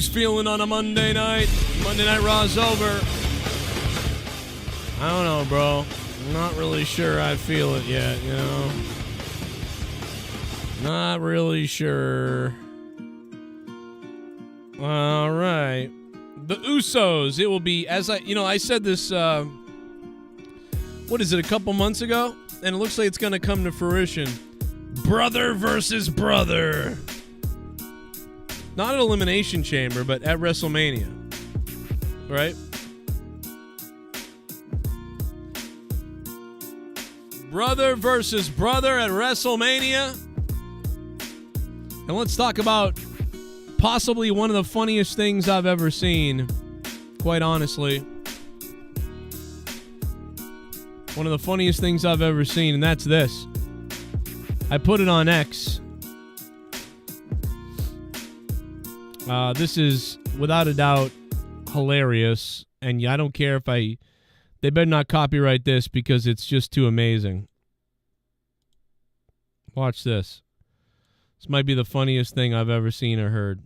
guys feeling on a Monday night? Monday Night Raw's over. I don't know, bro. I'm not really sure I feel it yet, you know? Not really sure. All right. The Usos. It will be, as I said this, what is it, a couple months ago? And it looks like it's going to come to fruition. Brother versus brother. Not at Elimination Chamber, but at WrestleMania. Right? Brother versus brother at WrestleMania. And let's talk about possibly one of the funniest things I've ever seen. Quite honestly. One of the funniest things I've ever seen, and that's this. I put it on X. This is, without a doubt, hilarious. And I don't care if they better not copyright this because it's just too amazing. Watch this. This might be the funniest thing I've ever seen or heard.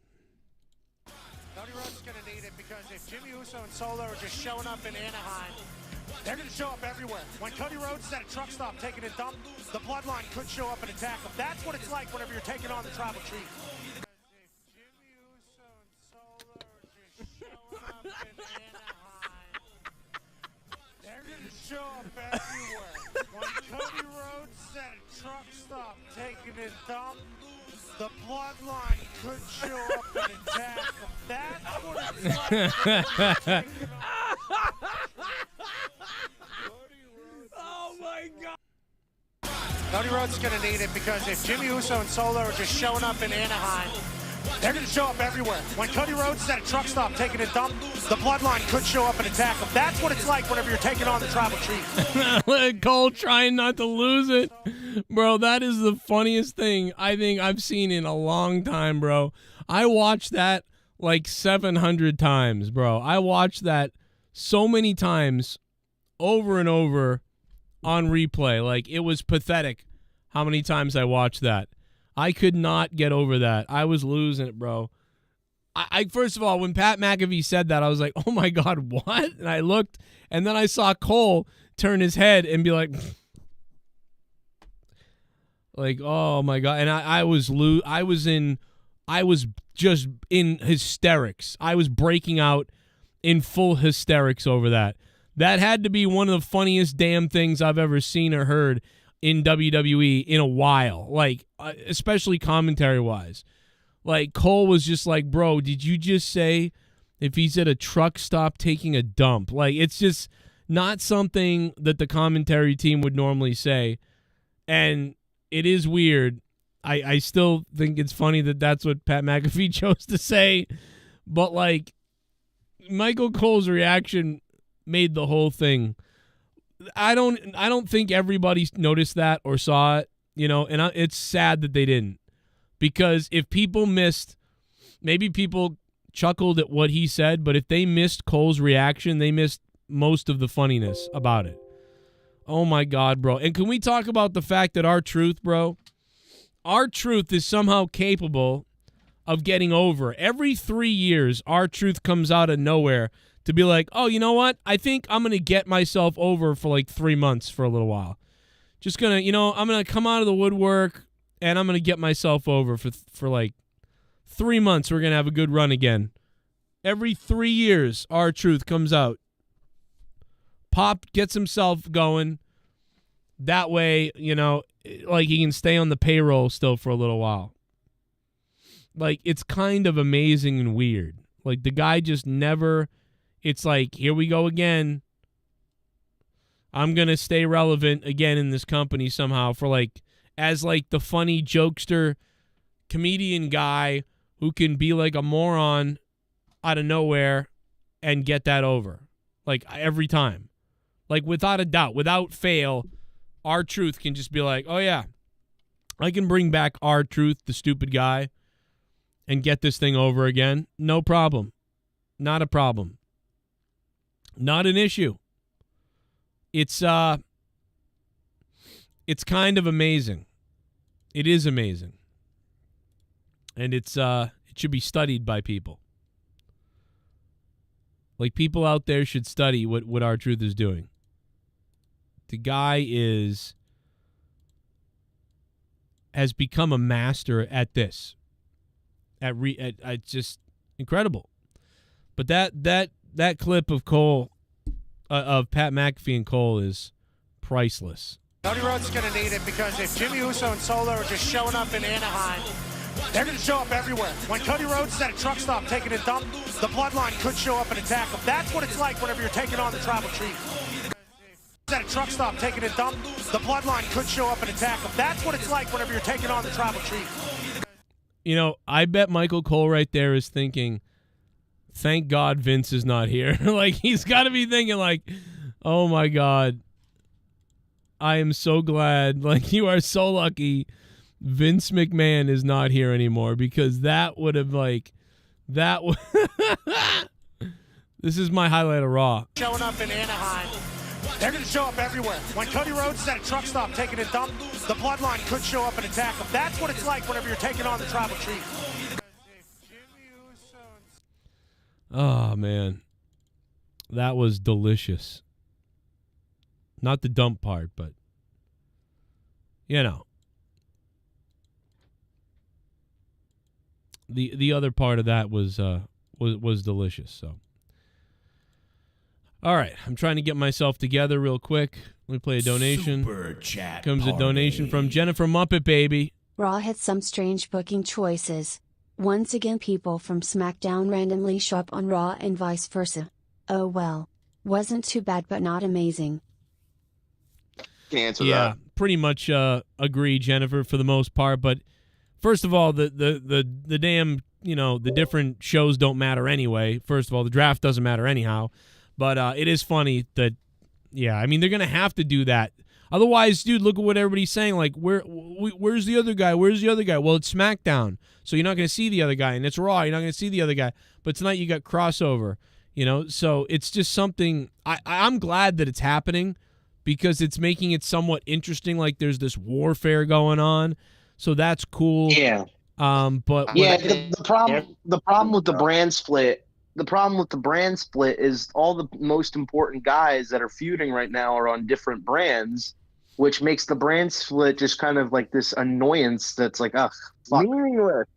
Cody Rhodes is going to need it because if Jimmy Uso and Solo are just showing up in Anaheim, they're going to show up everywhere. When Cody Rhodes is at a truck stop taking a dump, the bloodline could show up and attack him. That's what it's like whenever you're taking on the tribal chief. If Jimmy Uso and Solo are just showing up in Anaheim, they're going to show up everywhere. When Cody Rhodes is at a truck stop taking a dump, the bloodline could show up and attack him. That's what it's like. Oh my God. Cody Rhodes is going to need it because if Jimmy Uso and Solo are just showing up in Anaheim, they're going to show up everywhere. When Cody Rhodes is at a truck stop taking a dump, the bloodline could show up and attack him. That's what it's like whenever you're taking on the tribal chief. Cole trying not to lose it. Bro, that is the funniest thing I think I've seen in a long time, bro. I watched that like 700 times, bro. I watched that so many times over and over on replay. Like, it was pathetic how many times I watched that. I could not get over that. I was losing it, bro. I first of all, when Pat McAfee said that, I was like, oh my God, what? And I looked, and then I saw Cole turn his head and be like, oh my God. And I was just in hysterics. I was breaking out in full hysterics over that. That had to be one of the funniest damn things I've ever seen or heard in WWE in a while, like, especially commentary-wise. Like, Cole was just like, bro, did you just say if he's at a truck stop taking a dump? Like, it's just not something that the commentary team would normally say, and it is weird. I still think it's funny that that's what Pat McAfee chose to say, but, like, Michael Cole's reaction made the whole thing. I don't think everybody noticed that or saw it, you know, and it's sad that they didn't. Because if people missed, maybe people chuckled at what he said, but if they missed Cole's reaction, they missed most of the funniness about it. Oh my God, bro. And can we talk about the fact that R-Truth, bro? R-Truth is somehow capable of getting over. Every 3 years, R-Truth comes out of nowhere to be like, oh, you know what? I think I'm going to get myself over for like 3 months for a little while. Just going to, I'm going to come out of the woodwork and I'm going to get myself over for like 3 months. We're going to have a good run again. Every 3 years, R-Truth comes out. Pop gets himself going. That way, like he can stay on the payroll still for a little while. Like, it's kind of amazing and weird. Like, the guy just never... It's like, here we go again. I'm going to stay relevant again in this company somehow for like, as like the funny jokester comedian guy who can be like a moron out of nowhere and get that over. Like every time. Like without a doubt, without fail, R-Truth can just be like, oh yeah, I can bring back R-Truth, the stupid guy, and get this thing over again. No problem. Not a problem. Not an issue. It's kind of amazing. It is amazing. And it should be studied by people. Like, people out there should study what R-Truth is doing. The guy has become a master at this. It's just incredible. But that clip of Cole, of Pat McAfee and Cole, is priceless. Cody Rhodes is going to need it because if Jimmy Uso and Solo are just showing up in Anaheim, they're going to show up everywhere. When Cody Rhodes is at a truck stop taking a dump, the bloodline could show up and attack him. That's what it's like whenever you're taking on the Tribal Chief. At a truck stop taking a dump, the bloodline could show up and attack him. That's what it's like whenever you're taking on the Tribal Chief. You know, I bet Michael Cole right there is thinking, thank God Vince is not here. Like, he's got to be thinking, like, oh, my God, I am so glad. Like, you are so lucky Vince McMahon is not here anymore, because that would have, like, this is my highlight of Raw. Showing up in Anaheim, they're going to show up everywhere. When Cody Rhodes is at a truck stop taking a dump, the bloodline could show up and attack him. That's what it's like whenever you're taking on the Tribal Chief. Oh, man. That was delicious. Not the dump part, but, you know. The other part of that was delicious. So, all right, I'm trying to get myself together real quick. Let me play a donation. Super chat comes party. a donation from Jennifer Muppet Baby. Raw had some strange booking choices. Once again, people from SmackDown randomly show up on Raw and vice versa. Oh well, wasn't too bad, but not amazing. Can answer Yeah, that. pretty much agree, Jennifer, for the most part. But first of all, the damn, you know, the different shows don't matter anyway. First of all, the draft doesn't matter anyhow. But it is funny that, yeah, I mean, they're going to have to do that. Otherwise, dude, look at what everybody's saying. Like, where's the other guy? Where's the other guy? Well, it's SmackDown, so you're not going to see the other guy. And it's Raw, you're not going to see the other guy. But tonight you got crossover, you know? So it's just something, I'm glad that it's happening, because it's making it somewhat interesting. Like, there's this warfare going on. So that's cool. Yeah. But Yeah, the problem with the brand split. The problem with the brand split is all the most important guys that are feuding right now are on different brands, which makes the brand split just kind of like this annoyance that's like, ugh, meaningless.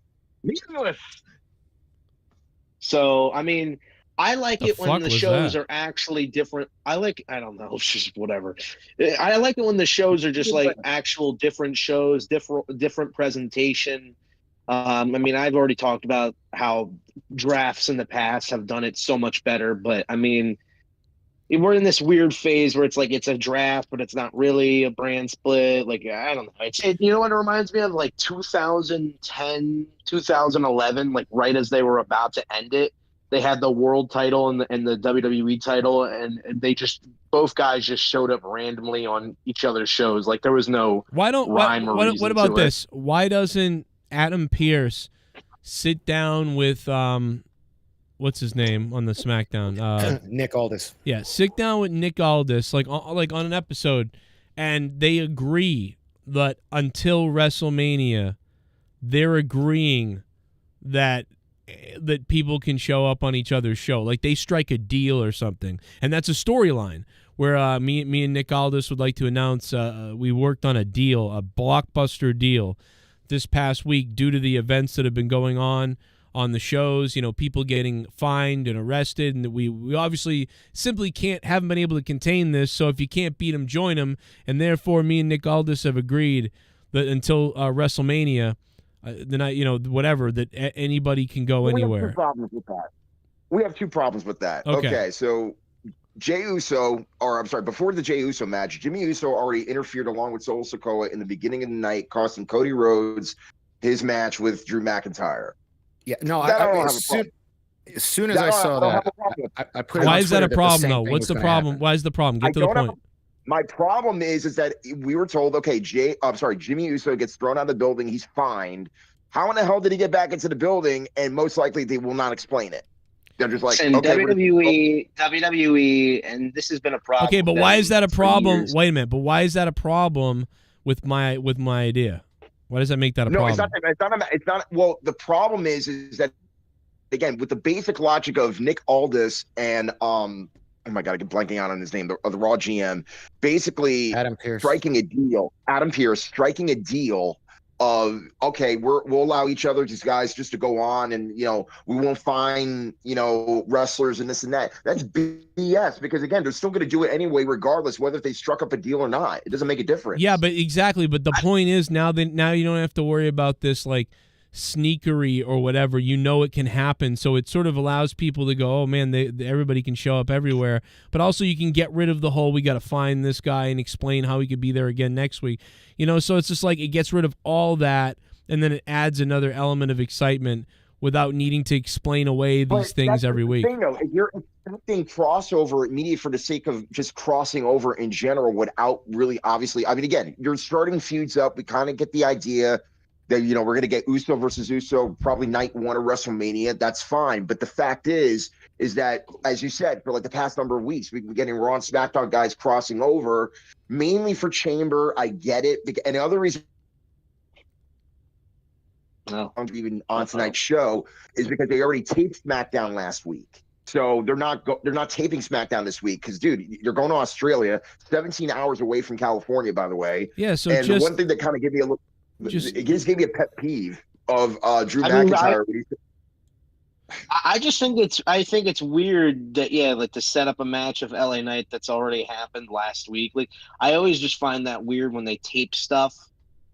So, I mean, I like it when the shows are actually different. I don't know, it's just whatever. I like it when the shows are just like actual different shows, different presentation. I mean, I've already talked about how drafts in the past have done it so much better, but I mean, we're in this weird phase where it's like it's a draft, but it's not really a brand split. Like, I don't know. You know what it reminds me of? Like 2010, 2011, like right as they were about to end it, they had the world title and the WWE title, and they just, both guys just showed up randomly on each other's shows. Like, there was no rhyme or reason what about to this? Why doesn't Adam Pearce sit down with what's his name on the SmackDown? Nick Aldis. Yeah, sit down with Nick Aldis, like on an episode, and they agree that until WrestleMania, they're agreeing that people can show up on each other's show. Like, they strike a deal or something, and that's a storyline where me and Nick Aldis would like to announce we worked on a deal, a blockbuster deal, this past week due to the events that have been going on the shows, you know, people getting fined and arrested, and we obviously simply haven't been able to contain this. So if you can't beat them, join them, and therefore me and Nick Aldis have agreed that until WrestleMania, the night, you know, whatever, that anybody can go anywhere. We have two problems with that. Okay, so Jey Uso, before the Jey Uso match, Jimmy Uso already interfered along with Solo Sikoa in the beginning of the night, costing Cody Rhodes his match with Drew McIntyre. Yeah, no, as soon as I saw that, I put it on Why is that a Twitter problem, though? What's the problem? Why is the problem? Get to the point. My problem is that we were told, okay, Jimmy Uso gets thrown out of the building, he's fined. How in the hell did he get back into the building? And most likely they will not explain it. They're just like, and okay, WWE, and this has been a problem. Okay, but why is that a problem? Wait a minute, but why is that a problem with my idea? Why does that make that a problem? No, it's not. Well, the problem is that again, with the basic logic of Nick Aldis and oh my God, I get blanking out on his name, the Raw GM, basically Adam Pearce striking a deal. Adam Pearce striking a deal of, okay, we'll allow each other, these guys, just to go on, and we won't find wrestlers and this and that. That's BS, because again, they're still going to do it anyway, regardless whether they struck up a deal or not. It doesn't make a difference. Yeah, but exactly. But the point is now you don't have to worry about this like sneakery or whatever. It can happen, so it sort of allows people to go, oh man, everybody can show up everywhere, but also you can get rid of the whole we got to find this guy and explain how he could be there again next week, so it's just like it gets rid of all that, and then it adds another element of excitement without needing to explain away these things every week. If you're accepting crossover immediately for the sake of just crossing over in general without really, obviously, I mean, again, you're starting feuds up, we kind of get the idea that we're going to get Uso versus Uso probably night 1 of WrestleMania. That's fine, but the fact is that, as you said, for like the past number of weeks, we've been getting Raw and SmackDown guys crossing over, mainly for Chamber. I get it, and the other reason even on tonight's show is because they already taped SmackDown last week. So they're not taping SmackDown this week because, dude, you're going to Australia, 17 hours away from California, by the way. Yeah. So and the one thing that kind of gave me a little. It just gave me a pet peeve of Drew McIntyre. I just think it's weird that like to set up a match of LA Knight that's already happened last week. Like I always just find that weird when they tape stuff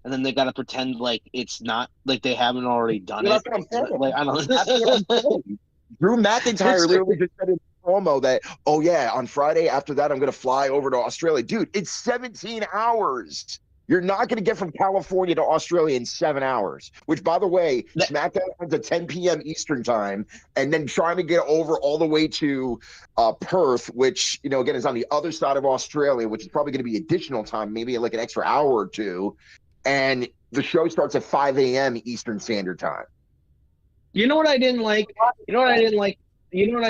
and then they got to pretend like it's not, like they haven't already done it. Like, I don't know. Drew McIntyre literally just said in the promo that, oh yeah, on Friday after that I'm going to fly over to Australia. Dude, it's 17 hours. You're not going to get from California to Australia in 7 hours, which, by the way, SmackDown ends at 10 p.m. Eastern time, and then trying to get over all the way to Perth, which, again, is on the other side of Australia, which is probably going to be additional time, maybe like an extra hour or two. And the show starts at 5 a.m. Eastern Standard Time. You know what I didn't like? You know what I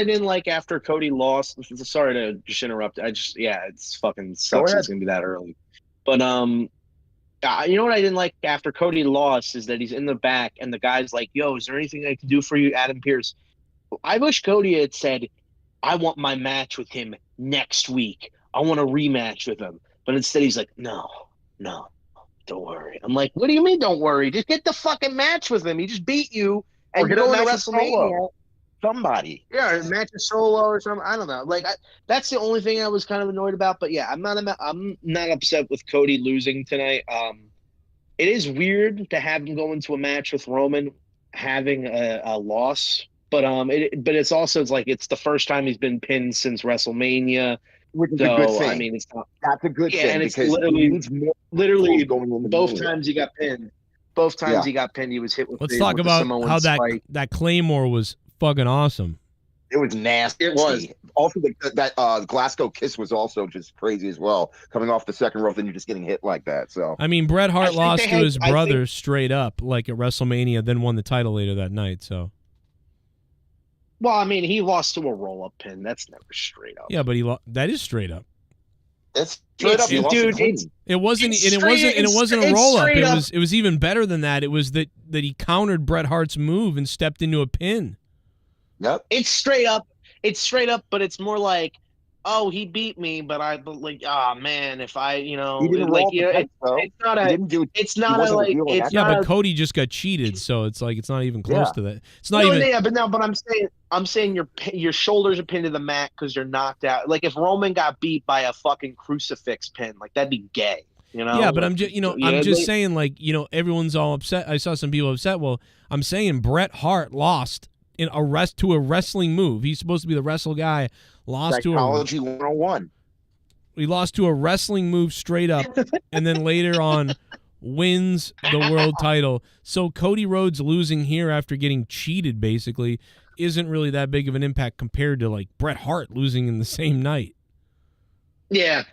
didn't like after Cody lost? Sorry to just interrupt. It's fucking sucks it's going to be that early. But, you know what I didn't like after Cody lost is that he's in the back and the guy's like, yo, is there anything I can do for you, Adam Pearce? I wish Cody had said, I want my match with him next week. I want a rematch with him. But instead he's like, no, don't worry. I'm like, what do you mean don't worry? Just get the fucking match with him. He just beat you and you're going to WrestleMania. Somebody. Yeah, a match of solo or something. I don't know. Like that's the only thing I was kind of annoyed about. But yeah, I'm not upset with Cody losing tonight. It is weird to have him go into a match with Roman having a loss, but it's also it's the first time he's been pinned since WrestleMania. Which is a good thing. I mean, that's a good thing. And it's because literally both times he got pinned. Both times he got pinned, he was hit with. Let's talk about how that Claymore was fucking awesome. It was nasty. It was. Also, that Glasgow kiss was also just crazy as well. Coming off the second rope, then you're just getting hit like that. So I mean, Bret Hart lost to his brother straight up, like at WrestleMania, then won the title later that night. So. Well, I mean, he lost to a roll-up pin. That's never straight up. Yeah, but that is straight up. It's straight up, dude. It wasn't a roll-up. It was even better than that. It was that he countered Bret Hart's move and stepped into a pin. Yep. It's straight up, but it's more like, oh, he beat me, but oh man, if I, but Cody just got cheated, so it's like it's not even close to that. It's not even. Yeah, but I'm saying your shoulders are pinned to the mat because you're knocked out. Like if Roman got beat by a fucking crucifix pin, like that'd be gay. Yeah, but I'm just saying, everyone's all upset. I saw some people upset. Well, I'm saying Bret Hart lost to a wrestling move. He's supposed to be the wrestle guy. Psychology 101. He lost to a wrestling move straight up, and then later on wins the world title. So Cody Rhodes losing here after getting cheated basically isn't really that big of an impact compared to Bret Hart losing in the same night. Yeah,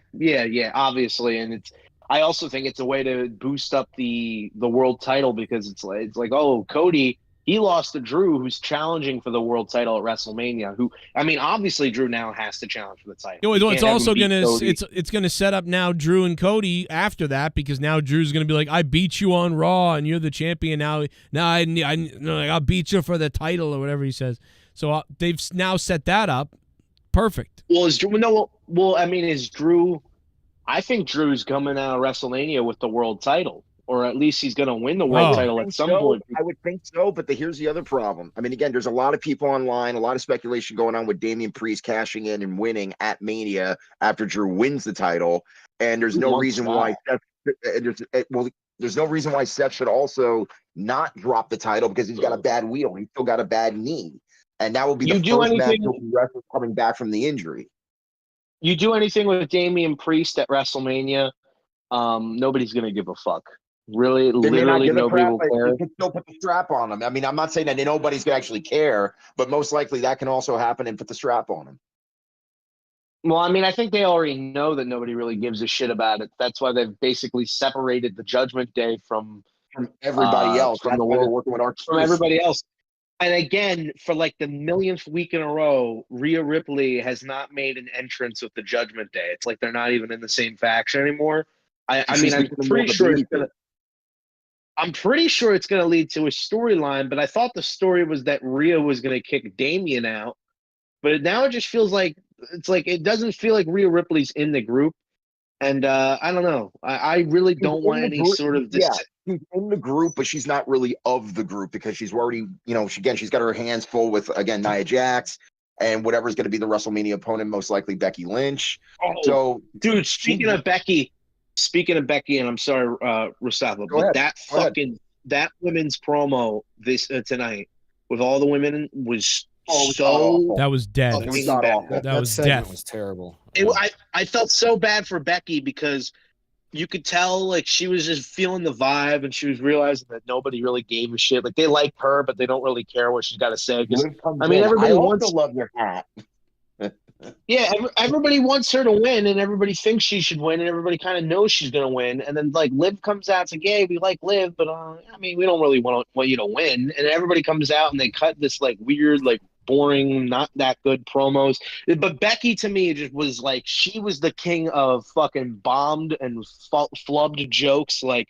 obviously, and I also think it's a way to boost up the world title because it's like, oh, Cody He lost to Drew, who's challenging for the world title at WrestleMania. Who, I mean, obviously Drew now has to challenge for the title. It's also gonna it's gonna set up now Drew and Cody after that, because now Drew's gonna be like, I beat you on Raw and you're the champion now. Now I'll beat you for the title or whatever he says. So they've now set that up. Perfect. Well, is Drew? No. Well, I mean, is Drew? I think Drew's coming out of WrestleMania with the world title. Or at least he's going to win the world title at some point. I would think so, but here's the other problem. I mean, again, there's a lot of people online, a lot of speculation going on with Damian Priest cashing in and winning at Mania after Drew wins the title, and there's no reason why there's no reason why Seth should also not drop the title, because he's got a bad wheel. He's still got a bad knee, and that will be the first match wrestler coming back from the injury. You do anything with Damian Priest at WrestleMania, nobody's going to give a fuck. Really, literally nobody will care. You can still put the strap on him. I mean, I'm not saying that nobody's going to actually care, but most likely that can also happen and put the strap on him. Well, I mean, I think they already know that nobody really gives a shit about it. That's why they've basically separated the Judgment Day from everybody else. From the world working with from everybody else. And again, for like the millionth week in a row, Rhea Ripley has not made an entrance with the Judgment Day. It's like they're not even in the same faction anymore. I'm pretty sure it's gonna. I'm pretty sure it's going to lead to a storyline, but I thought the story was that Rhea was going to kick Damian out. But now it just feels like it doesn't feel like Rhea Ripley's in the group. And I don't know. I really don't want any sort of this. Yeah, she's in the group, but she's not really of the group, because she's already, she's got her hands full with, again, Nia Jax and whatever's going to be the WrestleMania opponent, most likely Becky Lynch. Oh, so, dude, speaking of Becky, and I'm sorry, Rosava, but that women's promo tonight with all the women was that was dead. That was death. That was terrible. I felt so bad for Becky, because you could tell like she was just feeling the vibe, and she was realizing that nobody really gave a shit. Like, they like her, but they don't really care what she's got to say. I mean, everybody wants to love your hat. Yeah, everybody wants her to win, and everybody thinks she should win, and everybody kind of knows she's going to win. And then, like, Liv comes out, it's like, hey, we like Liv, but, I mean, we don't really want you to win. And everybody comes out, and they cut this, like, weird, like, boring, not that good promos. But Becky, to me, just was, like, she was the king of fucking bombed and flubbed jokes. Like,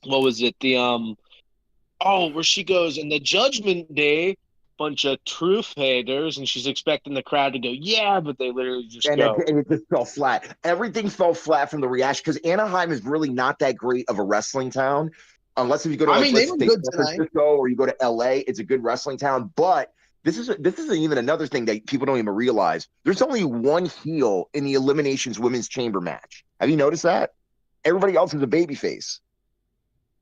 what was it? Where she goes, in the Judgment Day, bunch of truth haters, and she's expecting the crowd to go, yeah, but they literally just go. It just fell flat. Everything fell flat from the reaction, because Anaheim is really not that great of a wrestling town, unless if you go to San Francisco or you go to LA. It's a good wrestling town, but this isn't even another thing that people don't even realize. There's only one heel in the Eliminations Women's Chamber match. Have you noticed that? Everybody else is a babyface.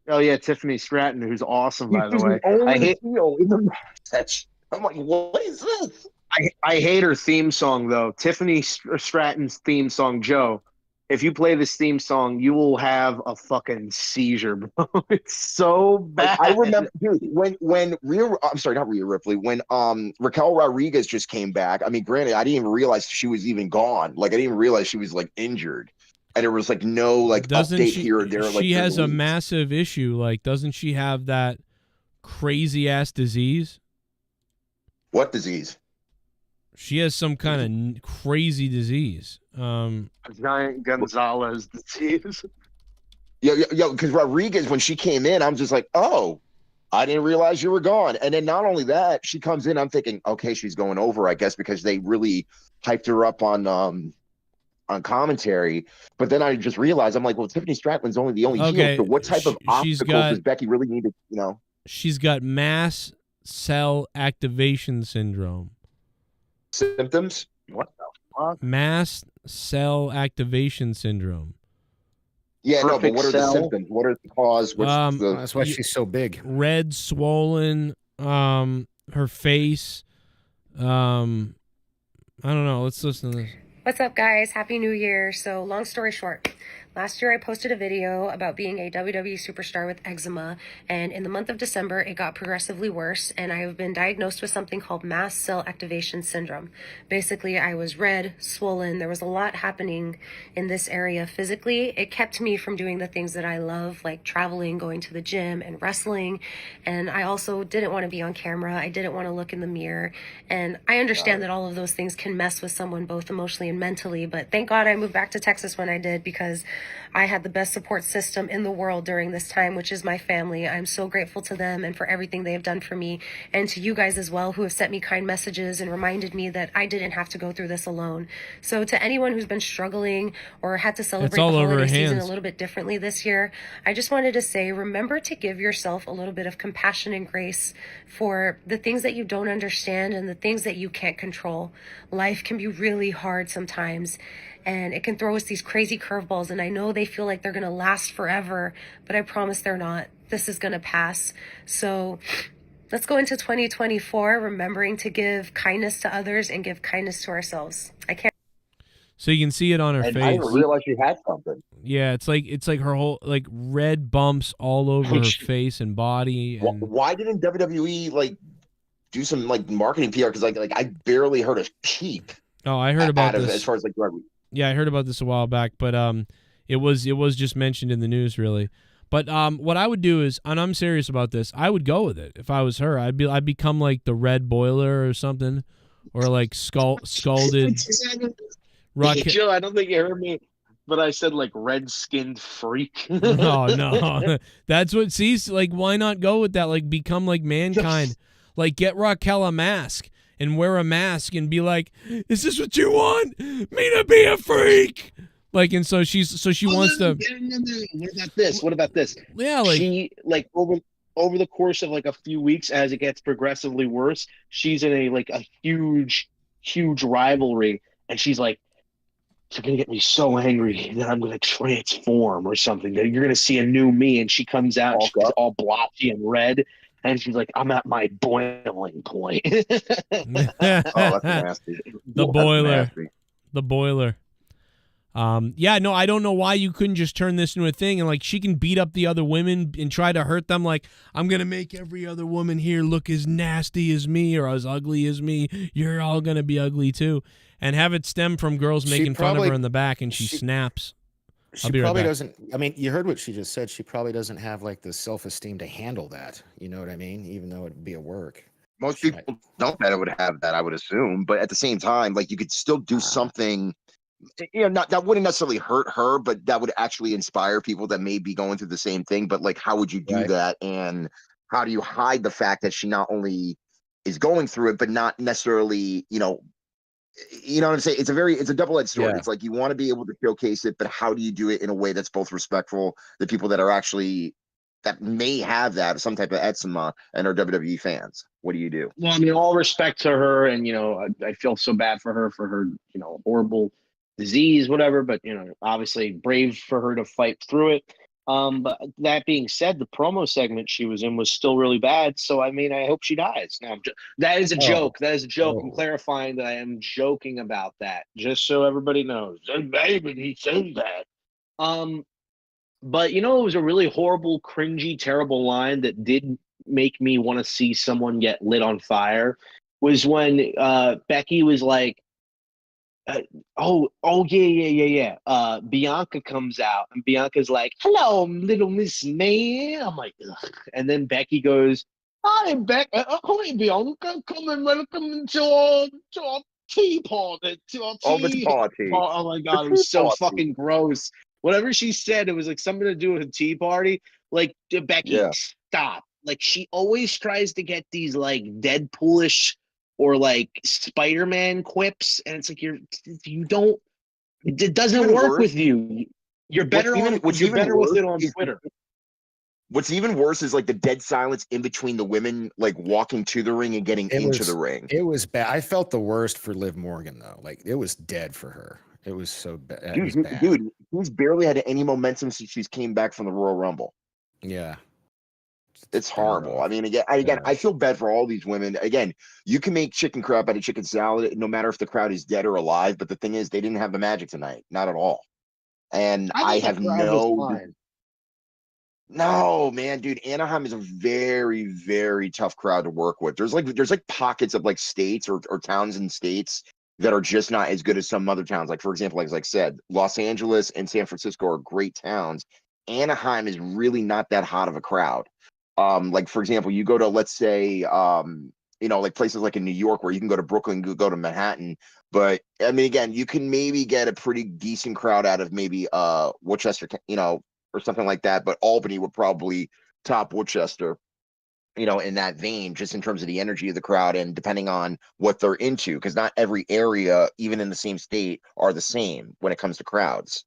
Oh yeah, Tiffany Stratton, who's awesome, by the way. I hate heel in the match. I'm like, what is this? I hate her theme song, though. Tiffany Stratton's theme song, Joe. If you play this theme song, you will have a fucking seizure, bro. It's so bad. I remember, dude, when not Rhea Ripley, when Raquel Rodriguez just came back. I mean, granted, I didn't even realize she was even gone. Like, I didn't even realize she was like injured, and there was like no like update here or there. Like, she has a massive issue. Like, doesn't she have that crazy ass disease? What disease? She has some kind of crazy disease. Giant Gonzalez disease. Yo, because Rodriguez, when she came in, I'm just like, oh, I didn't realize you were gone. And then not only that, she comes in, I'm thinking, okay, she's going over, I guess, because they really hyped her up on commentary. But then I just realized, I'm like, well, Tiffany Stratton's only the only heel. So what type of obstacles does Becky really need to, She's got mast cell activation syndrome. Symptoms? What the fuck? Mast cell activation syndrome. Yeah, no, but what are the symptoms? What are the cause? That's why she's so big. Red, swollen, her face. I don't know. Let's listen to this. What's up, guys? Happy New Year. So, long story short, Last year I posted a video about being a WWE superstar with eczema, and in the month of December it got progressively worse, and I have been diagnosed with something called mast cell activation syndrome. Basically, I was red, swollen, there was a lot happening in this area physically. It kept me from doing the things that I love, like traveling, going to the gym, and wrestling, and I also didn't want to be on camera. I didn't want to look in the mirror, and I understand that all of those things can mess with someone both emotionally and mentally, but thank God I moved back to Texas when I did, because I had the best support system in the world during this time, which is my family. I'm so grateful to them and for everything they have done for me, and to you guys as well, who have sent me kind messages and reminded me that I didn't have to go through this alone. So to anyone who's been struggling or had to celebrate the holiday season a little bit differently this year, I just wanted to say, remember to give yourself a little bit of compassion and grace for the things that you don't understand and the things that you can't control. Life can be really hard sometimes, and it can throw us these crazy curveballs, and I know they feel like they're going to last forever, but I promise they're not. This is going to pass. So let's go into 2024 remembering to give kindness to others and give kindness to ourselves. I can't. So you can see it on her face. I didn't realize she had something. Yeah, it's like her whole, like, red bumps all over her face and body. And why didn't WWE like do some like marketing PR? Because like I barely heard a peep. Oh, I heard about this as far as like yeah, I heard about this a while back, but it was just mentioned in the news, really. But what I would do is, and I'm serious about this, I would go with it if I was her. I'd become like the Red Boiler or something, or like scalded. Joe, I don't think you heard me, but I said like red-skinned freak. No, that's what. See, like, why not go with that? Like, become like Mankind, like get Raquel a mask and wear a mask and be like, "Is this what you want? Me to be a freak?" Like, and so she wants to. What about this? Yeah, like she over the course of like a few weeks, as it gets progressively worse, she's in a huge rivalry, and she's like, "You're gonna get me so angry that I'm gonna transform or something. That you're gonna see a new me." And she comes out, she's all blotchy and red, and she's like, "I'm at my boiling point." Oh, that's nasty. The boiler. The boiler. Yeah, no, I don't know why you couldn't just turn this into a thing, and like she can beat up the other women and try to hurt them. Like, I'm gonna make every other woman here look as nasty as me or as ugly as me. You're all gonna be ugly too, and have it stem from girls making fun of her in the back, and she snaps. She probably doesn't. I mean, you heard what she just said. She probably doesn't have like the self-esteem to handle that. You know what I mean? Even though it'd be a work. Most people don't that it would have that, I would assume. But at the same time, like you could still do something. You know, not that wouldn't necessarily hurt her, but that would actually inspire people that may be going through the same thing. But like, how would you do that? And how do you hide the fact that she not only is going through it, but not necessarily, you know what I'm saying? It's a double-edged sword. It's like you want to be able to showcase it, but how do you do it in a way that's both respectful to people that are actually that may have that some type of eczema and are WWE fans? What do you do? Well, I mean, all respect to her, and I feel so bad for her horrible disease, whatever. But obviously brave for her to fight through it. But that being said, the promo segment she was in was still really bad. So I mean, I hope she dies. No, that is a joke. That is a joke. I'm clarifying that I am joking about that, just so everybody knows. Baby, he says that. But it was a really horrible, cringy, terrible line that did make me want to see someone get lit on fire. Was when Becky was like, yeah. Bianca comes out, and Bianca's like, "Hello, little Miss May." I'm like, ugh. And then Becky goes, "Hi, Bianca, come and welcome to our tea party, to our tea party." Oh my god, it was so fucking gross. Whatever she said, it was like something to do with a tea party. Like, Becky, stop. Like, she always tries to get these like Deadpoolish or like Spider-Man quips, and it's like it doesn't work with you. You're better with it on Twitter. What's even worse is like the dead silence in between the women like walking to the ring and getting into the ring. It was bad. I felt the worst for Liv Morgan though. Like it was dead for her. It was so bad. Dude, he's barely had any momentum since she's came back from the Royal Rumble. Yeah. It's horrible. I mean, again, I feel bad for all these women. Again, you can make chicken crap out of chicken salad, no matter if the crowd is dead or alive. But the thing is, they didn't have the magic tonight. Not at all. And I I think the have crowd was no. fine. No, man, dude, Anaheim is a very, very tough crowd to work with. There's like pockets of like states or towns and states that are just not as good as some other towns. Like for example, like I said, Los Angeles and San Francisco are great towns. Anaheim is really not that hot of a crowd. Like for example, you go to, let's say, like places like in New York where you can go to Brooklyn, you go to Manhattan. But I mean, again, you can maybe get a pretty decent crowd out of maybe Worcester, or something like that. But Albany would probably top Worcester, in that vein, just in terms of the energy of the crowd and depending on what they're into, because not every area, even in the same state, are the same when it comes to crowds.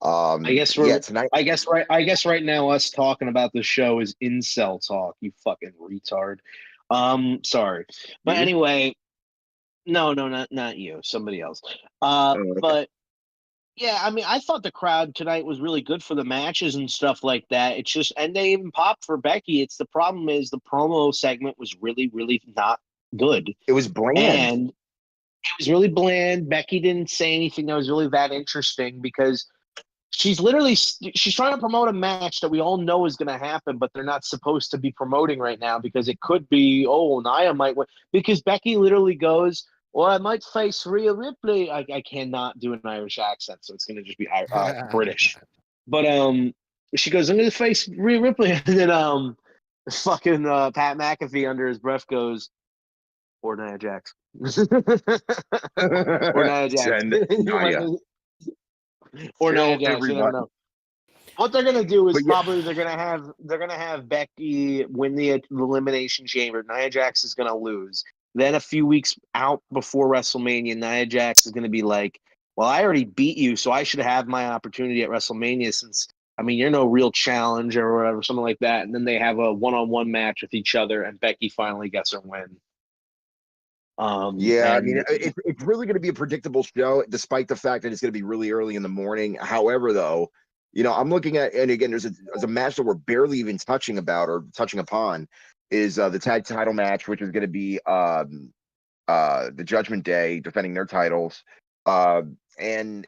I guess Yeah, tonight. I guess right now us talking about the show is incel talk. You fucking retard. Sorry, but You? anyway, no, not you. Somebody else. Okay. But yeah, I mean, I thought the crowd tonight was really good for the matches and stuff like that. It's just, and they even popped for Becky. It's the problem is the promo segment was really, really not good, It was bland. and it was really bland. Becky didn't say anything that was really that interesting because she's trying to promote a match that we all know is going to happen, but they're not supposed to be promoting right now because it could be, oh, Nia might win. Because Becky literally goes, well, I might face Rhea Ripley. I cannot do an Irish accent, so it's going to just be British. But she goes, I'm going to face Rhea Ripley, and then fucking Pat McAfee under his breath goes, or Nia Jax, or Nia Jax. Send Nia. Or Kill Nia Jax, you never everybody. know. What they're gonna do is But yeah, probably they're gonna have Becky win the Elimination Chamber. Nia Jax is gonna lose. Then a few weeks out before WrestleMania, Nia Jax is gonna be like, "Well, I already beat you, so I should have my opportunity at WrestleMania since I mean you're no real challenger or whatever, something like that." And then they have a one-on-one match with each other, and Becky finally gets her win. yeah, I mean, And it's really going to be a predictable show, despite the fact that it's going to be really early in the morning. However, though, I'm looking at, and again, there's a match that we're barely even touching upon, is the tag title match, which is going to be the Judgment Day defending their titles, and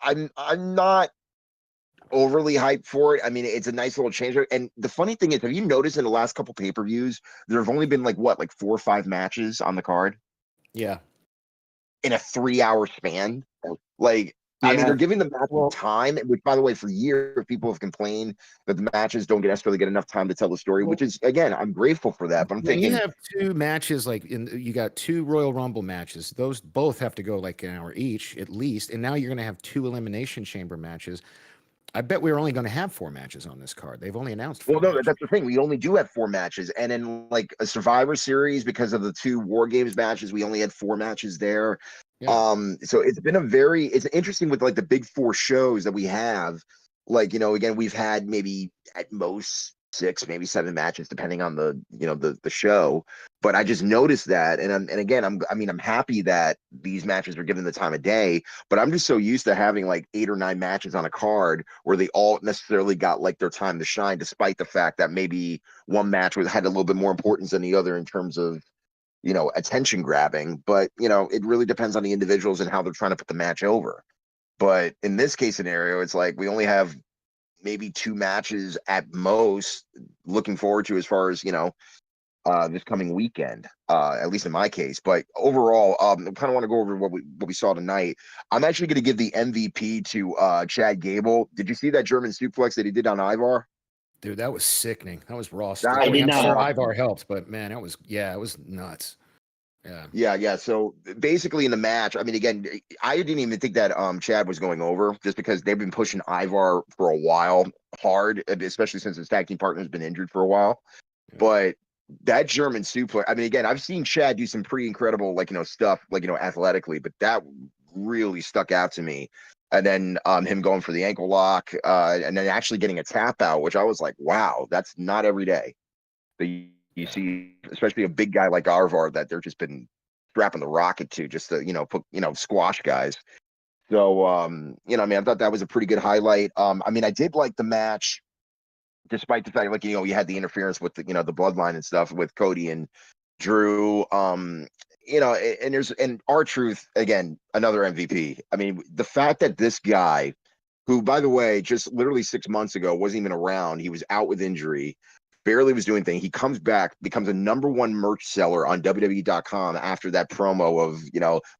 I'm not overly hyped for it. I mean, it's a nice little change. And the funny thing is, have you noticed in the last couple pay-per-views, there have only been like 4 or 5 matches on the card Yeah. in a 3-hour span? Like, I mean, yeah, they're giving the matches time, which, by the way, for years people have complained that the matches don't necessarily get enough time to tell the story, which is, again, I'm grateful for that. But I'm When you thinking, have 2 matches, you got 2 Royal Rumble matches, those both have to go like an hour each at least, and now you're going to have 2 Elimination Chamber matches. I bet we're only going to have 4 matches on this card. They've only announced 4 well, no, matches. that's the thing. We only do have 4 matches, and in like a Survivor Series, because of the 2 War Games matches, we only had 4 matches there. Yeah. So it's interesting with like the big 4 shows that we have. Like, again, we've had maybe at most 6, maybe 7 matches, depending on the show. But I just noticed that, and again, I'm happy that these matches are given the time of day. But I'm just so used to having like 8 or 9 matches on a card where they all necessarily got like their time to shine, despite the fact that maybe one match had a little bit more importance than the other in terms of attention grabbing. But it really depends on the individuals and how they're trying to put the match over. But in this case scenario, it's like we only have maybe 2 matches at most looking forward to, as far as this coming weekend, at least in my case. But overall, I kind of want to go over what we saw tonight. I'm actually going to give the MVP to Chad Gable. Did you see that German suplex that he did on Ivar? Dude, that was sickening. That was raw That stuff. I I did mean, I'm sure not. Ivar helped, but man, it was nuts. Yeah. Yeah. So basically in the match, I mean, again, I didn't even think that Chad was going over, just because they've been pushing Ivar for a while hard, especially since his tag team partner's been injured for a while. Yeah. But that German suplex, I mean, again, I've seen Chad do some pretty incredible, stuff, athletically, but that really stuck out to me. And then him going for the ankle lock, and then actually getting a tap out, which I was like, wow, that's not every day. But you see, especially a big guy like Ivar, that they're just been strapping the rocket to, just to, put, squash guys. So, I mean, I thought that was a pretty good highlight. I mean, I did like the match, despite the fact, you had the interference with the bloodline and stuff with Cody and Drew. And R-Truth, again, another MVP. I mean, the fact that this guy who, by the way, just literally 6 months ago wasn't even around. He was out with injury, barely was doing things. He comes back, becomes a #1 merch seller on WWE.com after that promo of,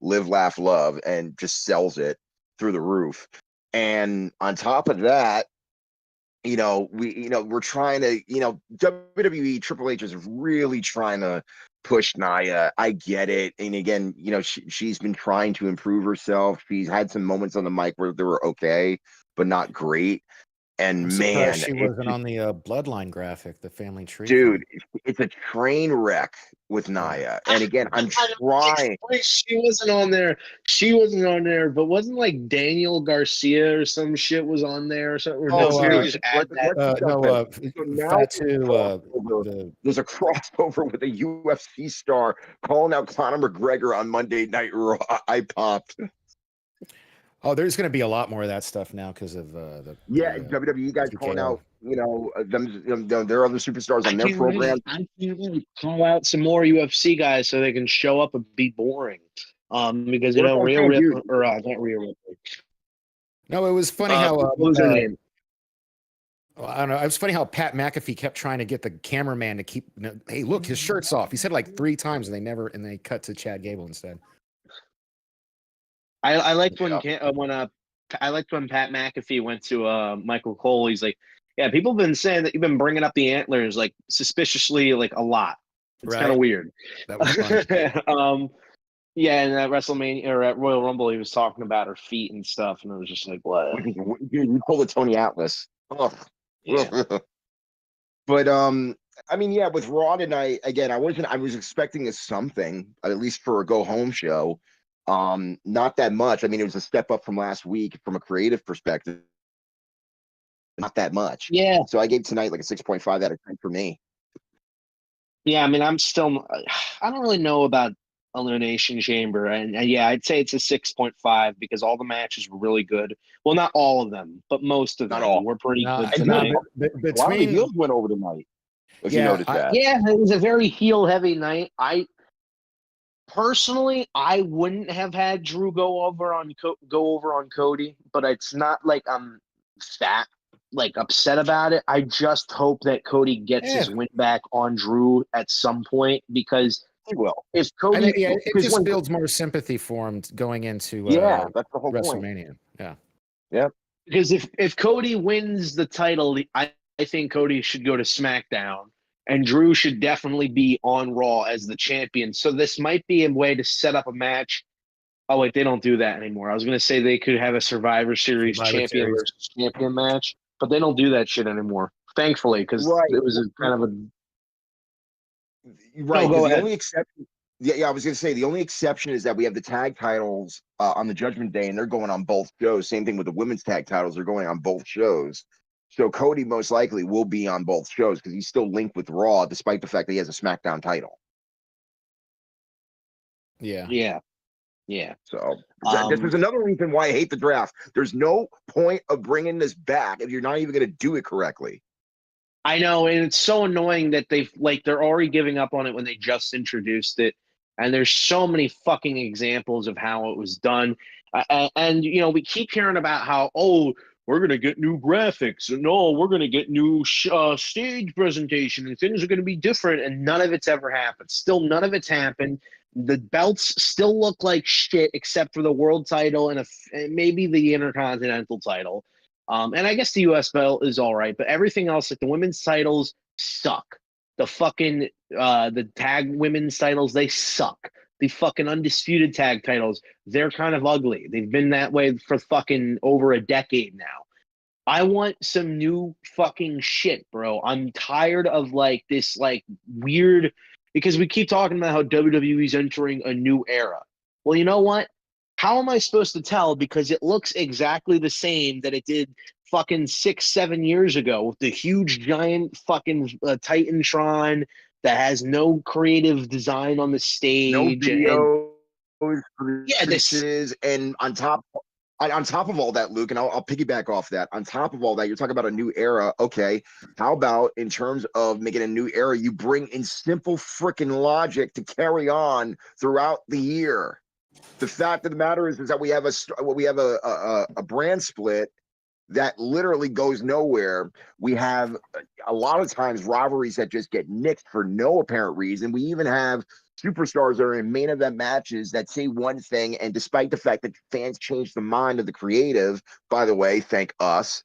live, laugh, love, and just sells it through the roof. And on top of that, we're trying to, WWE, Triple H is really trying to push Nia. I get it. And again, she's been trying to improve herself. She's had some moments on the mic where they were okay, but not great. And I'm surprised she wasn't on the Bloodline graphic, the family tree. Dude, it's a train wreck with Nia. And again, I'm trying. She wasn't on there. She wasn't on there, but wasn't like Daniel Garcia or some shit was on there or something? Just add that. There's a crossover with a UFC star calling out Conor McGregor on Monday Night Raw. I popped. Oh, there's going to be a lot more of that stuff now because of WWE guys calling out, their other superstars on their program. I can't really call out some more UFC guys so they can show up and be boring. Because Rhea Ripley or not Rhea Ripley. No, it was funny how what was her name? I don't know. It was funny how Pat McAfee kept trying to get the cameraman to keep. Hey, look, his shirt's off. He said like 3 times, and they cut to Chad Gable instead. I liked when Pat McAfee went to Michael Cole. He's like, yeah, people have been saying that you've been bringing up the antlers like suspiciously like a lot. It's kind of weird. That was fun. Yeah, and at WrestleMania or at Royal Rumble, he was talking about her feet and stuff, and it was just like, what? You pull a Tony Atlas. Oh. Yeah. But I mean, yeah, with Raw tonight, again, I was expecting something, at least for a go home show. Not that much. I mean, it was a step up from last week from a creative perspective. Not that much. Yeah. So I gave tonight like a 6.5 out of 10 for me. Yeah, I mean, I don't really know about Elimination Chamber, and yeah, I'd say it's a 6.5 because all the matches were really good. Well, not all of them, but most of them were pretty good tonight. A lot of the heels went over tonight. If you noticed that. Yeah, it was a very heel-heavy night. Personally, I wouldn't have had Drew go over on Cody, but it's not like I'm upset about it. I just hope that Cody gets his win back on Drew at some point because he will. If Cody, it just builds more sympathy for him going into that's the whole WrestleMania. Point. Yeah. Because if Cody wins the title, I think Cody should go to SmackDown. And Drew should definitely be on Raw as the champion. So this might be a way to set up a match. Oh, wait, they don't do that anymore. I was going to say they could have a Survivor Series champion versus champion match, but they don't do that shit anymore, thankfully, because it was kind of a... Right, the only exception... Yeah, I was going to say, the only exception is that we have the tag titles on the Judgment Day, and they're going on both shows. Same thing with the women's tag titles. They're going on both shows. So Cody most likely will be on both shows because he's still linked with Raw, despite the fact that he has a SmackDown title. Yeah. So this is another reason why I hate the draft. There's no point of bringing this back if you're not even going to do it correctly. I know, and it's so annoying that they're already giving up on it when they just introduced it. And there's so many fucking examples of how it was done. And we keep hearing about how, we're going to get new graphics, and we're going to get new stage presentation, and things are going to be different, and none of it's ever happened. Still, none of it's happened. The belts still look like shit, except for the world title and maybe the Intercontinental title. And I guess the U.S. belt is all right, but everything else, like the women's titles, suck. The fucking the tag women's titles, they suck. The fucking undisputed tag titles, they're kind of ugly. They've been that way for fucking over a decade now. I want some new fucking shit, bro. I'm tired of this weird, because we keep talking about how WWE's entering a new era. Well, you know what? How am I supposed to tell? Because it looks exactly the same that it did fucking 6-7 years ago with the huge giant fucking Titantron that has no creative design on the stage. No video. This is, and on top of all that, Luke, and I'll piggyback off that. On top of all that, you're talking about a new era. Okay, how about in terms of making a new era, you bring in simple freaking logic to carry on throughout the year. The fact of the matter is that we have a brand split that literally goes nowhere. We have a lot of times rivalries that just get nixed for no apparent reason. We even have superstars that are in main event matches that say one thing, and despite the fact that fans change the mind of the creative, by the way, thank us,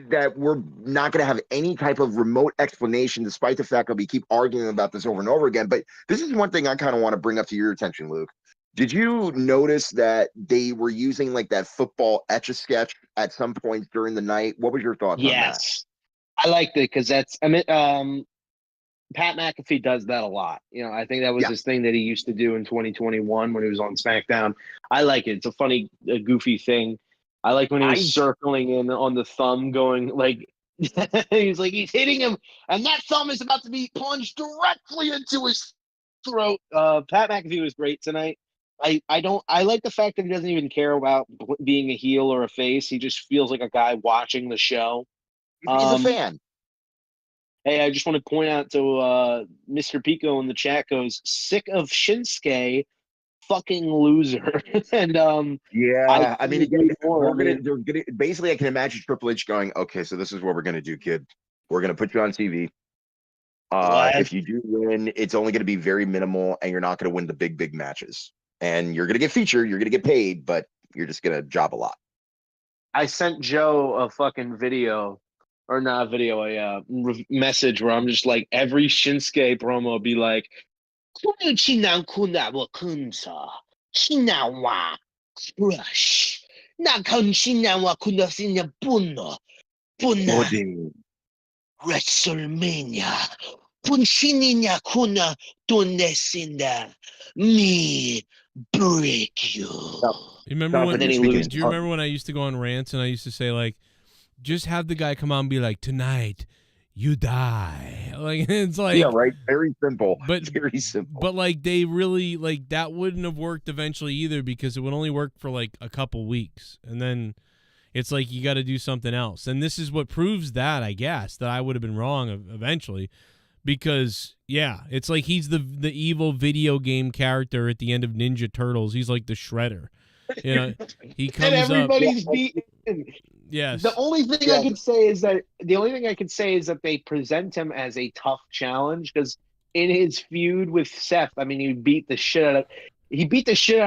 that we're not going to have any type of remote explanation, despite the fact that we keep arguing about this over and over again. But this is one thing I kind of want to bring up to your attention, Luke. Did you notice that they were using like that football etch-a-sketch at some points during the night? What was your thoughts on that? Yes, I liked it because that's, I mean, Pat McAfee does that a lot. You know, I think that was his thing that he used to do in 2021 when he was on SmackDown. I like it. It's a funny, goofy thing. I like when he was circling in on the thumb, going like, he's hitting him, and that thumb is about to be plunged directly into his throat. Pat McAfee was great tonight. I like the fact that he doesn't even care about being a heel or a face. He just feels like a guy watching the show. He's a fan. Hey, I just want to point out to Mr. Pico in the chat goes, sick of Shinsuke, fucking loser. And I mean, again, they're gonna basically, I can imagine Triple H going, okay, so this is what we're gonna do, kid. We're gonna put you on TV. If you do win, it's only gonna be very minimal, and you're not gonna win the big matches. And you're gonna get featured, you're gonna get paid, but you're just gonna job a lot. I sent Joe a fucking video. Or not a video, a message where I'm just like, every Shinsuke promo be like, WrestleMania. Me break you. Do you remember when I used to go on rants and I used to say, like, just have the guy come on and be like, tonight you die. Like, it's like, yeah, right. Very simple. But very simple. But like, they really, like, that wouldn't have worked eventually either, because it would only work for like a couple weeks, and then it's like you got to do something else. And this is what proves that, I guess, that I would have been wrong eventually, because it's like he's the evil video game character at the end of Ninja Turtles. He's like the Shredder. You know, he comes and everybody's up. beaten. Yes. The only thing I can say is that they present him as a tough challenge, because in his feud with Seth, I mean, he beat the shit out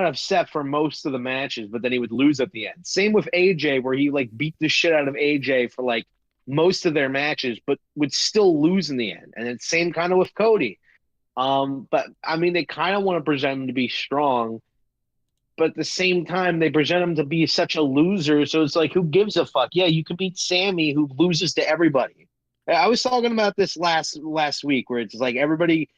of Seth for most of the matches, but then he would lose at the end. Same with AJ, where he like beat the shit out of AJ for like most of their matches, but would still lose in the end. And it's same kind of with Cody. But I mean, they kind of want to present him to be strong, but at the same time, they present him to be such a loser. So it's like, who gives a fuck? Yeah, you could beat Sammy, who loses to everybody. I was talking about this last week, where it's like everybody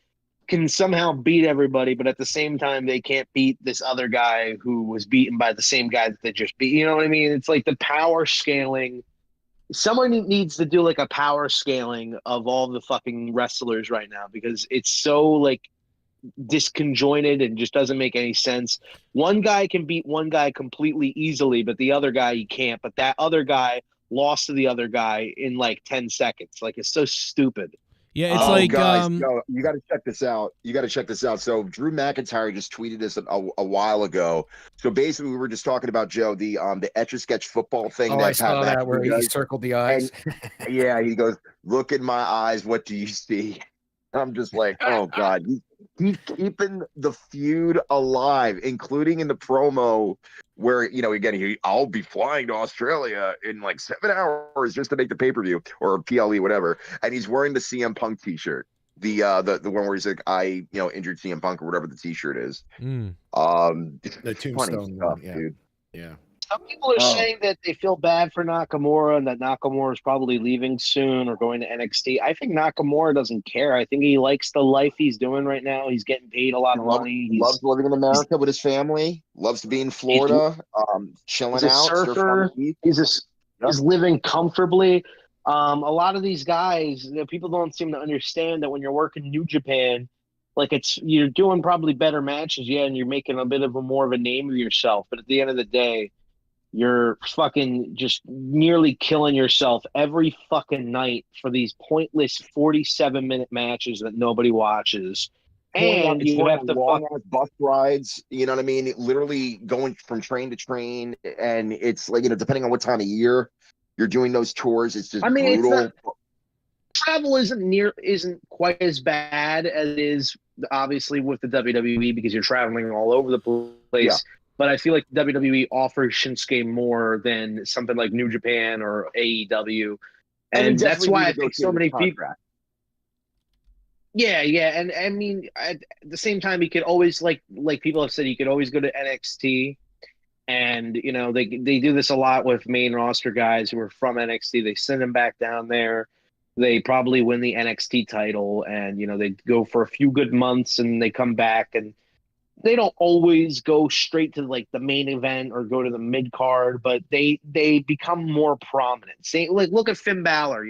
can somehow beat everybody, but at the same time, they can't beat this other guy who was beaten by the same guy that they just beat. You know what I mean? It's like the power scaling. Someone needs to do like a power scaling of all the fucking wrestlers right now, because it's so like disconjointed and just doesn't make any sense. One guy can beat one guy completely easily, but the other guy he can't. But that other guy lost to the other guy in like 10 seconds. Like, it's so stupid. Yeah, it's like, guys, you got to check this out. So Drew McIntyre just tweeted this a while ago. So basically, we were just talking about, Joe, the Etch-a-Sketch football thing. I saw that where he circled the eyes. And, yeah, he goes, "Look in my eyes. What do you see?" I'm just like, oh God, he's keeping the feud alive, including in the promo where, you know, again, I'll be flying to Australia in like 7 hours just to make the pay-per-view or PLE, whatever. And he's wearing the CM Punk t-shirt. The one where he's like, I injured CM Punk or whatever the t-shirt is. The tombstone stuff, yeah. dude. Yeah. Some people are saying that they feel bad for Nakamura and that Nakamura is probably leaving soon or going to NXT. I think Nakamura doesn't care. I think he likes the life he's doing right now. He's getting paid a lot of money. He loves living in America with his family. Loves to be in Florida, chilling he's a out. Surfer. He's living comfortably. A lot of these guys, people don't seem to understand that when you're working New Japan, like you're doing probably better matches, and you're making a bit of more of a name of yourself. But at the end of the day, you're fucking just nearly killing yourself every fucking night for these pointless 47-minute matches that nobody watches. and it's you going have on to long ass bus rides. You know what I mean? Literally going from train to train, and it's like, depending on what time of year you're doing those tours, it's just I mean, it's brutal. not travel isn't quite as bad as it is obviously with the WWE because you're traveling all over the place. Yeah. But I feel like WWE offers Shinsuke more than something like New Japan or AEW, and that's why I think so many people. Yeah, yeah, and I mean, at the same time, he could always like people have said, he could always go to NXT, and they do this a lot with main roster guys who are from NXT. They send them back down there. They probably win the NXT title, and they go for a few good months, and they come back, and they don't always go straight to like the main event or go to the mid card, but they become more prominent. Say, like, look at Finn Balor.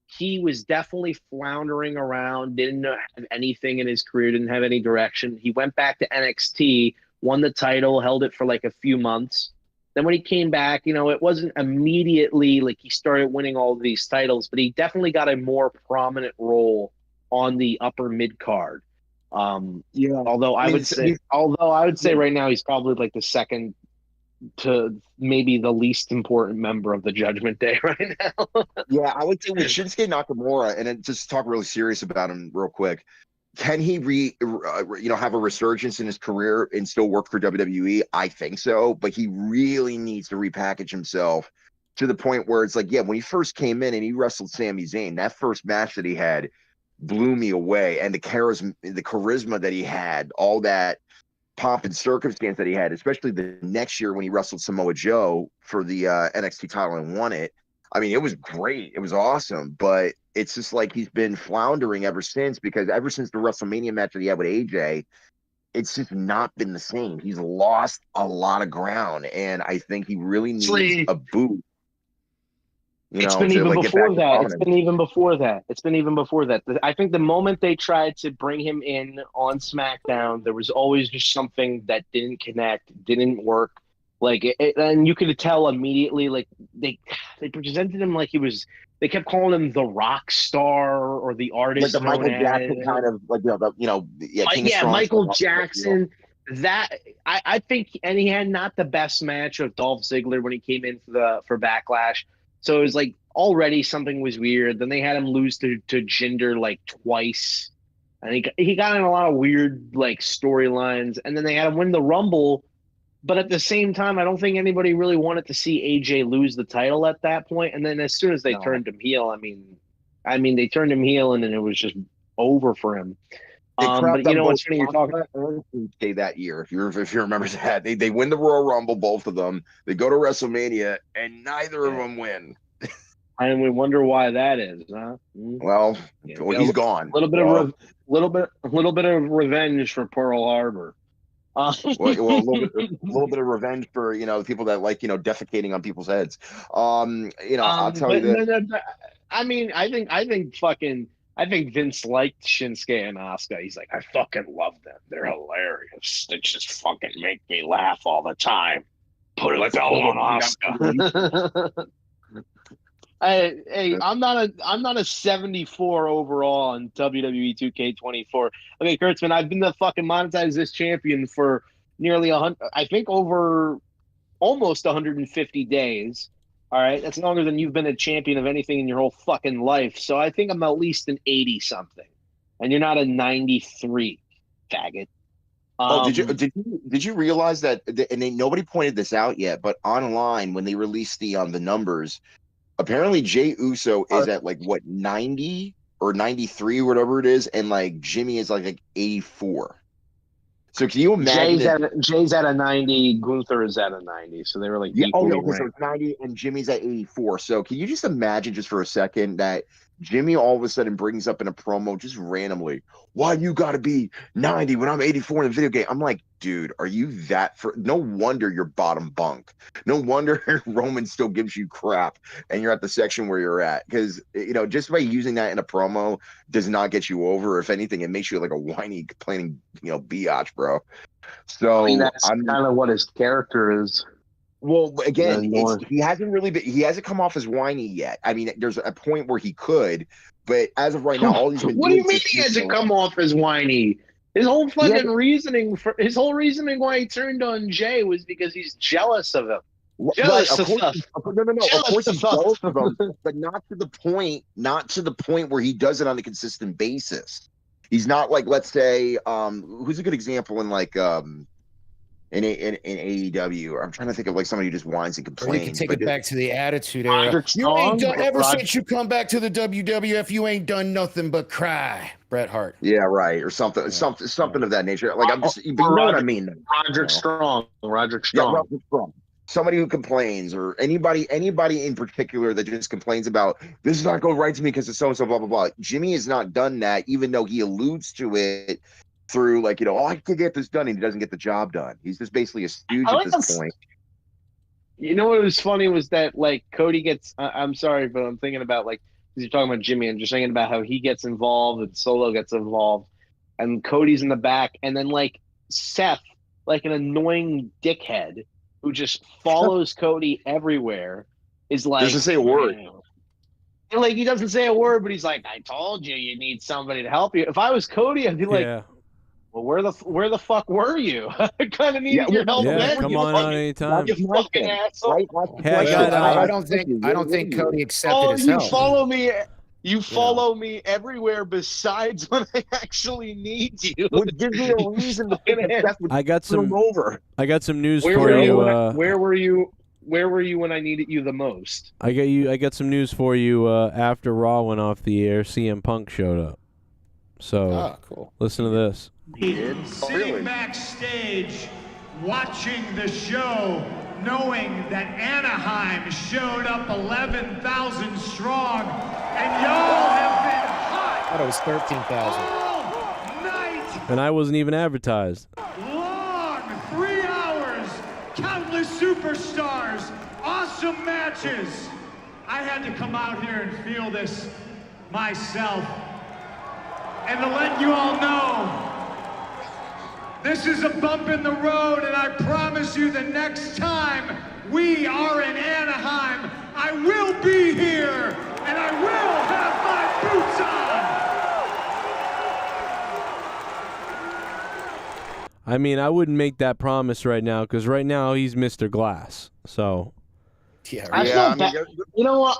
He was definitely floundering around, didn't have anything in his career, didn't have any direction. He went back to NXT, won the title, held it for like a few months. Then when he came back, it wasn't immediately like he started winning all of these titles, but he definitely got a more prominent role on the upper mid card. Although I would say right now he's probably like the second to maybe the least important member of the Judgment Day right now. Yeah, I would say with Shinsuke Nakamura, and then just talk really serious about him real quick. Can he have a resurgence in his career and still work for WWE? I think so, but he really needs to repackage himself to the point where it's like, yeah, when he first came in and he wrestled Sami Zayn, that first match that he had blew me away, and the charisma that he had, all that pomp and circumstance that he had, especially the next year when he wrestled Samoa Joe for the NXT title and won it. I mean, it was great. It was awesome, but it's just like he's been floundering ever since, because ever since the WrestleMania match that he had with AJ, it's just not been the same. He's lost a lot of ground, and I think he really needs a boot. It's been even before that. It's been even before that. I think the moment they tried to bring him in on SmackDown, there was always just something that didn't connect, didn't work. Like, and you could tell immediately. Like they presented him like he was. They kept calling him the rock star or the artist, like the Michael Jackson kind of like Michael Jackson. That I think, and he had not the best match of Dolph Ziggler when he came in for Backlash. So it was like already something was weird. Then they had him lose to Jinder like twice. And he got in a lot of weird like storylines. And then they had him win the Rumble. But at the same time, I don't think anybody really wanted to see AJ lose the title at that point. And then as soon as they turned him heel, I mean they turned him heel, and then it was just over for him. But what's funny, you're talking about that year, if you remember that, they win the Royal Rumble, both of them. They go to WrestleMania, and neither of them win. And we wonder why that is, huh? Well, he's gone. A little bit of revenge for Pearl Harbor. A little bit of revenge for the people that like defecating on people's heads. I'll tell you that. I mean, I think Vince liked Shinsuke and Asuka. He's like, I fucking love them. They're hilarious. They just fucking make me laugh all the time. Put a belt on Asuka. Hey, I'm not a 74 overall in WWE 2K24. Okay, Kurtzman, I've been the fucking monetized this champion for nearly 100. I think over almost 150 days. All right, that's longer than you've been a champion of anything in your whole fucking life. So I think I'm at least an 80 something, and you're not a 93, faggot. Did you realize that? And nobody pointed this out yet, but online when they released the numbers, apparently Jey Uso is at like what 90 or 93, whatever it is, and like Jimmy is like 84. So can you imagine? Jay's at a 90, Gunther is at a 90, so they were like equally ranked. So it's 90 and Jimmy's at 84. So can you just imagine just for a second that Jimmy all of a sudden brings up in a promo just randomly, why you gotta be 90 when I'm 84 in the video game? I'm like, dude, are you that no wonder you're bottom bunk. No wonder Roman still gives you crap and you're at the section where you're at. Because just by using that in a promo does not get you over. If anything, it makes you like a whiny, complaining, biatch, bro. So that's kind of what his character is. Well, again, he hasn't come off as whiny yet. I mean, there's a point where he could, but as of right now, all he's been doing. What do you mean he hasn't come off as whiny? His whole fucking reasoning why he turned on Jay was because he's jealous of him. Jealous of stuff. No. Of course he's jealous of him, but not to the point where he does it on a consistent basis. He's not like, let's say, who's a good example in like in AEW? I'm trying to think of like somebody who just whines and complains. Or you can take it back to the Attitude Era. You ain't done ever since you come back to the WWF. You ain't done nothing but cry, Bret Hart. Yeah, right, or something of that nature. Like I'm just, you know what I mean? Roderick Strong. Yeah, Roderick Strong. Somebody who complains, or anybody in particular that just complains about this is not going right to me because it's so and so, blah blah blah. Jimmy has not done that, even though he alludes to it through like, you know, oh, I can get this done, and he doesn't get the job done. He's just basically a stooge at this point. You know what was funny was that like Cody gets. I'm sorry, but I'm thinking about like because you're talking about Jimmy, and just thinking about how he gets involved and Solo gets involved, and Cody's in the back, and then like Seth, like an annoying dickhead who just follows Cody everywhere, is like doesn't say a word. And like he doesn't say a word, but he's like, "I told you, you need somebody to help you." If I was Cody, I'd be like, "Well, where the fuck were you? I kind of needed your help." Yeah, come on anytime. You fucking asshole. I don't think Cody accepted his help. You follow me everywhere besides when I actually need you. What gives me a reason to think that I got some news Where for were you. Where were you when I needed you the most? I got some news for you. After Raw went off the air, CM Punk showed up. So, cool. Listen to this. Sitting backstage, watching the show, knowing that Anaheim showed up 11,000 strong, and y'all have been hot. I thought it was 13,000. All night. And I wasn't even advertised. Long 3 hours, countless superstars, awesome matches. I had to come out here and feel this myself. And to let you all know, this is a bump in the road, and I promise you the next time we are in Anaheim, I will be here, and I will have my boots on. I mean, I wouldn't make that promise right now, because right now he's Mr. Glass. So, you know what?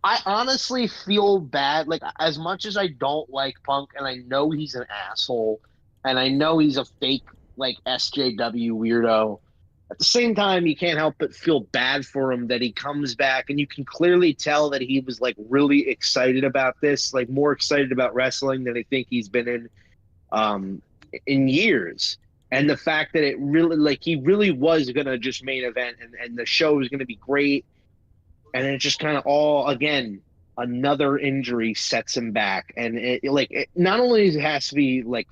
I honestly feel bad. Like, as much as I don't like Punk, and I know he's an asshole, and I know he's a fake, like, SJW weirdo, at the same time, you can't help but feel bad for him that he comes back, and you can clearly tell that he was, like, really excited about this, like, more excited about wrestling than I think he's been in years. And the fact that it really, like, he really was going to just main event, and the show was going to be great. And it just kind of all, again, another injury sets him back. And it not only has to be like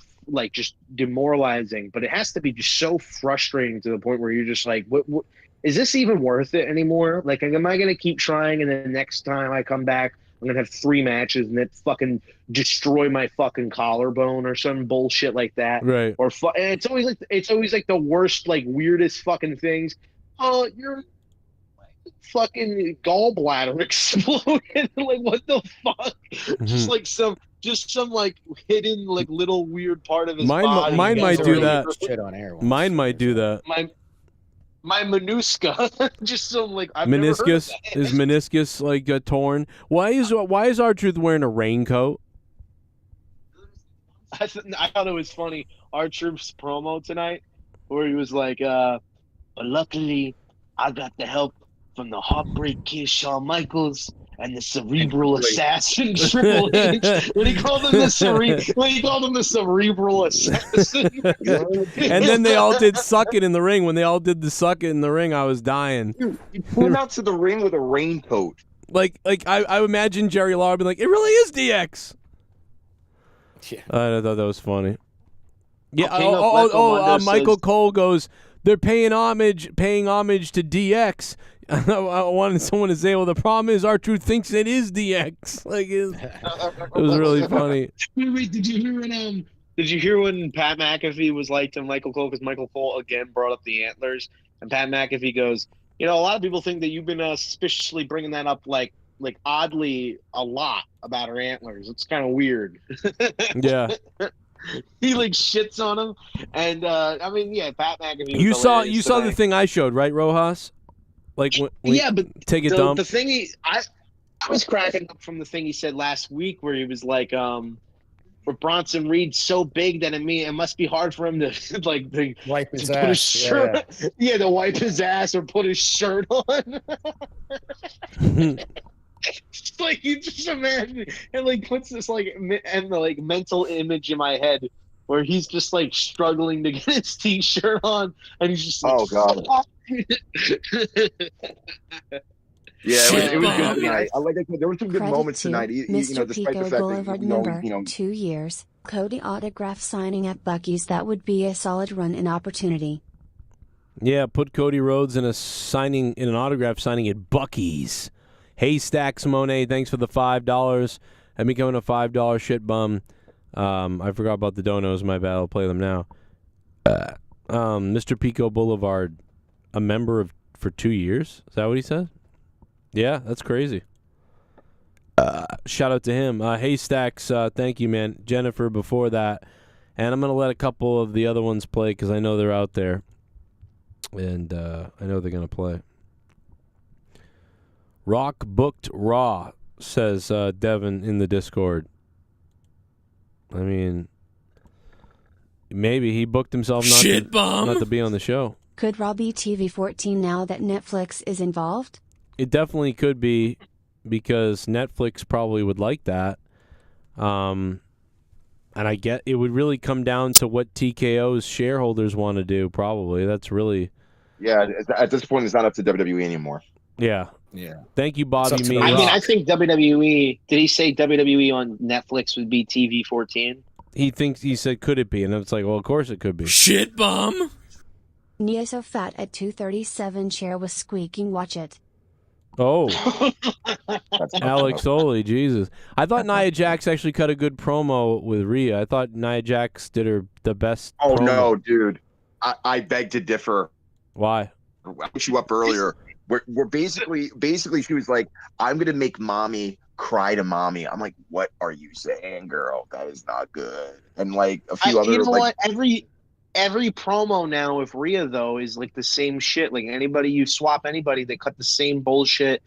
just demoralizing, but it has to be just so frustrating to the point where you're just like, what is this even worth it anymore? Like, am I going to keep trying? And then next time I come back, I'm going to have 3 matches and it fucking destroy my fucking collarbone or some bullshit like that. Right. Or and it's always like the worst, like weirdest fucking things. Oh, you're fucking gallbladder exploded. Like, what the fuck? Mm-hmm. Just some like hidden like little weird part of his body. Mine might do that. Mine might do that. My meniscus, just some like I've meniscus. Never heard of that. Is meniscus like torn? Why is R-Truth wearing a raincoat? I thought it was funny. R-Truth's promo tonight, where he was like, "But luckily, I got the help from the Heartbreak Kid Shawn Michaels and the Cerebral Assassin Triple H." When he called him the Cerebral Assassin. And then they all did suck it in the ring. When they all did the suck it in the ring, I was dying. Dude, he pulled out to the ring with a raincoat. Like I imagine Jerry Lawler being like, "It really is DX." Yeah. I thought that was funny. Yeah. Michael Cole goes, "They're paying homage to DX." I wanted someone to say, "Well, the problem is R-Truth thinks it is DX." Like, it was really funny. Wait, did you hear when Pat McAfee was like to Michael Cole, because Michael Cole again brought up the antlers, and Pat McAfee goes, "You know, a lot of people think that you've been suspiciously bringing that up like oddly a lot about her antlers. It's kind of weird." Yeah. he like shits on him, and I mean, yeah, Pat McAfee. You saw tonight. the thing I showed, right, Rojas? Like yeah, but take a dump. The thing I was cracking up from the thing he said last week, where he was like, for Bronson Reed so big that it must be hard for him to like wipe his to ass. put his shirt, to wipe his ass or put his shirt on. It's like you just imagine and like puts this like and the like mental image in my head where he's just like struggling to get his t-shirt on and he's just like, oh god. Yeah, it was good tonight. I like I said, there were some good moments tonight. Mr. Despite Pico the fact Boulevard that 2 years, Cody autograph signing at Buc-ee's. That would be a solid run and opportunity. Yeah, put Cody Rhodes in an autograph signing at Buc-ee's. Haystack Simone, thanks for the $5. I'm becoming a $5 shit bum. I forgot about the donos. My bad. I'll play them now. Mr. Pico Boulevard, a member for 2 years. Is that what he said? Yeah, that's crazy. Shout out to him. Haystacks, thank you, man. Jennifer before that. And I'm going to let a couple of the other ones play because I know they're out there. And I know they're going to play. Rock booked Raw, says Devin in the Discord. I mean, maybe he booked himself not to be on the show. Could Raw be TV 14 now that Netflix is involved? It definitely could be because Netflix probably would like that. And I get it would really come down to what TKO's shareholders want to do, probably. That's really... Yeah, at this point, it's not up to WWE anymore. Yeah. Yeah. Thank you, Bobby. I mean, I think WWE. Did he say WWE on Netflix would be TV 14? He said, could it be? And it's like, well, of course it could be. Shit bum. Nia so fat at 237 chair was squeaking. Watch it. Oh. Alex Foley, Jesus. I thought Nia Jax actually cut a good promo with Rhea. I thought Nia Jax did the best promo. No, dude. I beg to differ. Why? I put you up earlier. We're basically she was like, I'm gonna make mommy cry to mommy. I'm like, what are you saying, girl? That is not good. And like a few other, you know like, what? Every promo now with Rhea though is like the same shit. Like you swap anybody, they cut the same bullshit.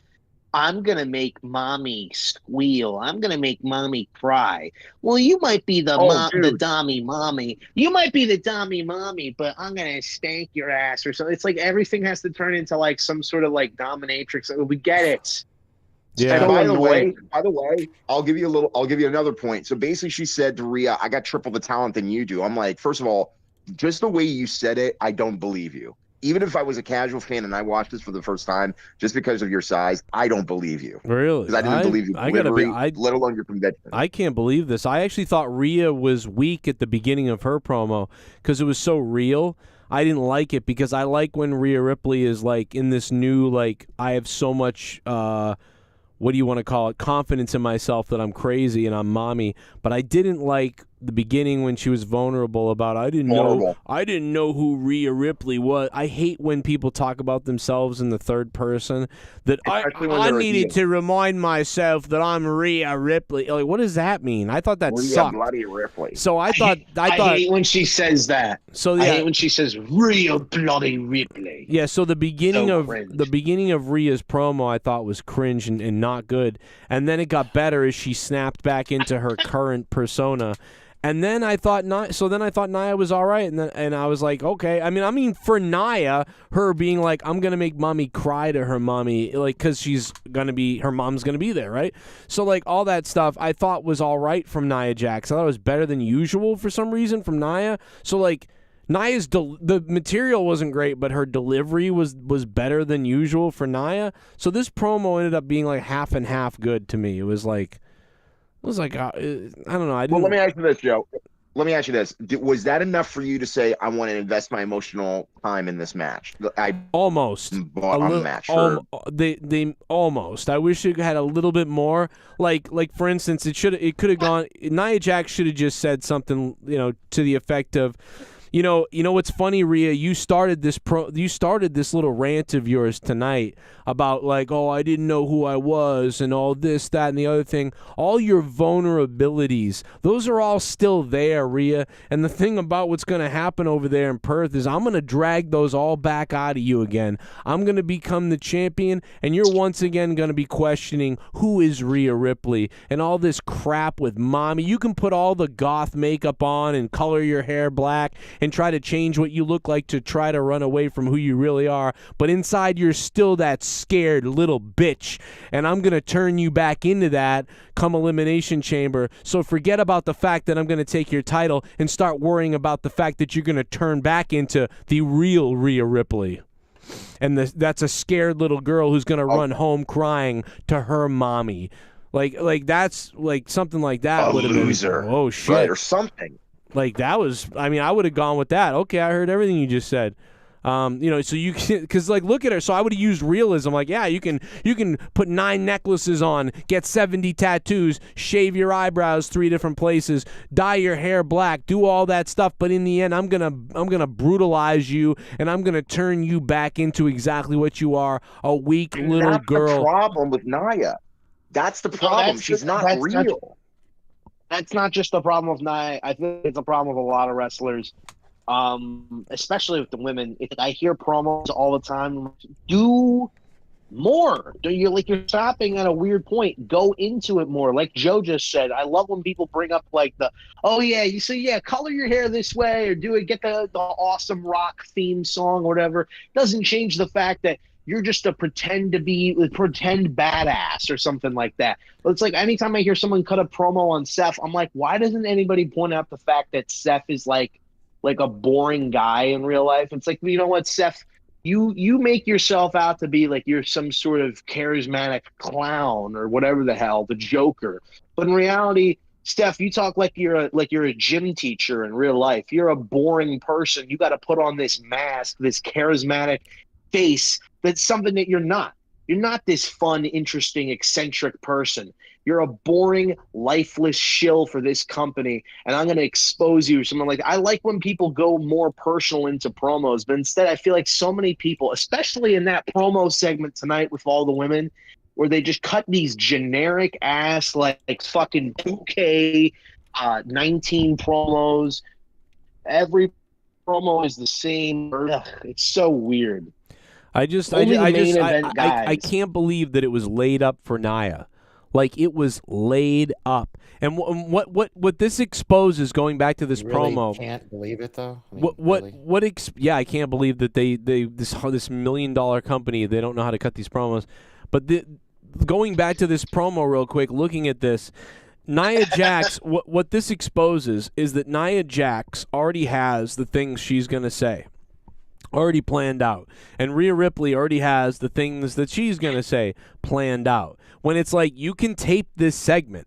I'm gonna make mommy squeal. I'm gonna make mommy cry. Well, you might be the dommy mommy. You might be the dommy mommy, but I'm gonna stank your ass or something. It's like everything has to turn into like some sort of like dominatrix. We get it. Yeah. And by the way, I'll give you another point. So basically, she said to Rhea, "I got triple the talent than you do." I'm like, first of all, just the way you said it, I don't believe you. Even if I was a casual fan and I watched this for the first time, just because of your size, I don't believe you. Really? Because I didn't believe you, let alone your conviction. I can't believe this. I actually thought Rhea was weak at the beginning of her promo because it was so real. I didn't like it because I like when Rhea Ripley is like in this new, like, I have so much, what do you want to call it, confidence in myself that I'm crazy and I'm mommy. But I didn't like the beginning when she was vulnerable about I didn't know who Rhea Ripley was. I hate when people talk about themselves in the third person. That I needed to remind myself that I'm Rhea Ripley. Like, what does that mean? I thought that sucked. Bloody Ripley. So I hate when she says that. So yeah, I hate when she says Rhea bloody Ripley. Yeah. So the beginning of Rhea's promo I thought was cringe and not good, and then it got better as she snapped back into her current persona. And then I thought Nia was all right, and I was like, okay. I mean, for Nia, her being like, I'm gonna make mommy cry to her mommy, like, because her mom's gonna be there, right? So like all that stuff, I thought was all right from Nia Jax. I thought it was better than usual for some reason from Nia. So like Nia's the material wasn't great, but her delivery was better than usual for Nia. So this promo ended up being like half and half good to me. It was like. I don't know. Well, let me ask you this, Joe. Let me ask you this. Was that enough for you to say, I want to invest my emotional time in this match? Almost. On the match. They almost. I wish it had a little bit more. Like for instance, it could have gone. Nia Jax should have just said something, to the effect of, You know what's funny, Rhea? You started this little rant of yours tonight about like, oh, I didn't know who I was and all this, that, and the other thing. All your vulnerabilities, those are all still there, Rhea. And the thing about what's going to happen over there in Perth is I'm going to drag those all back out of you again. I'm going to become the champion, and you're once again going to be questioning who is Rhea Ripley and all this crap with mommy. You can put all the goth makeup on and color your hair black and try to change what you look like to try to run away from who you really are, but inside you're still that scared little bitch, and I'm going to turn you back into that come Elimination Chamber. So forget about the fact that I'm going to take your title and start worrying about the fact that you're going to turn back into the real Rhea Ripley. And that's a scared little girl who's going to run home crying to her mommy. Like that's like something like that would have been oh shit, right, or something. Like that was, I mean, I would have gone with that. Okay, I heard everything you just said. So you can, because like look at her. So I would have used realism. Like, yeah, you can put 9 necklaces on, get 70 tattoos, shave your eyebrows 3 different places, dye your hair black, do all that stuff. But in the end, I'm gonna brutalize you, and I'm gonna turn you back into exactly what you are, a weak little girl. That's the problem with Nia. That's the problem. She's not real. That's not just the problem with Nia. I think it's a problem with a lot of wrestlers, especially with the women. I hear promos all the time. Do more. You're stopping at a weird point. Go into it more. Like Joe just said, I love when people bring up like color your hair this way or do it. Get the awesome rock theme song or whatever. Doesn't change the fact that you're just a pretend badass or something like that. But it's like anytime I hear someone cut a promo on Seth, I'm like, why doesn't anybody point out the fact that Seth is like a boring guy in real life? It's like, you know what, Seth, you make yourself out to be like you're some sort of charismatic clown or whatever the hell, the Joker. But in reality, Steph, you talk like you're a gym teacher in real life. You're a boring person. You got to put on this mask, this charismatic face. That's something that you're not. You're not this fun, interesting, eccentric person. You're a boring, lifeless shill for this company, and I'm going to expose you. Something like that. I like when people go more personal into promos, but instead I feel like so many people, especially in that promo segment tonight with all the women, where they just cut these generic ass like fucking 2K 19 promos. Every promo is the same. Ugh, it's so weird. I can't believe that it was laid up for Nia. Like, it was laid up. And what this exposes, going back to this promo, can't believe it though. I mean, I can't believe that this $1 million company, they don't know how to cut these promos. But going back to this promo real quick, looking at this, Nia Jax, what this exposes is that Nia Jax already has the things she's going to say already planned out. And Rhea Ripley already has the things that she's going to say planned out. When it's like, you can tape this segment.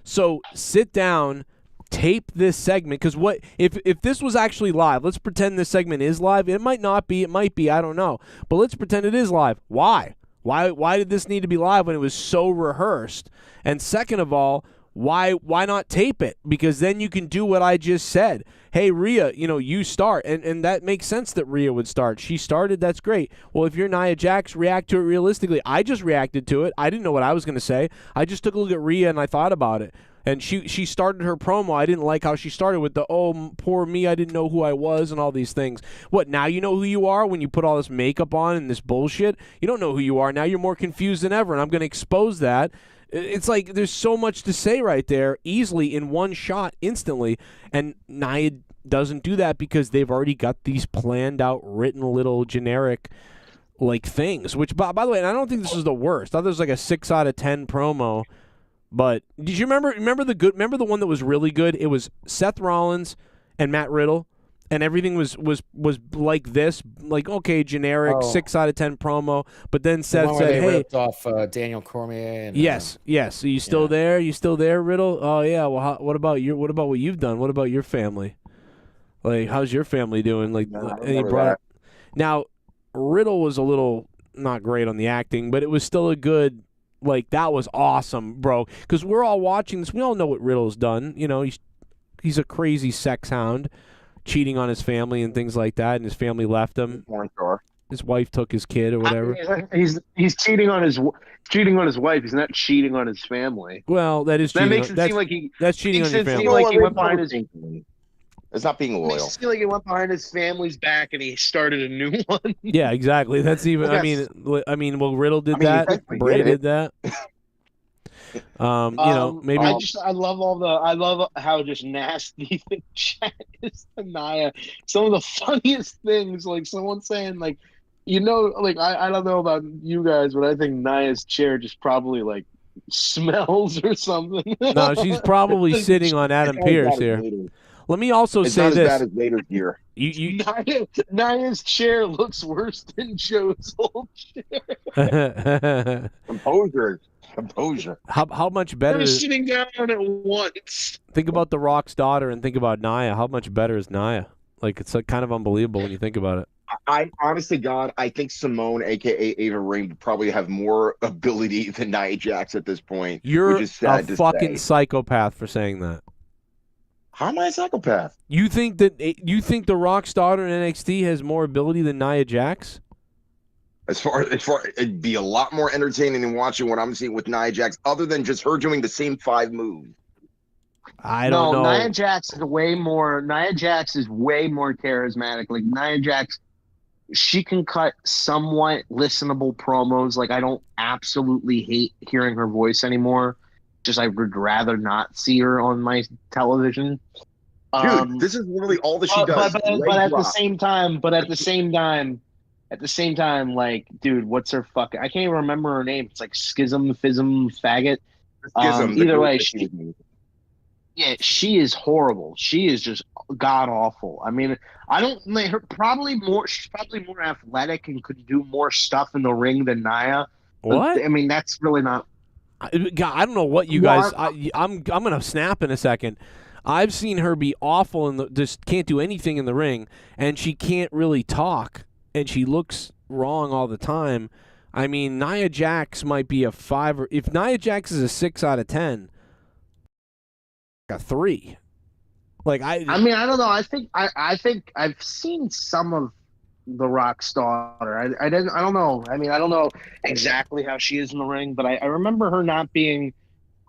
So sit down, tape this segment. Because if this was actually live, let's pretend this segment is live. It might not be. It might be. I don't know. But let's pretend it is live. Why? Why did this need to be live when it was so rehearsed? And second of all, why not tape it? Because then you can do what I just said. Hey, Rhea, you start. And that makes sense that Rhea would start. She started, that's great. Well, if you're Nia Jax, react to it realistically. I just reacted to it. I didn't know what I was going to say. I just took a look at Rhea and I thought about it. And she started her promo. I didn't like how she started with the, oh, poor me, I didn't know who I was and all these things. What, now you know who you are when you put all this makeup on and this bullshit? You don't know who you are. Now you're more confused than ever, and I'm going to expose that. It's like there's so much to say right there easily in one shot instantly, and Nia doesn't do that because they've already got these planned out, written little generic like things, which, by the way, and I don't think this is the worst. I thought it was like a 6 out of 10 promo. But did you remember the one that was really good? It was Seth Rollins and Matt Riddle, and everything was like this, like, okay, generic 6 out of 10 promo. But then Seth said, "Hey," ripped off Daniel Cormier. And, yes. Are you still there? You still there, Riddle? Oh yeah. Well, what about what you've done? What about your family? Like, how's your family doing? Like, and he brought now Riddle was a little not great on the acting, but it was still a good. Like, that was awesome, bro. Because we're all watching this. We all know what Riddle's done. He's a crazy sex hound. cheating on his family and things like that, and his family left him. Porn star. His wife took his kid or whatever. He's cheating on his wife. He's not cheating on his family. Well, that is cheating. That makes it seem like that's cheating on your family. Seem like he went behind his. It's not being loyal. It makes it seem like he went behind his family's back and he started a new one. Yeah, exactly. That's even. Yes. Well, Riddle did that. Bray did that. Maybe I love how just nasty the chat is to Nia. Some of the funniest things, like someone saying, like, like I don't know about you guys, but I think Nia's chair just probably like smells or something. No, she's probably sitting on Adam Pearce here. Let me also say this. It's not as bad as Vader's gear. Nia's chair looks worse than Joe's old chair. Composure. How much better? They're sitting down at once. Think about The Rock's daughter and think about Nia. How much better is Nia? Like, it's kind of unbelievable when you think about it. I honestly, God, I think Simone, aka Ava Ring, would probably have more ability than Nia Jax at this point. You're which is sad a fucking psychopath for saying that. How am I a psychopath? You think The Rock's daughter in NXT has more ability than Nia Jax? As far it'd be a lot more entertaining than watching what I'm seeing with Nia Jax, other than just her doing the same 5 moves. I don't know. Nia Jax is way more charismatic. Like Nia Jax, she can cut somewhat listenable promos. Like I don't absolutely hate hearing her voice anymore. Just I would rather not see her on my television. Dude, this is literally all that she does. But at the same time, like, dude, what's her fucking? I can't even remember her name. It's like Schism, Faggot. Either way, she is horrible. She is just god awful. I mean, I don't like her. She's probably more athletic and could do more stuff in the ring than Nia. What? I mean, that's really not. God, I don't know what you guys. I'm gonna snap in a second. I've seen her be awful and just can't do anything in the ring, and she can't really talk, and she looks wrong all the time. I mean, Nia Jax might be a 5, or if Nia Jax is a 6 out of 10, a 3. Like I mean, I don't know. I think I've seen some of The Rock's daughter. I don't know. I mean, I don't know exactly how she is in the ring, but I remember her not being.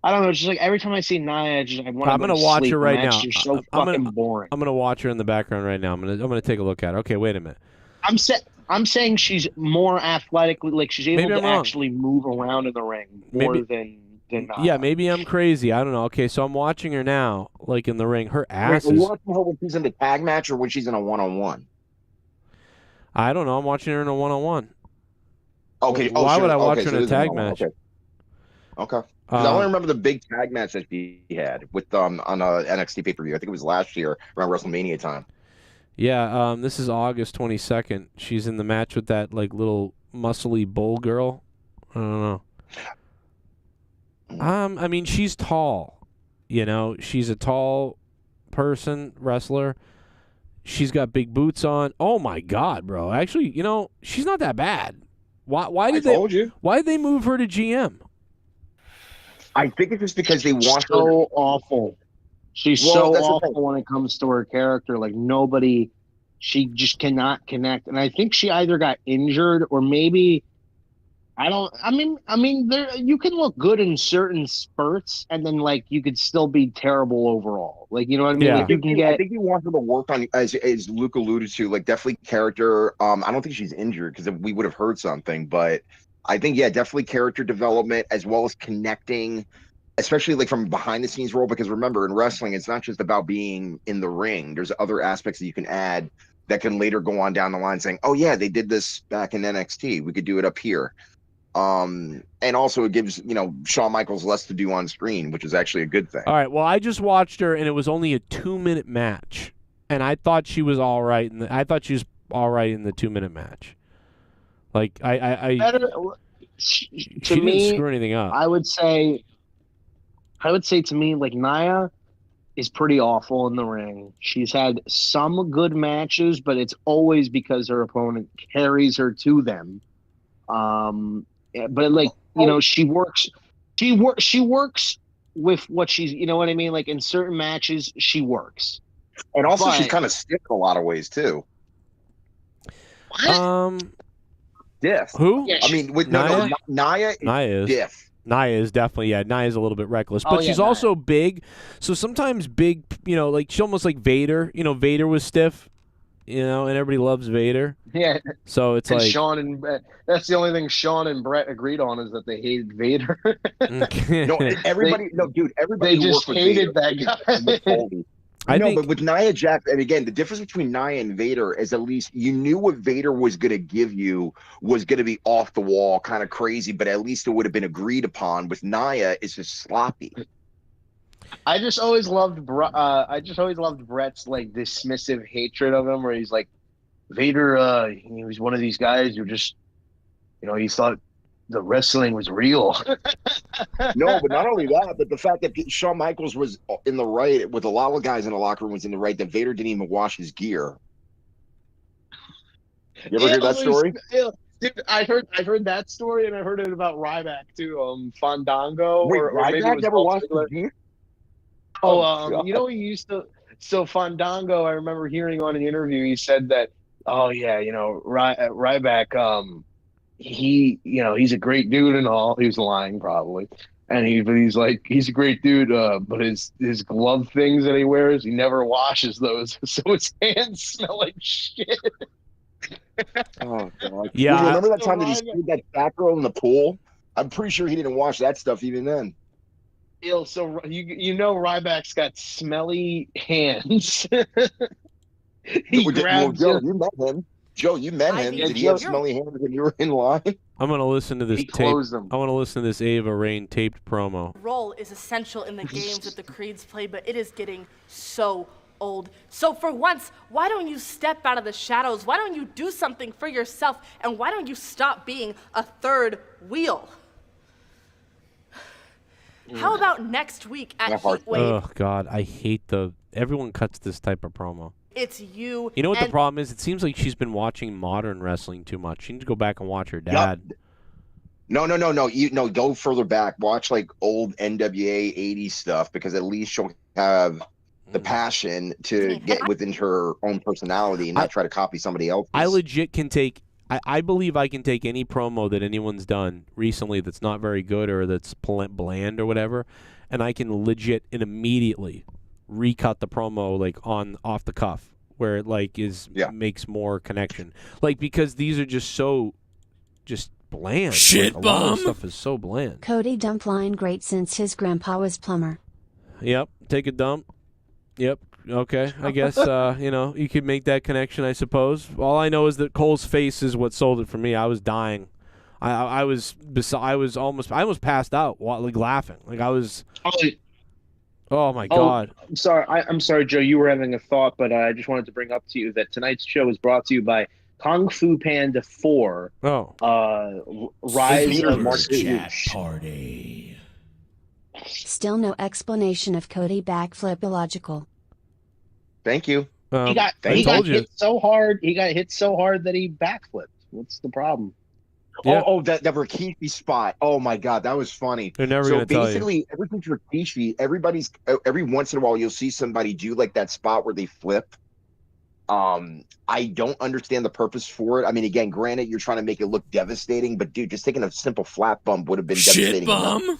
I don't know. Just like every time I see Nia, I'm gonna watch her right now. She's so fucking boring. I'm gonna watch her in the background right now. I'm gonna take a look at her. Okay, wait a minute. I'm saying she's more athletically, like she's able to actually move around in the ring more than Nia. Yeah, maybe I'm crazy. I don't know. Okay, so I'm watching her now, like in the ring. Her ass is. Are you watching her when she's in the tag match or when she's in a one-on-one? I don't know. I'm watching her in a one-on-one. Okay. Why would I watch her in a tag match? Okay. I only remember the big tag match that she had with on a NXT pay-per-view. I think it was last year around WrestleMania time. Yeah. This is August 22nd. She's in the match with that like little muscly bull girl. I don't know. I mean, she's tall. You know, she's a tall person, wrestler. She's got big boots on. Oh my God, bro! Actually, you know, she's not that bad. Why did they move her to GM? I think it's just because they want her. So awful. She's so awful when it comes to her character. Like nobody, she just cannot connect. And I think she either got injured or maybe. I mean, there you can look good in certain spurts, and then like you could still be terrible overall. Like you know what I mean? Yeah. Like, you can get. I think you want her to work on, as Luke alluded to, like definitely character. I don't think she's injured because we would have heard something, but I think definitely character development as well as connecting, especially like from behind the scenes role. Because remember, in wrestling, it's not just about being in the ring. There's other aspects that you can add that can later go on down the line, saying, "Oh yeah, they did this back in NXT. We could do it up here." And also it gives, Shawn Michaels less to do on screen, which is actually a good thing. All right. Well, I just watched her, and it was only a 2-minute match, and I thought she was all right. I thought she was all right in the 2-minute match. Like she didn't screw anything up. I would say to me, like Nia is pretty awful in the ring. She's had some good matches, but it's always because her opponent carries her to them. But like she works with what she's, you know what I mean, like in certain matches she works, And also, she's kind of stiff in a lot of ways too. Diff. Who? Yeah, I mean, with Nia? Nia is diff. Nia is definitely, Nia's a little bit reckless, but she's also big. So sometimes big, like she's almost like Vader. Vader was stiff, and everybody loves Vader. Yeah. So it's and like Sean and that's the only thing Sean and Brett agreed on is that they hated Vader. No, everybody, everybody they just hated that guy. I know, but with Nia Jax, and again, the difference between Nia and Vader is at least you knew what Vader was going to give you was going to be off the wall, kind of crazy, but at least it would have been agreed upon. With Nia, it's just sloppy. I just always loved Brett's like dismissive hatred of him, where he's like, Vader, he was one of these guys who just, he thought the wrestling was real. No, but not only that, but the fact that Shawn Michaels was in the right with a lot of guys in the locker room was in the right, that Vader didn't even wash his gear. You ever hear that story? Dude, I heard that story, and I heard it about Ryback too. Fandango. Wait, or maybe Ryback never washed his gear? He used to. So Fandango, I remember hearing on an interview, he said that, Ryback, he's a great dude and all. He was lying probably. And he's like, he's a great dude, but his glove things that he wears, he never washes those. So his hands smell like shit. Oh, God. Yeah. You remember that time that he screwed that fat girl in the pool? I'm pretty sure he didn't wash that stuff even then. So Ryback's got smelly hands. You met him. Joe, you met him. Did he have smelly hands when you were in line? I'm going to listen to this tape. I want to listen to this Ava Rain taped promo. Role is essential in the games that the Creeds play, but it is getting so old. So for once, why don't you step out of the shadows? Why don't you do something for yourself? And why don't you stop being a third wheel? How about next week at Heatwave? Oh, God. I hate everyone cuts this type of promo. It's you. You know what the problem is? It seems like she's been watching modern wrestling too much. She needs to go back and watch her dad. Yep. No. Go further back. Watch like old NWA 80s stuff, because at least she'll have the passion to get within her own personality and not try to copy somebody else. I legit can take. I believe I can take any promo that anyone's done recently that's not very good or that's bland or whatever, and I can legit and immediately recut the promo like off the cuff where it like makes more connection, like, because these are just so bland. Shit, like, a lot of stuff is so bland. Cody dump line great since his grandpa was plumber. Yep, take a dump. Yep. Okay, I guess you could make that connection, I suppose. All I know is that Cole's face is what sold it for me. I was dying. I almost passed out like laughing. Like I was. Oh my God! I'm sorry. I'm sorry, Joe. You were having a thought, but I just wanted to bring up to you that tonight's show is brought to you by Kung Fu Panda 4. Rise of Chat Party. Still no explanation of Cody backflip illogical. Thank you. He got hit so hard. He got hit so hard that he backflipped. What's the problem? Yeah. That Rikishi spot. Oh my God, that was funny. They're never going to tell you. So basically, ever since Rikishi, every once in a while you'll see somebody do like that spot where they flip. I don't understand the purpose for it. I mean, again, granted, you're trying to make it look devastating, but dude, just taking a simple flat bump would have been devastating. Shit bum.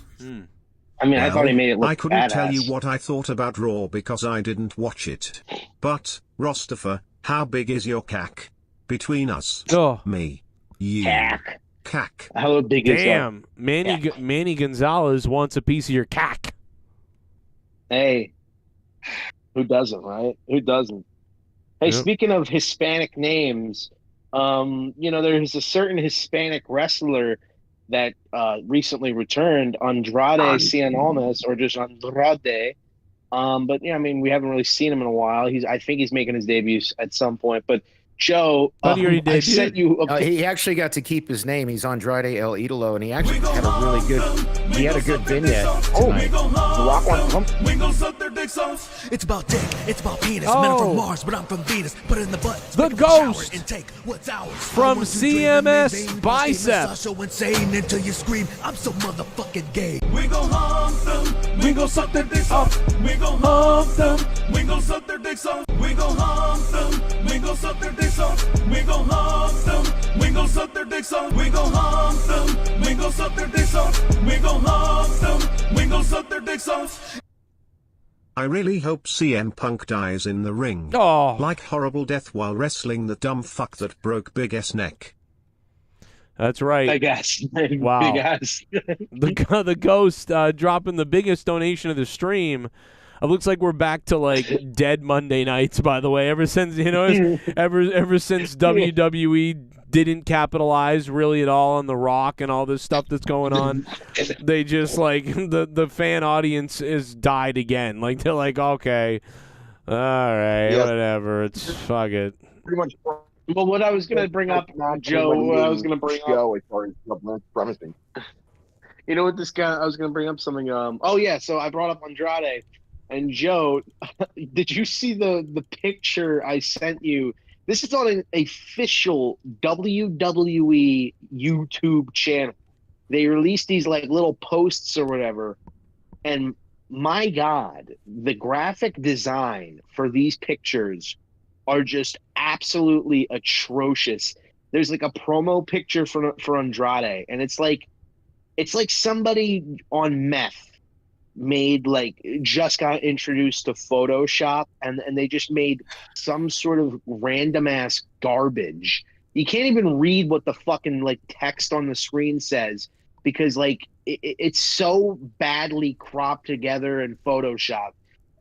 I mean, I thought he made it look I couldn't badass. tell you what I thought about Raw because I didn't watch it. But, Rostifer, how big is your cack? Between us. Me. You. Cack. How big is that? Damn. Manny Gonzalez wants a piece of your cack. Hey. Who doesn't, right? Who doesn't? Hey, speaking of Hispanic names, there's a certain Hispanic wrestler that recently returned, Andrade Cien Almas, or just Andrade. But yeah, I mean, we haven't really seen him in a while. I think he's making his debut at some point. But Joe, Thought he already I debuted. sent you a He actually got to keep his name. He's Andrade El Idolo, and he actually had a really good. He had a good vignette tonight. Rock one. We gon' suck their dicks off. It's about dick, it's about penis. Oh. Men are from Mars, but I'm from Venus. Put it in the butt. The Take a shower Ghost. and take what's ours. From I want to CMS drain the main vein, Bicep. massage so insane until you scream. I'm so motherfucking gay. We gon' hump them, we gon' suck their dicks off. We gon' hump them, we gon' suck their dicks off. We gon' hump them, we gon' suck their dicks off. We gon' hump them, we gon' suck their dicks off. We gon' hump them, we gon' suck their dicks off. We gon' hump them, we gon' suck their dicks off. I really hope CM Punk dies in the ring. Oh. Like horrible death while wrestling the dumb fuck that broke Big S neck. That's right. I guess. Wow. Big ass. The Ghost dropping the biggest donation of the stream. It looks like we're back to like dead Monday nights. By the way, ever since ever since WWE didn't capitalize really at all on The Rock and all this stuff that's going on, they just like the fan audience is died again. Like they're like, okay, all right, whatever, it's fuck it. Pretty much. Well, what I was going to bring up, Joe, what I was going to bring up. As far as promising. You know what this guy, I was going to bring up something. Oh, yeah, so I brought up Andrade. And Joe, did you see the picture I sent you? This is on an official WWE YouTube channel. They released these like little posts or whatever. And my God, the graphic design for these pictures are just absolutely atrocious. There's like a promo picture for Andrade, and it's like somebody on meth made just got introduced to Photoshop and they just made some sort of random ass garbage. You can't even read what the fucking text on the screen says because it's so badly cropped together in Photoshop.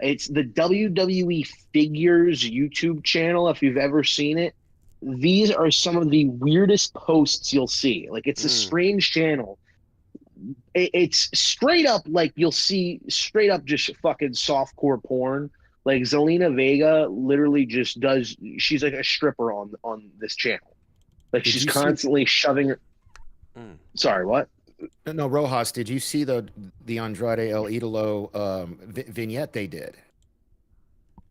It's the WWE Figures YouTube channel, if you've ever seen it. These are some of the weirdest posts you'll see. It's a strange channel. It's straight up you'll see straight up just fucking softcore porn. Zelina Vega literally just does. She's like a stripper on this channel. She's constantly shoving her. Sorry, what? No, Rojas, did you see the Andrade El Idolo vignette they did?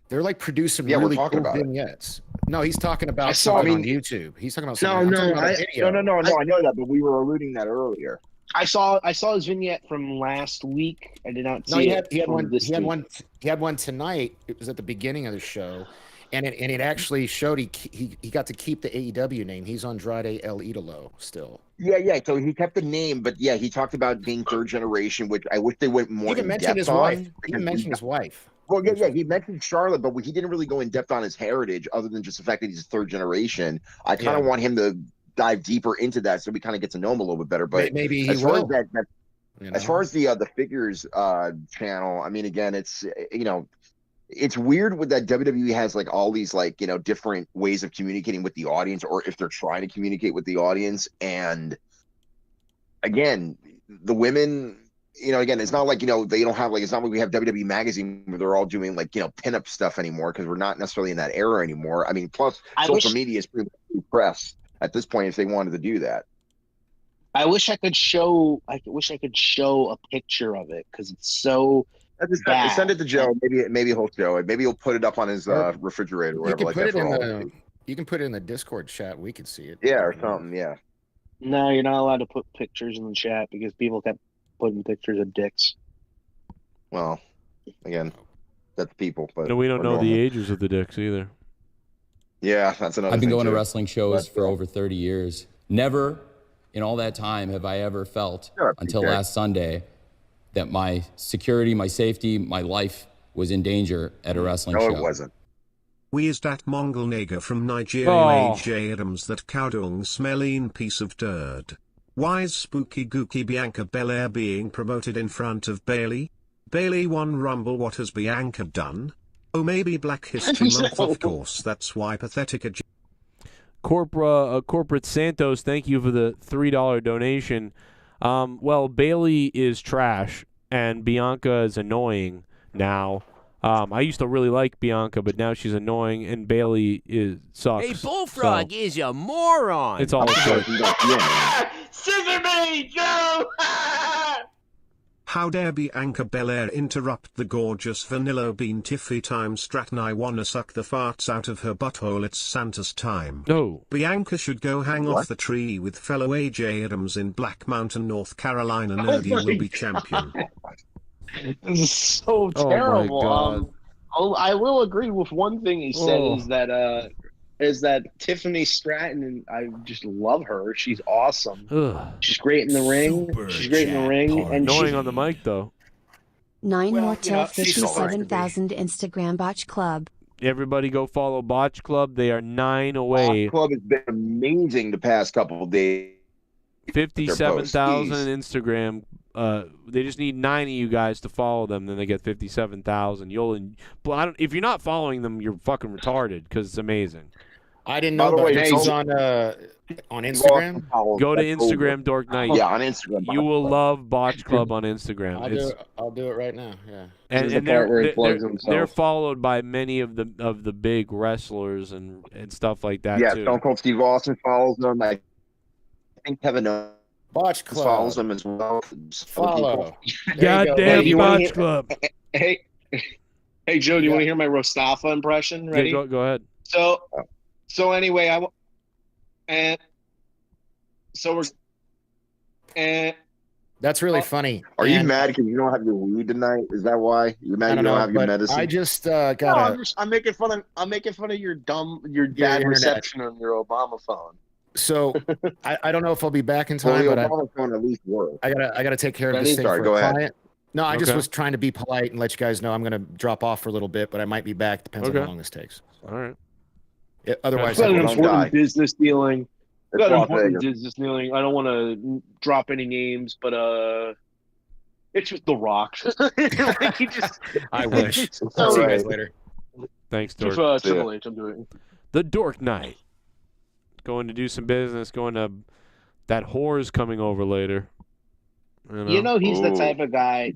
They're producing really cool vignettes. No, he's talking about something on YouTube. He's talking about something. No, I know that, but we were alluding that earlier. I saw his vignette from last week. I did not see it. He had one tonight. It was at the beginning of the show, and it actually showed he got to keep the AEW name. He's Andrade El Idolo still. Yeah. So he kept the name, but yeah, he talked about being third generation, which I wish they went more. He mentioned his wife. He mentioned his wife. Well, yeah, he mentioned Charlotte, but he didn't really go in depth on his heritage, other than just the fact that he's third generation. I kind of want him to dive deeper into that so we kind of get to know him a little bit better. But maybe as far as as far as the figures channel, I mean, again, it's it's weird with that WWE has all these different ways of communicating with the audience, or if they're trying to communicate with the audience. And again, the women, again, it's not they don't have it's not like we have WWE magazine where they're all doing pinup stuff anymore, because we're not necessarily in that era anymore. I mean, plus social media is pretty much press at this point if they wanted to do that. I wish I could show a picture of it because it's so bad. Send it to Joe. Maybe he'll show it. Maybe he'll put it up on his refrigerator or whatever. You can put it in the Discord chat. We can see it. Yeah, or something. Yeah. No, you're not allowed to put pictures in the chat because people kept putting pictures of dicks. Well, again, that's people. But no, we don't know the ages of the dicks either. Yeah, that's another. I've been going to wrestling shows for over 30 years. Never in all that time have I ever felt until last Sunday that my security, my safety, my life was in danger at a wrestling show. No, it wasn't. We is that Mongol nigger from Nigeria AJ Adams that cowdung smelling piece of dirt. Why is Spooky Gookie Bianca Belair being promoted in front of Bailey? Bailey won Rumble, what has Bianca done? Oh, maybe Black History Month, of course, that's why pathetic. Corporate Santos, thank you for the $3 donation. Well, Bailey is trash, and Bianca is annoying now. I used to really like Bianca, but now she's annoying, and Bailey sucks. Hey, Bullfrog is a moron. It's all good. Scissor me, Joe! How dare Bianca Belair interrupt the gorgeous Vanilla Bean Tiffy time Stratton. I wanna suck the farts out of her butthole. It's Santa's time. No. Bianca should go hang off the tree with fellow AJ Adams in Black Mountain, North Carolina. Nerdy will be champion. This is so terrible. I will agree with one thing he said is that Tiffany Stratton, and I just love her. She's awesome. She's great in the ring. She's great in the ring. And annoying on the mic, though. 9 more till 57,000 Instagram Botch Club. Everybody go follow Botch Club. They are 9 away. Botch Club has been amazing the past couple of days. 57,000 Instagram. They just need 9 of you guys to follow them, then they get 57,000. If you're not following them, you're fucking retarded because it's amazing. I didn't know about he's on Instagram. Go to Instagram, Dork Night. Yeah, on Instagram. You will love Botch Club on Instagram. I'll do it right now. Yeah. And they're followed by many of the big wrestlers and stuff like that. Yeah, too. Stone Cold Steve Austin follows them. I think Kevin Botch Club follows them as well. Follow. Goddamn Botch Club. Hey, Joe, do you want to hear my Rostafa impression? Ready? Yeah, go ahead. So anyway, that's really funny. Are you mad because you don't have your weed tonight? Is that why you're mad? You don't have your medicine. I just I'm making fun of your bad reception on your Obama phone. So I don't know if I'll be back in time, but Obama phone at least works. I gotta take care of this thing for a client. No, I just was trying to be polite and let you guys know I'm gonna drop off for a little bit, but I might be back. Depends on how long this takes. All right. Otherwise, I've got an important business dealing. I don't want to drop any names, but it's just The Rock. I wish. I'll see you guys later. Thanks, Dork. Triple H, I'm doing the Dork Night. Going to do some business. Going to that whore's coming over later. He's the type of guy.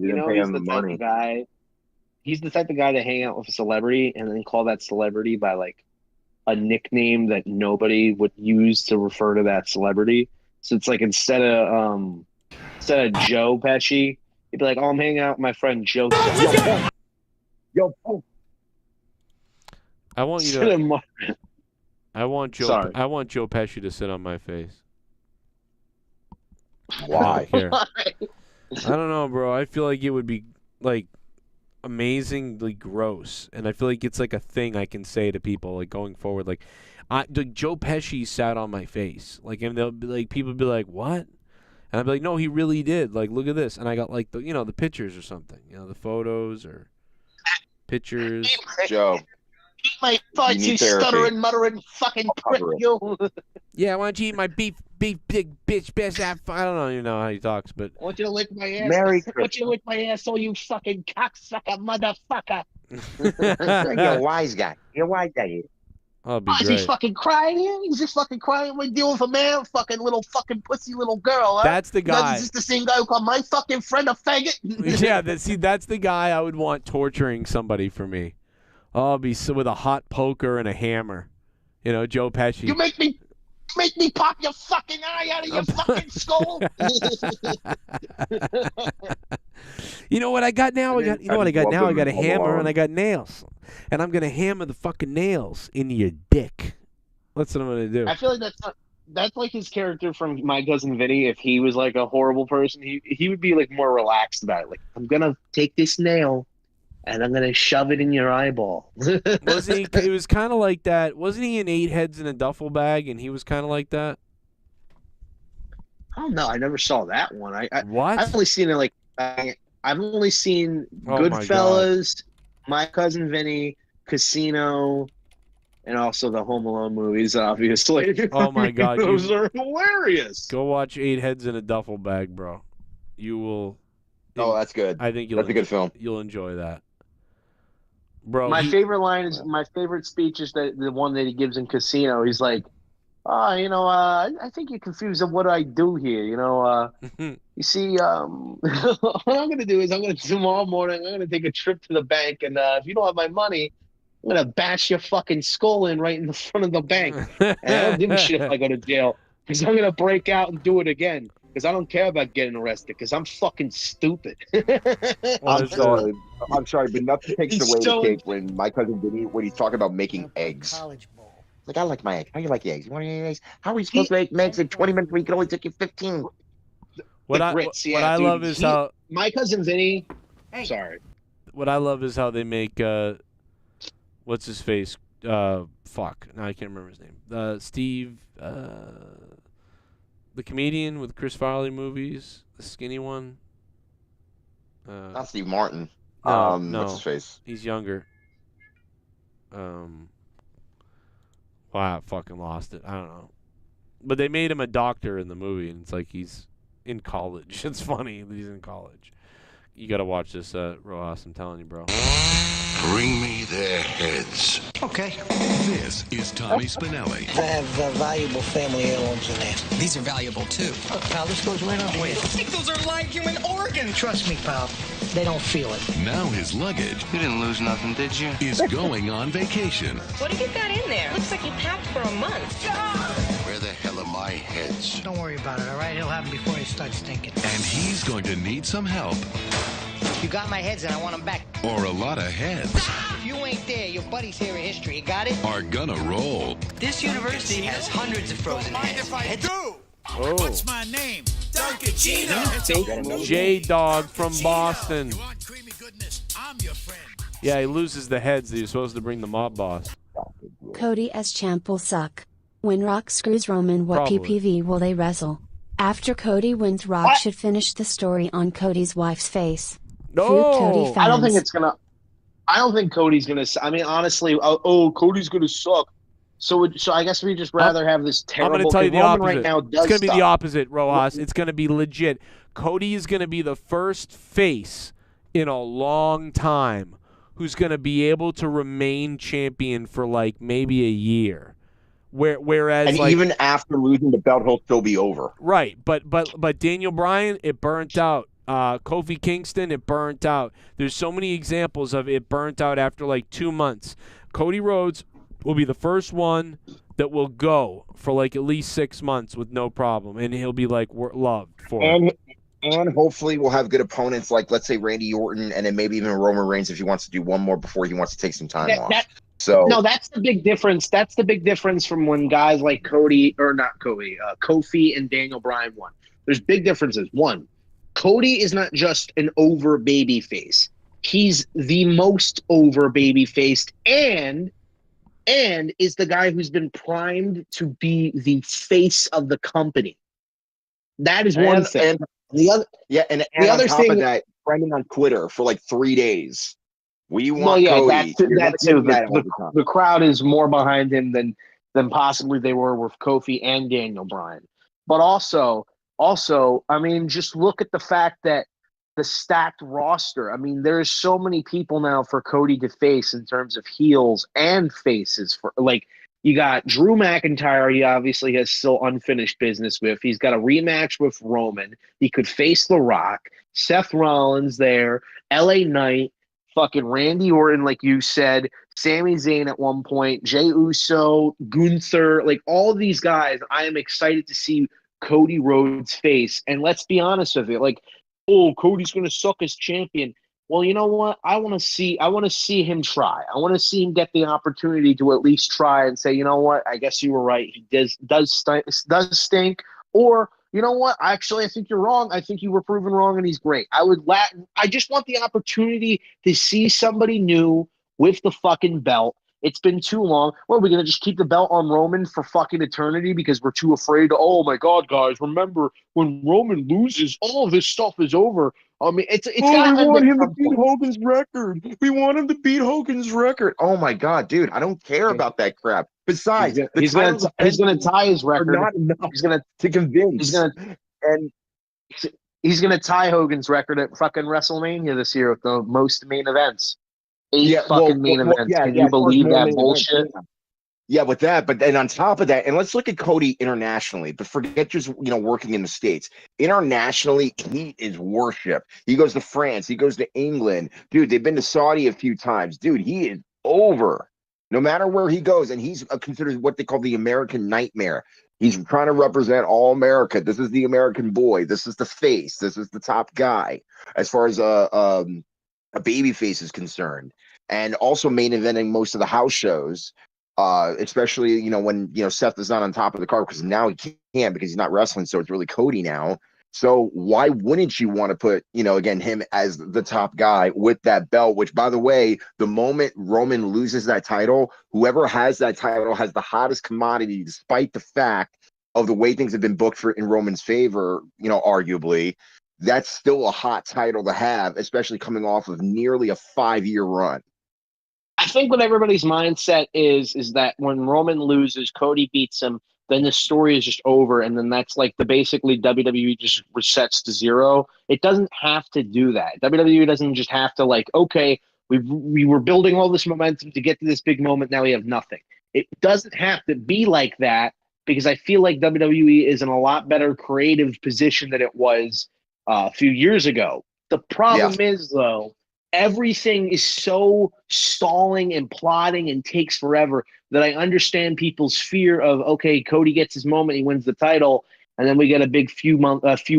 He's the type of guy to hang out with a celebrity and then call that celebrity by like a nickname that nobody would use to refer to that celebrity. So it's like instead of Joe Pesci, he'd be like, "Oh, I'm hanging out with my friend Joe." Yo. I want you to. I want Joe Pesci to sit on my face. Why? I don't know, bro. I feel like it would be like amazingly gross, and I feel like it's like a thing I can say to people like going forward. Like Joe Pesci sat on my face, like, and they'll be like, people be like, "What?" And I'd be like, "No, he really did. Like, look at this." And I got like the pictures or something, the photos or pictures. Joe. Eat my fudge, you stuttering, muttering fucking prick, you. Yeah, why don't you eat my beef, big bitch, best I don't even know how he talks, but I want you to lick my ass. I want you to lick my asshole, you fucking cocksucker, motherfucker. You're a wise guy. You're a wise guy. I'll be great. Is he fucking crying here? He's just fucking crying. We're dealing with a man, fucking little fucking pussy little girl. Huh? That's the guy. Is this the same guy who called my fucking friend a faggot? Yeah, that's the guy I would want torturing somebody for me. I'll be with a hot poker and a hammer. Joe Pesci. You make me pop your fucking eye out of your fucking skull. You know what I got now? I got a hammer and I got nails. And I'm gonna hammer the fucking nails into your dick. That's what I'm gonna do. I feel like that's like his character from My Cousin Vinny. If he was like a horrible person, he would be like more relaxed about it. Like, I'm gonna take this nail and I'm gonna shove it in your eyeball. Wasn't he? It was kind of like that. Wasn't he in 8 Heads in a Duffel Bag? And he was kind of like that. I don't know. I never saw that one. What? I've only seen it I've only seen Goodfellas, My Cousin Vinny, Casino, and also the Home Alone movies. Obviously. Oh my God, those are hilarious. Go watch 8 Heads in a Duffel Bag, bro. You will. Oh, that's good. I think that's a good film. You'll enjoy that. Bro, my favorite line is my favorite speech is the one that he gives in Casino. He's like, I think you're confused on what I do here. You see, what I'm going to do is tomorrow morning, I'm going to take a trip to the bank. And if you don't have my money, I'm going to bash your fucking skull in right in the front of the bank. And I don't give a shit if I go to jail because I'm going to break out and do it again. Because I don't care about getting arrested because I'm fucking stupid. I'm sorry, but nothing takes away the cake when my cousin Vinny, when he's talking about making eggs. Like, I like my eggs. How do you like the eggs? You want any eggs? How are we supposed to make eggs in 20 minutes when you can only take you 15? What I love is how my cousin Vinny. Sorry. What I love is how they make what's his face? Fuck. No, I can't remember his name. Steve, the comedian with Chris Farley movies, the skinny one. Not Steve Martin. No, what's his face? He's younger. Wow, I fucking lost it. I don't know. But they made him a doctor in the movie, and it's like he's in college. It's funny that he's in college. You got to watch this, Rojas. I'm telling you, bro. Bring me their heads. Okay. This is Tommy Spinelli. I have valuable family heirlooms in there. These are valuable, too. Look, pal, this goes right on with. I think those are live human organs. Trust me, pal. They don't feel it. Now his luggage. You didn't lose nothing, did you? Is going on vacation. What have you got in there? Looks like you packed for a month. Where the hell are my heads? Don't worry about it, all right? It'll happen before you start stinking. And he's going to need some help. You got my heads and I want them back. Or a lot of heads. If you ain't there, your buddy's here in history. You got it? Are gonna roll. This university has hundreds of frozen heads. If I do. Oh. What's my name? Duncachino. J-Dog from Boston. Yeah, he loses the heads that he was supposed to bring the mob boss. Cody as champ will suck. When Rock screws Roman, what Probably. PPV will they wrestle? After Cody wins, Rock should finish the story on Cody's wife's face. No, Cody fans. I don't think Cody's gonna. I mean, honestly, Cody's gonna suck. So I guess we just rather have this terrible. I'm going to tell you the Roman opposite. right now It's going to be suck. the opposite, Rojas. It's going to be legit. Cody is going to be the first face in a long time who's going to be able to remain champion for like maybe a year. Whereas, And like, even after losing the belt, he'll still be over. right, but Daniel Bryan, it burnt out. Kofi Kingston, it burnt out. There's so many examples of it burnt out after like 2 months. Cody Rhodes will be the first one that will go for like at least 6 months with no problem, and he'll be like loved for it. And hopefully we'll have good opponents like, let's say, Randy Orton, and then maybe even Roman Reigns if he wants to do one more before he wants to take some time off. No, that's the big difference. That's the big difference from when guys like Kofi and Daniel Bryan won. There's big differences. One, Cody is not just an over baby face. He's the most over baby faced and is the guy who's been primed to be the face of the company. That is one thing. And the other thing of that, trending on Twitter for like 3 days. We want Cody. The crowd is more behind him than possibly they were with Kofi and Daniel Bryan. But also, I mean, just look at the fact that the stacked roster. I mean, there's so many people now for Cody to face in terms of heels and faces. For like, you got Drew McIntyre. He obviously has still unfinished business with. He's got a rematch with Roman. He could face The Rock, Seth Rollins there, LA Knight, fucking Randy Orton, like you said, Sami Zayn at one point, Jey Uso, Gunther, like all of these guys. I am excited to see Cody Rhodes face. And let's be honest with it, like, Cody's gonna suck as champion. Well, you know what? I want to see him try. I want to see him get the opportunity to at least try and say, you know what? I guess you were right. He does stink. Or, you know what? Actually, I think you're wrong. I think you were proven wrong, and he's great. I just want the opportunity to see somebody new with the fucking belt. It's been too long. What, are we going to just keep the belt on Roman for fucking eternity because we're too afraid to, oh my God, guys, remember when Roman loses, all of this stuff is over. I mean, it's we want him to beat Hogan's record. We want him to beat Hogan's record. Oh my God, dude, I don't care about that crap. Besides, he's going to tie his record. Not enough to convince. He's going to tie Hogan's record at fucking WrestleMania this year with the most main events. 8 main events. Can you believe that bullshit? Yeah, with that, but then on top of that, and let's look at Cody internationally, but forget just working in the States. Internationally, he is worship. He goes to France, he goes to England. Dude, they've been to Saudi a few times. Dude, he is over. No matter where he goes, and he's considered what they call the American nightmare. He's trying to represent all America. This is the American boy. This is the face. This is the top guy as far as a baby face is concerned. And also main eventing most of the house shows. Especially when Seth is not on top of the card, because now he can't because he's not wrestling, so it's really Cody now. So why wouldn't you want to put again him as the top guy with that belt? Which, by the way, the moment Roman loses that title, whoever has that title has the hottest commodity, despite the fact of the way things have been booked in Roman's favor. Arguably, that's still a hot title to have, especially coming off of nearly a 5-year run. I think what everybody's mindset is that when Roman loses, Cody beats him, then the story is just over, and then that's like basically WWE just resets to zero. It doesn't have to do that. WWE doesn't just have to okay, we were building all this momentum to get to this big moment, now we have nothing. It doesn't have to be like that, because I feel like WWE is in a lot better creative position than it was a few years ago. The problem is, though, everything is so stalling and plotting and takes forever that I understand people's fear of, okay, Cody gets his moment, he wins the title, and then we get a big few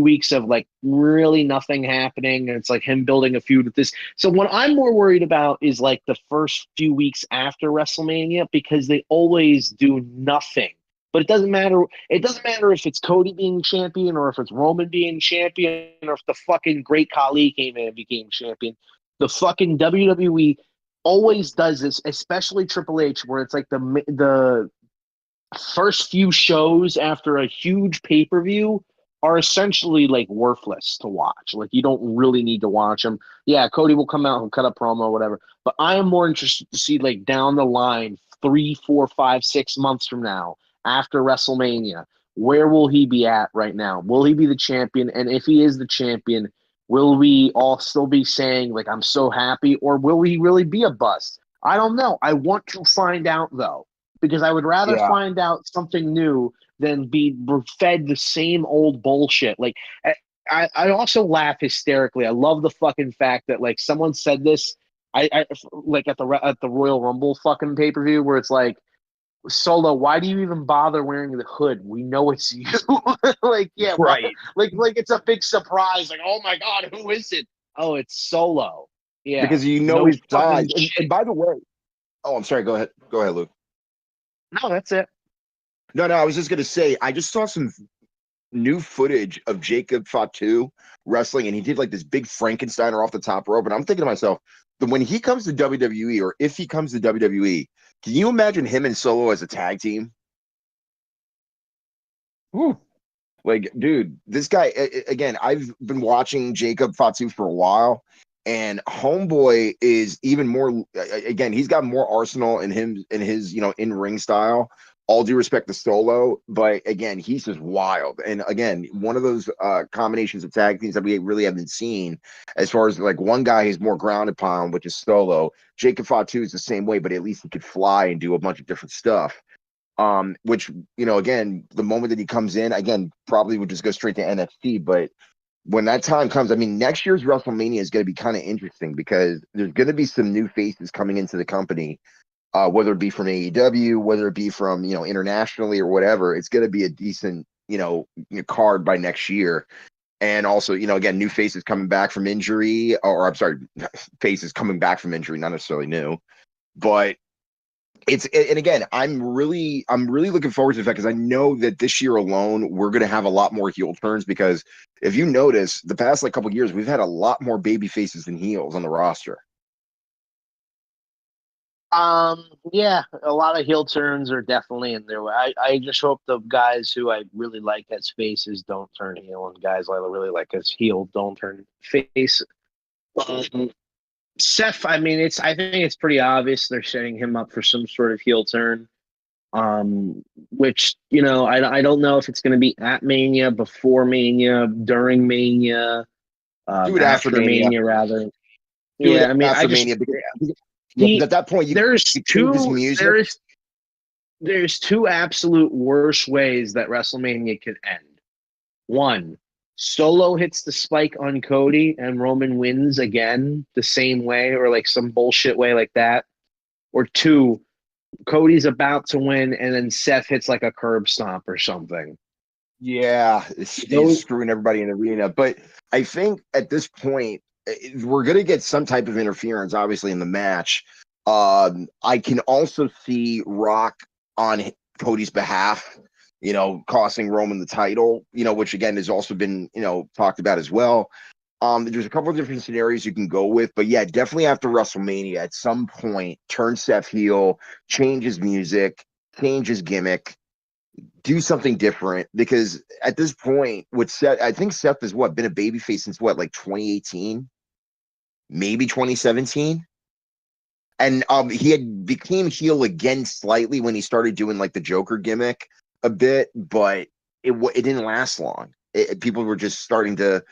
weeks of really nothing happening, and it's like him building a feud with this. So what I'm more worried about is the first few weeks after WrestleMania, because they always do nothing. But it doesn't matter. It doesn't matter if it's Cody being champion or if it's Roman being champion or if the fucking Great Khali came in and became champion. The fucking WWE always does this, especially Triple H, where it's the first few shows after a huge pay-per-view are essentially worthless to watch. You don't really need to watch them. Yeah, Cody will come out and cut a promo, whatever. But I am more interested to see down the line, 3, 4, 5, 6 months from now, after WrestleMania, where will he be at right now? Will he be the champion? And if he is the champion, will we all still be saying, I'm so happy, or will he really be a bust? I don't know. I want to find out, though, because I would rather find out something new than be fed the same old bullshit. I also laugh hysterically. I love the fucking fact that, someone said this, I at the Royal Rumble fucking pay-per-view, where it's Solo, why do you even bother wearing the hood? We know it's you. Yeah, right. It's a big surprise. Oh my God, who is it? Oh, it's Solo. Yeah, because his size. And by the way, I'm sorry. Go ahead, Luke. No, that's it. No, I was just gonna say, I just saw some new footage of Jacob Fatu wrestling, and he did this big Frankensteiner off the top rope. And I'm thinking to myself, that when he comes to WWE, or if he comes to WWE, can you imagine him and Solo as a tag team? Whew. Dude, this guy, again, I've been watching Jacob Fatu for a while, and Homeboy is even more, again, he's got more arsenal in him, in his, in-ring style. All due respect to Solo, but again, he's just wild. And again, one of those combinations of tag teams that we really haven't seen, as far as one guy is more grounded pound, which is Solo. Jacob Fatu is the same way, but at least he could fly and do a bunch of different stuff. Which, again, the moment that he comes in, again, probably would just go straight to NXT. But when that time comes, next year's WrestleMania is going to be kind of interesting, because there's going to be some new faces coming into the company. Whether it be from AEW, whether it be from, internationally or whatever, it's going to be a decent, card by next year. And also, again, new faces coming back from injury, or I'm sorry, faces coming back from injury, not necessarily new, but and again, I'm really looking forward to the fact, because I know that this year alone, we're going to have a lot more heel turns, because if you notice, the past couple of years, we've had a lot more baby faces than heels on the roster. Yeah, a lot of heel turns are definitely in there. I just hope the guys who I really like as faces don't turn heel, and guys I really like as heel don't turn face. Seth, I think it's pretty obvious they're setting him up for some sort of heel turn. Which, I don't know if it's going to be at Mania, before Mania, during Mania, after Mania rather. Yeah, after Mania. Because at that point, there's there's two absolute worst ways that WrestleMania could end. One, Solo hits the spike on Cody and Roman wins again the same way, or like some bullshit way like that. Or two, Cody's about to win and then Seth hits like a curb stomp or something. Yeah, he's screwing everybody in the arena. But I think at this point, we're going to get some type of interference, obviously, in the match. I can also see Rock on Cody's behalf, costing Roman the title, which again has also been, talked about as well. There's a couple of different scenarios you can go with, but yeah, definitely after WrestleMania, at some point, turn Seth heel, change his music, change his gimmick, do something different, because at this point with Seth, I think Seth has been a babyface since like 2018, maybe 2017. And he had became heel again slightly when he started doing like the Joker gimmick a bit, but it didn't last long. People were just starting to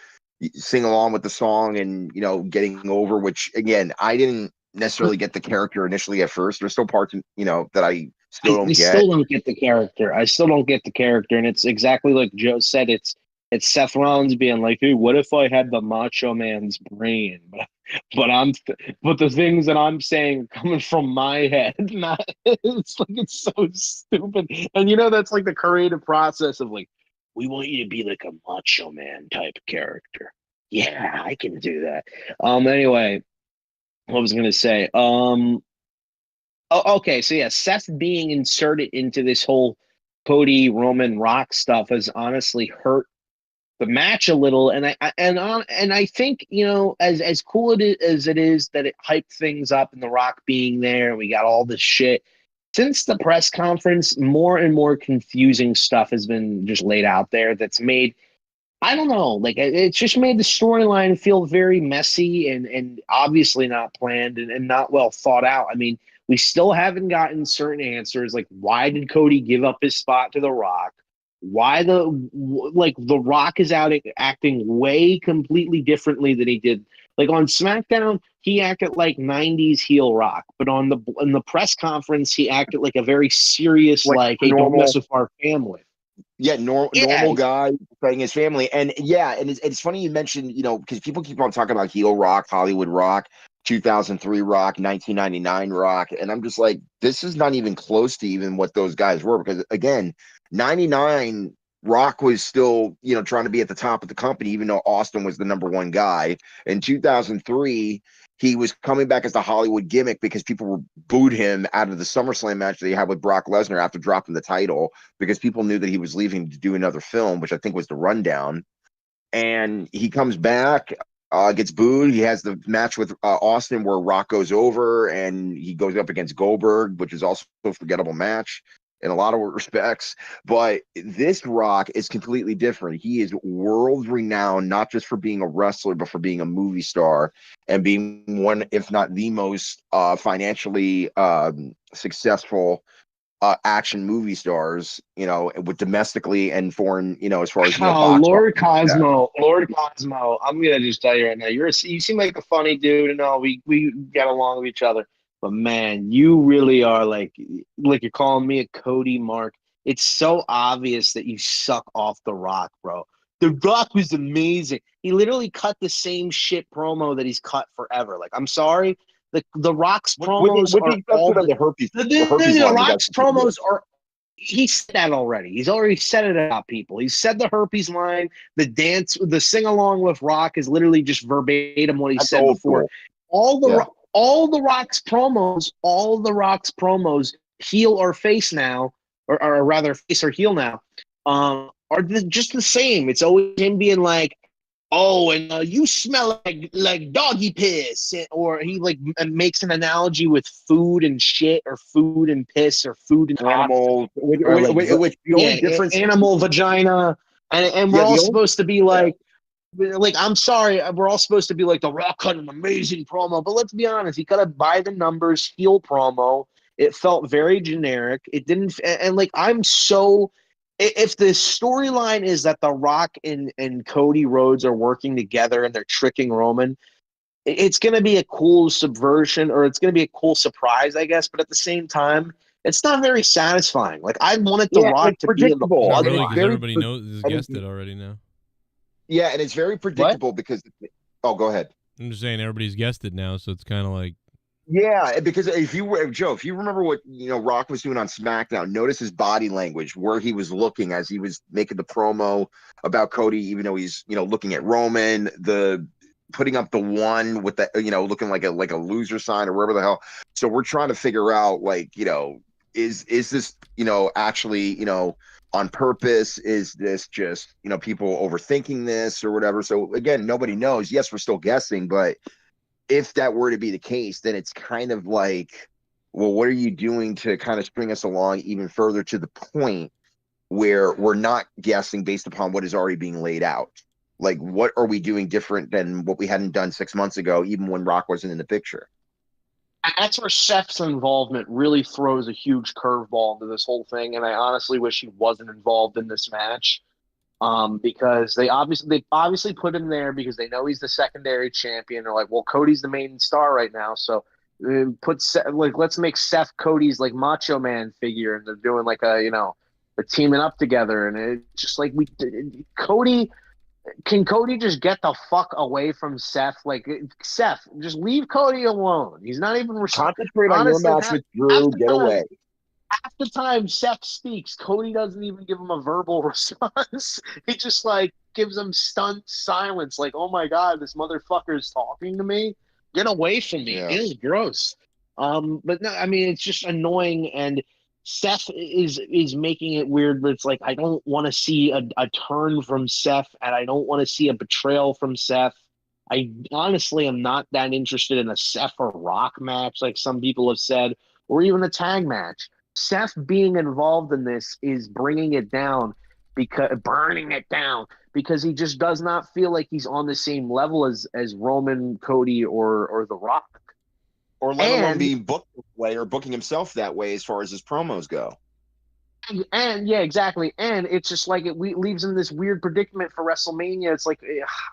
sing along with the song and getting over, which again, I didn't necessarily get the character initially at first. There's still parts that I still don't get. Still don't get the character. I still don't get the character, and it's exactly like Joe said. It's Seth Rollins being like, "Hey, what if I had the Macho Man's brain?" But the things that I'm saying are coming from my head. Not it's like it's so stupid. And that's like the creative process of like, we want you to be like a Macho Man type character. Yeah, I can do that. Anyway, what was I gonna say? Okay, so yeah, Seth being inserted into this whole Cody Roman Rock stuff has honestly hurt the match a little, and I think as cool as it is that it hyped things up and The Rock being there, we got all this shit. Since the press conference, more and more confusing stuff has been just laid out there. That's made, I don't know, like it's just made the storyline feel very messy and obviously not planned and not well thought out. I mean, we still haven't gotten certain answers, like why did Cody give up his spot to The Rock? Why The Rock is out acting way completely differently than he did. Like on SmackDown, he acted like 90s heel Rock, but in the press conference, he acted like a very serious, like hey, don't mess with our family. Yeah, normal guy playing his family. And yeah, and it's funny you mentioned, because people keep on talking about heel Rock, Hollywood Rock, 2003 Rock, 1999 Rock. And I'm just like, this is not even close to even what those guys were. Because again, 99 Rock was still, trying to be at the top of the company, even though Austin was the number one guy. In 2003, he was coming back as the Hollywood gimmick because people booed him out of the SummerSlam match that he had with Brock Lesnar after dropping the title, because people knew that he was leaving to do another film, which I think was The Rundown. And he comes back, gets booed. He has the match with Austin where Rock goes over and he goes up against Goldberg, which is also a forgettable match in a lot of respects. But this Rock is completely different. He is world renowned, not just for being a wrestler, but for being a movie star and being one, if not the most financially successful action movie stars, with domestically and foreign, as far as Lord Cosmo, I'm gonna just tell you right now, you seem like a funny dude, and all we get along with each other. But man, you really are like you're calling me a Cody Mark. It's so obvious that you suck off The Rock, bro. The Rock was amazing. He literally cut the same shit promo that he's cut forever. Like, I'm sorry. The Rock's promos are all the herpes. The Rock's promos are. He said that already. He's already said it about people. He said the herpes line. The dance, the sing along with Rock is literally just verbatim what he said before. Cool. All the Rock's promos, heel or face now, or rather face or heel now, are just the same. It's always him being like, "Oh, and you smell like doggy piss," or he makes an analogy with food and shit, or food and piss, or food and animal. Animal vagina, and we're all supposed to be like. I'm sorry, we're all supposed to be like, The Rock cut an amazing promo, but let's be honest, he cut a by the numbers heel promo. It felt very generic. It didn't, and if the storyline is that The Rock and Cody Rhodes are working together and they're tricking Roman, it's going to be a cool subversion, or it's going to be a cool surprise, I guess. But at the same time, It's not very satisfying. Like I wanted The Rock it's to be in the predictable. Not And really, it's because very everybody knows has guessed it already now. Yeah, and it's very predictable because. Oh, go ahead. I'm just saying everybody's guessed it now, so it's kind of like. Yeah, because if you remember what Rock was doing on SmackDown, notice his body language, where he was looking as he was making the promo about Cody, even though he's looking at Roman, the putting up the one with the looking like a loser sign or wherever the hell. So we're trying to figure out is this actually on purpose? Is this just people overthinking this or whatever? So again, nobody knows. Yes, we're still guessing, but if that were to be the case, then it's kind of like, well, what are you doing to kind of string us along even further to the point where we're not guessing based upon what is already being laid out? Like, what are we doing different than what we hadn't done 6 months ago, even when Rock wasn't in the picture? That's where Seth's involvement really throws a huge curveball into this whole thing, and I honestly wish he wasn't involved in this match. Because they obviously put him there because they know he's the secondary champion. They're like, well, Cody's the main star right now, so let's make Seth Cody's like Macho Man figure, and they're doing like they're teaming up together, and it's just like Can Cody just get the fuck away from Seth? Like, Seth, just leave Cody alone. He's not even concentrate on your match with Drew. Get away. Half the time Seth speaks, Cody doesn't even give him a verbal response. He just gives him stunned silence. Like, oh my God, this motherfucker is talking to me. Get away from me. Yeah. It is gross. But no, I mean, it's just annoying, and Seth is making it weird. But it's like I don't want to see a turn from Seth, and I don't want to see a betrayal from Seth. I honestly am not that interested in a Seth or Rock match, like some people have said, or even a tag match. Seth being involved in this is bringing it down, burning it down, because he just does not feel like he's on the same level as Roman, Cody, or The Rock. Or let alone being booked that way or booking himself that way as far as his promos go. And yeah, exactly. And it's just like it leaves him in this weird predicament for WrestleMania. It's like,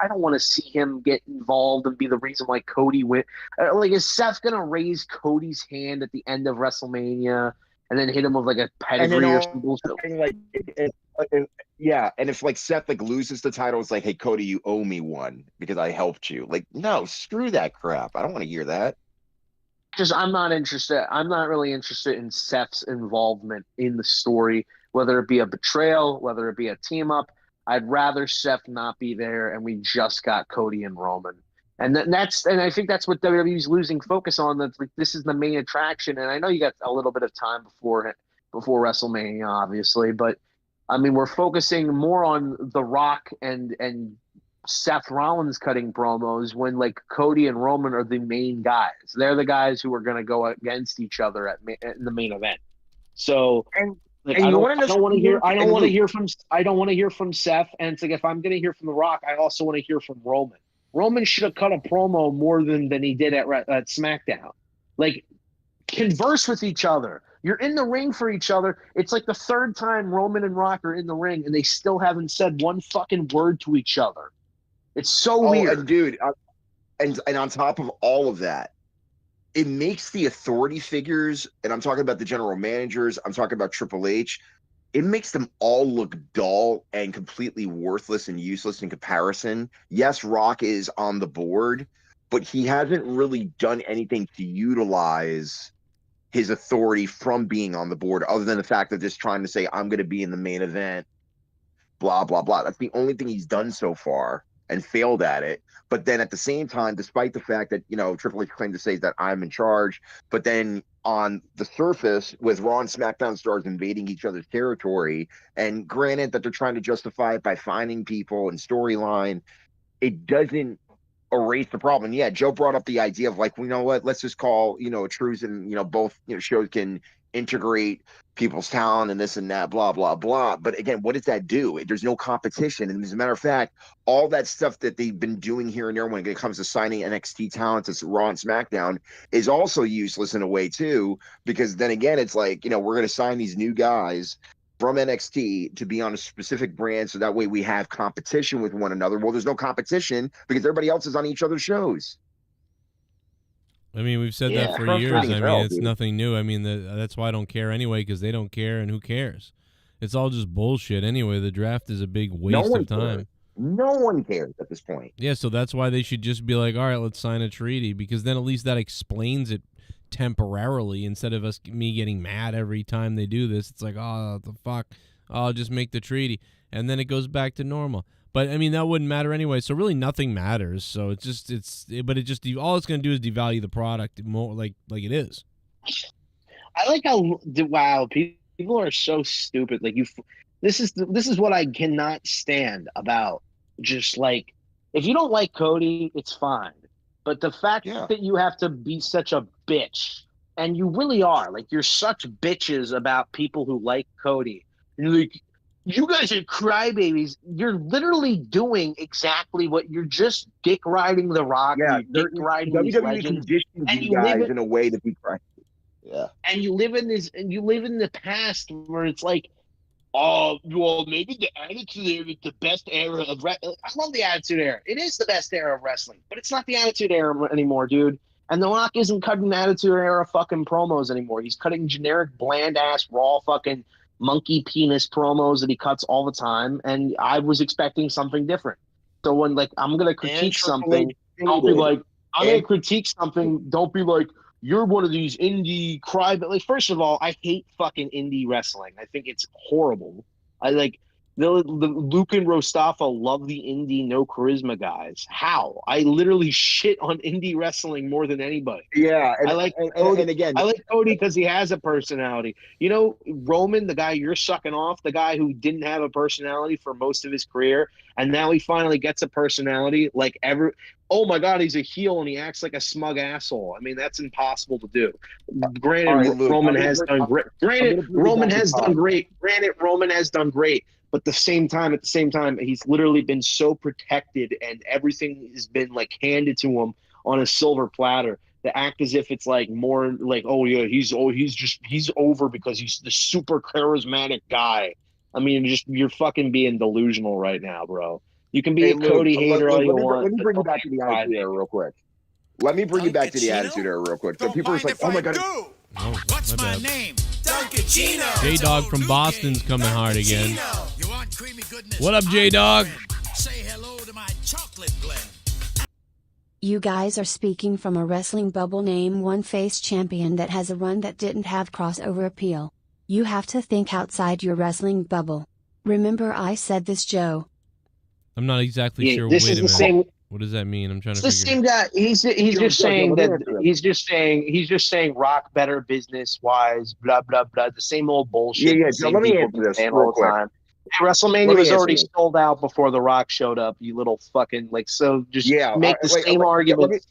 I don't want to see him get involved and be the reason why Cody went. Like, is Seth going to raise Cody's hand at the end of WrestleMania and then hit him with like a pedigree or some bullshit? Yeah, and if Seth loses the title, it's like, hey Cody, you owe me one because I helped you. Like, no, screw that crap. I don't want to hear that. I'm not interested. I'm not really interested in Seth's involvement in the story, whether it be a betrayal, whether it be a team up. I'd rather Seth not be there, and we just got Cody and Roman. And I think that's what WWE's losing focus on. That's like, this is the main attraction. And I know you got a little bit of time before WrestleMania, obviously, but I mean, we're focusing more on The Rock and Seth Rollins cutting promos when Cody and Roman are the main guys. They're the guys who are going to go against each other in the main event. So I don't want to hear from Seth. And it's like, if I'm going to hear from The Rock, I also want to hear from Roman. Roman should have cut a promo more than he did at SmackDown. Like, converse with each other. You're in the ring for each other. It's like the third time Roman and Rock are in the ring, and they still haven't said one fucking word to each other. It's so weird. And dude, and on top of all of that, it makes the authority figures, and I'm talking about the general managers, I'm talking about Triple H, it makes them all look dull and completely worthless and useless in comparison. Yes, Rock is on the board, but he hasn't really done anything to utilize his authority from being on the board other than the fact of just trying to say, I'm going to be in the main event, blah, blah, blah. That's the only thing he's done so far and failed at it. But then at the same time, despite the fact that, Triple H claimed to say that I'm in charge, but then on the surface with Raw and SmackDown stars invading each other's territory, and granted that they're trying to justify it by finding people and storyline, it doesn't erase the problem. Yeah, Joe brought up the idea of you know what, let's just call, a truce, and, both, shows can integrate people's talent and this and that, blah, blah, blah. But again, what does that do? There's no competition. And as a matter of fact, all that stuff that they've been doing here and there when it comes to signing NXT talent to Raw and SmackDown is also useless in a way too, because then again, it's like, we're going to sign these new guys from NXT to be on a specific brand, so that way we have competition with one another. Well, there's no competition because everybody else is on each other's shows. I mean, we've said that for years. I mean, it's nothing new. I mean, that's why I don't care anyway, because they don't care, and who cares? It's all just bullshit anyway. The draft is a big waste of time. No one cares at this point. Yeah, so that's why they should just be like, all right, let's sign a treaty, because then at least that explains it temporarily instead of me getting mad every time they do this. It's like, oh, the fuck, I'll just make the treaty, and then it goes back to normal. But I mean, that wouldn't matter anyway. So really, nothing matters. So all it's going to do is devalue the product more, like it is. I like how people are so stupid. Like this is what I cannot stand about. Just like, if you don't like Cody, it's fine. But the fact that you have to be such a bitch, and you really are, like, you're such bitches about people who like Cody. And you're like, you guys are crybabies. You're literally doing exactly what you're just dick riding the Rock. Yeah, dick riding these WWE legends, conditions and you you live guys in a way to be crying. Yeah, and you live in the past where it's like, oh, well, maybe the Attitude Era is the best era of wrestling. I love the Attitude Era. It is the best era of wrestling, but it's not the Attitude Era anymore, dude. And The Rock isn't cutting Attitude Era fucking promos anymore. He's cutting generic, bland-ass, raw fucking monkey penis promos that he cuts all the time, and I was expecting something different. So when, like, I'm going to critique something, don't be like, I'm going to critique something, don't be like, you're one of these indie cry. But, like, first of all, I hate fucking indie wrestling. I think it's horrible. I like the Luke and Rostafa love the indie no charisma guys. How? I literally shit on indie wrestling more than anybody. Yeah, I like Cody, and again, I like Cody because he has a personality. You know, Roman, the guy you're sucking off, the guy who didn't have a personality for most of his career, and now he finally gets a personality. Like oh my God, he's a heel and he acts like a smug asshole. I mean, that's impossible to do. Granted, right, Luke, Roman has done great. Granted, Roman has done great. But at the same time, he's literally been so protected, and everything has been like handed to him on a silver platter. To act as if it's like more like, oh yeah, he's over because he's the super charismatic guy. I mean, you're fucking being delusional right now, bro. You can be a Cody hater all you want. Let me bring you back to the Attitude Era real quick. Let me bring you back to the Attitude Era real quick. So people are like, oh my God. What's my name? Duncachino. J-Dog from Boston's coming hard again. What up, J-Dog? Say hello to my chocolate blend. You guys are speaking from a wrestling bubble. Name one face champion that has a run that didn't have crossover appeal. You have to think outside your wrestling bubble. Remember I said this, Joe. I'm not exactly sure. This Wait is a the minute. same. What does that mean? I'm trying to It's the same guy. He's just saying that he's just saying Rock better business wise, blah blah blah. The same old bullshit. Yeah. So let me answer this real quick. WrestleMania was already sold out before The Rock showed up. You little fucking so just make the same argument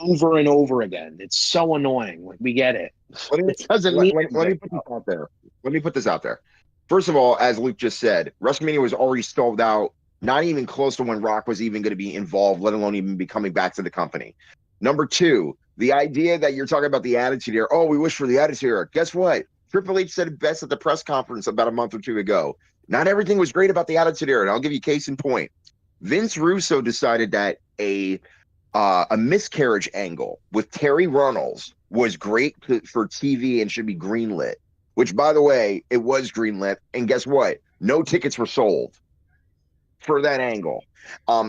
over and over again. It's so annoying. Like, we get it. It doesn't mean. Let me put this out there. Let me put this out there. First of all, as Luke just said, WrestleMania was already sold out. Not even close to when Rock was even going to be involved, let alone even be coming back to the company. Number two, the idea that you're talking about the Attitude Era. Oh, we wish for the Attitude Era. Guess what? Triple H said it best at the press conference about a month or two ago. Not everything was great about the Attitude Era, and I'll give you case in point. Vince Russo decided that a miscarriage angle with Terry Runnels was great for TV and should be greenlit, which, by the way, it was greenlit. And guess what? No tickets were sold for that angle.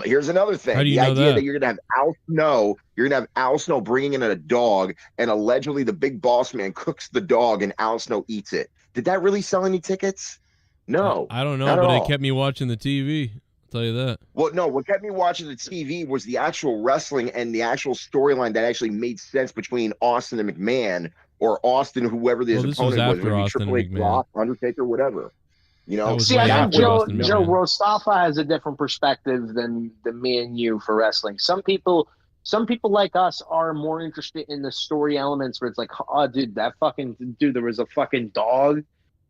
Here's another thing. The idea that you're gonna have Al Snow bringing in a dog, and allegedly the big boss man cooks the dog and Al Snow eats it. Did that really sell any tickets? No. I don't know, but it kept me watching the TV. I'll tell you that. Well, no, what kept me watching the TV was the actual wrestling and the actual storyline that actually made sense between Austin and McMahon, or Austin, whoever his opponent was, Triple H, Rock, Undertaker, whatever. You know, see, I think Joe Rostafa has a different perspective than me and you for wrestling. Some people like us are more interested in the story elements where it's like, oh, dude, there was a fucking dog,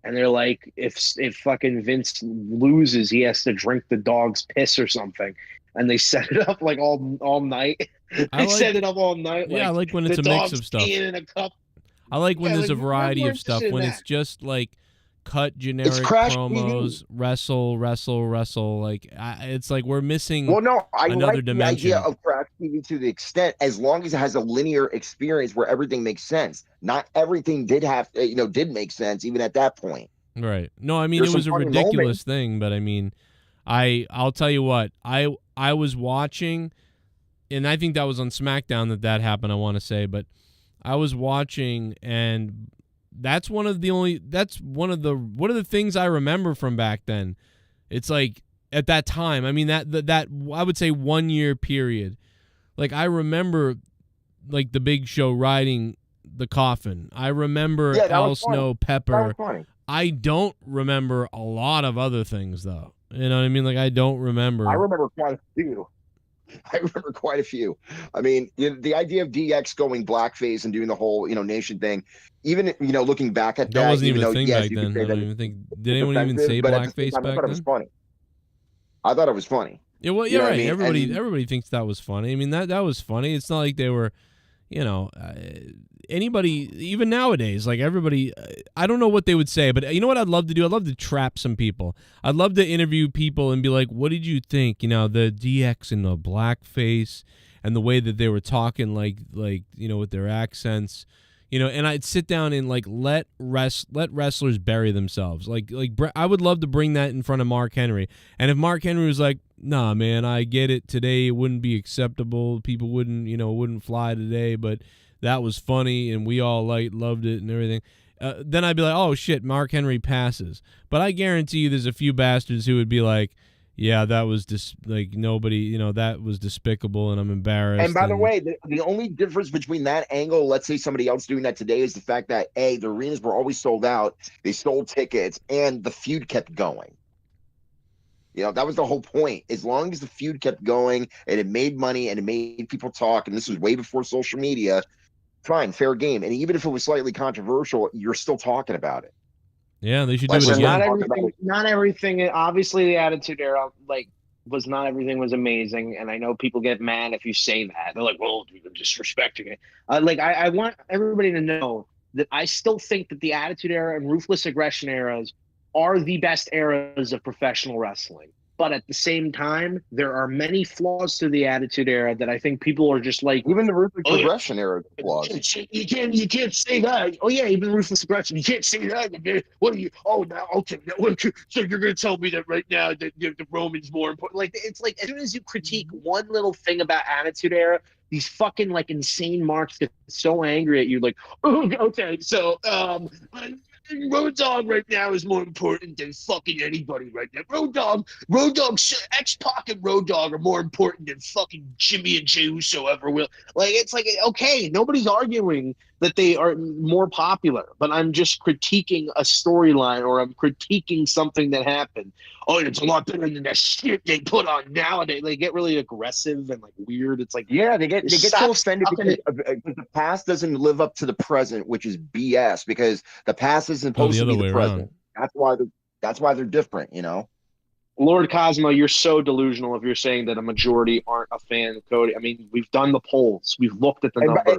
and they're like, if fucking Vince loses, he has to drink the dog's piss or something, and they set it up like all night. Set it up all night. Yeah, I like when it's a mix of stuff. In a cup. I like when there's a variety of stuff. When it's just like cut generic promos, wrestle. Like it's like we're missing. Well, no, I another like dimension. the idea of Crash TV to the extent as long as it has a linear experience where everything makes sense. Not everything did make sense even at that point. Right. No, I mean There's it was a some funny ridiculous moments. thing, but I mean, I'll tell you what, I was watching, and I think that was on SmackDown that happened. I want to say, but I was watching, and that's one of the things I remember from back then. It's like at that time, I mean that I would say 1 year period. Like I remember like the Big Show riding the coffin. I remember Al Snow Pepper. I don't remember a lot of other things though. You know what I mean? Like I don't remember. I remember quite a few. I mean, the idea of DX going blackface and doing the whole, nation thing, even, looking back at that. That wasn't even a thing back then. I don't even think. Did anyone even say blackface back then? I thought it was funny. I thought it was funny. Yeah, well, you're right. Everybody thinks that was funny. I mean, that was funny. It's not like they were, anybody, even nowadays, like everybody, I don't know what they would say, but you know what I'd love to do? I'd love to trap some people. I'd love to interview people and be like, what did you think? The DX and the blackface and the way that they were talking, like with their accents, and I'd sit down and like let wrestlers bury themselves. Like I would love to bring that in front of Mark Henry. And if Mark Henry was like, nah, man, I get it. Today it wouldn't be acceptable. People wouldn't fly today, but that was funny, and we all loved it and everything. Then I'd be like, oh, shit, Mark Henry passes. But I guarantee you there's a few bastards who would be like, yeah, that was nobody, that was despicable, and I'm embarrassed. And by the way, the only difference between that angle, let's say somebody else doing that today, is the fact that, A, the arenas were always sold out, they sold tickets, and the feud kept going. That was the whole point. As long as the feud kept going, and it made money, and it made people talk, and this was way before social media, fine, fair game. And even if it was slightly controversial, you're still talking about it. Yeah, they should do it again. Not everything. Obviously, the Attitude Era not everything was amazing, and I know people get mad if you say that. They're like, "Well, you're disrespecting it." I want everybody to know that I still think that the Attitude Era and Ruthless Aggression eras are the best eras of professional wrestling. But at the same time, there are many flaws to the Attitude Era that I think people are just like. Even the Ruthless Aggression era flaws. You can't say that. Oh yeah, even Ruthless Aggression. You can't say that. What are you? Oh, now okay. So you're gonna tell me that right now that the Roman's more important? Like it's like as soon as you critique one little thing about Attitude Era, these fucking insane marks get so angry at you. Like, oh, okay, so Road Dogg right now is more important than fucking anybody right now. Road Dogg, X-Pac and Road Dogg are more important than fucking Jimmy and Jey Uso ever will. It's like, okay, nobody's arguing that they are more popular, but I'm just critiquing a storyline or I'm critiquing something that happened. Oh, it's a lot better than that shit they put on nowadays. They get really aggressive and weird. It's like, yeah, they get so offended because the past doesn't live up to the present, which is BS because the past isn't supposed to be the present. That's why they're different, Lord Cosmo, you're so delusional if you're saying that a majority aren't a fan of Cody. I mean, we've done the polls, we've looked at the numbers.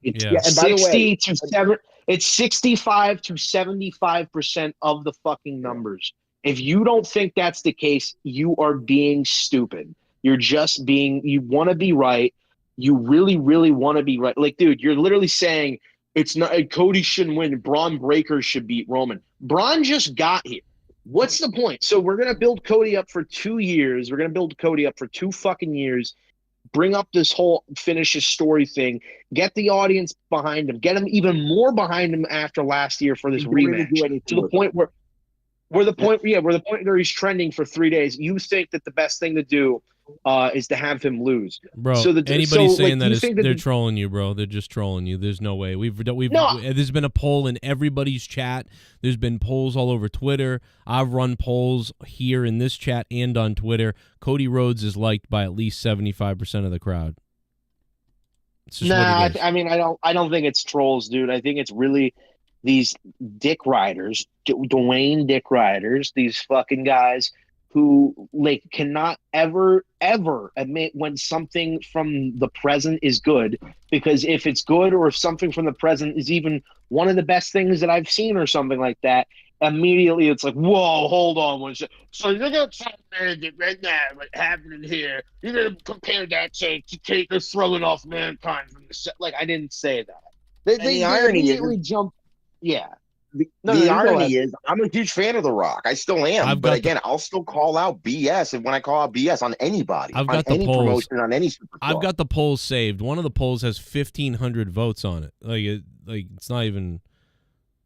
It's 60 to 7. It's 65 to 75% of the fucking numbers. If you don't think that's the case, you are being stupid. You're just being. You want to be right. You really, really want to be right. Like, dude, you're literally saying it's not. Cody shouldn't win. Braun Breaker should beat Roman. Braun just got here. What's the point? So we're gonna build Cody up for 2 years. We're gonna build Cody up for 2 fucking years. Bring up this whole finish his story thing. Get the audience behind him. Get him even more behind him after last year for this rematch. To the point where he's trending for 3 days. You think that the best thing to do is to have him lose, bro? Anybody saying that they're trolling you, bro. They're just trolling you. There's no way. There's been a poll in everybody's chat. There's been polls all over Twitter. I've run polls here in this chat and on Twitter. Cody Rhodes is liked by at least 75% of the crowd. I mean, I don't think it's trolls, dude. I think it's really these dick riders, Dwayne Dick Riders, these fucking guys who cannot ever admit when something from the present is good, because if it's good or if something from the present is even one of the best things that I've seen or something like that, immediately it's like, whoa, hold on one second. So you're gonna try to manage it right now, what's happening here? You're gonna compare that to Taker throwing off Mankind from the set. Like, I didn't say that. They irony immediately jumped. Yeah. The irony is, I'm a huge fan of The Rock. I still am. But again, I'll still call out BS. And when I call out BS on anybody, I've got on any polls. promotion, on any superstar. I've got the polls saved. One of the polls has 1,500 votes on it. Like it's not even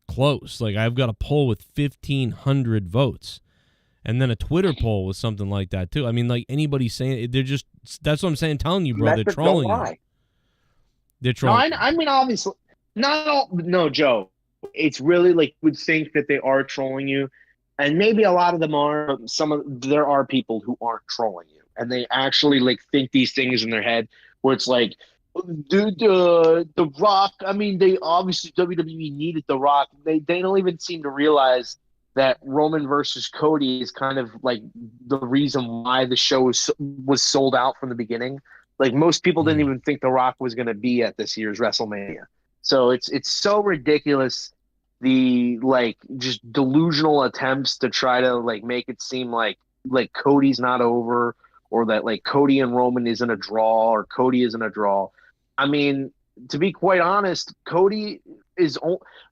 close. Like, I've got a poll with 1,500 votes. And then a Twitter poll with something like that, too. I mean, like, anybody saying, they're just, that's what I'm saying, telling you, bro. They're trolling you. They're trolling. No, I mean, obviously, not all. No, Joe. It's really like, you would think that they are trolling you, and maybe a lot of them are. There are people who aren't trolling you, and they actually like think these things in their head, where it's like, dude, the Rock. I mean, they obviously WWE needed the Rock. They don't even seem to realize that Roman versus Cody is kind of like the reason why the show was sold out from the beginning. Like, most people didn't even think the Rock was going to be at this year's WrestleMania. So it's so ridiculous, the like just delusional attempts to try to like make it seem like Cody's not over, or that like Cody and Roman isn't a draw, or Cody isn't a draw. I mean, to be quite honest,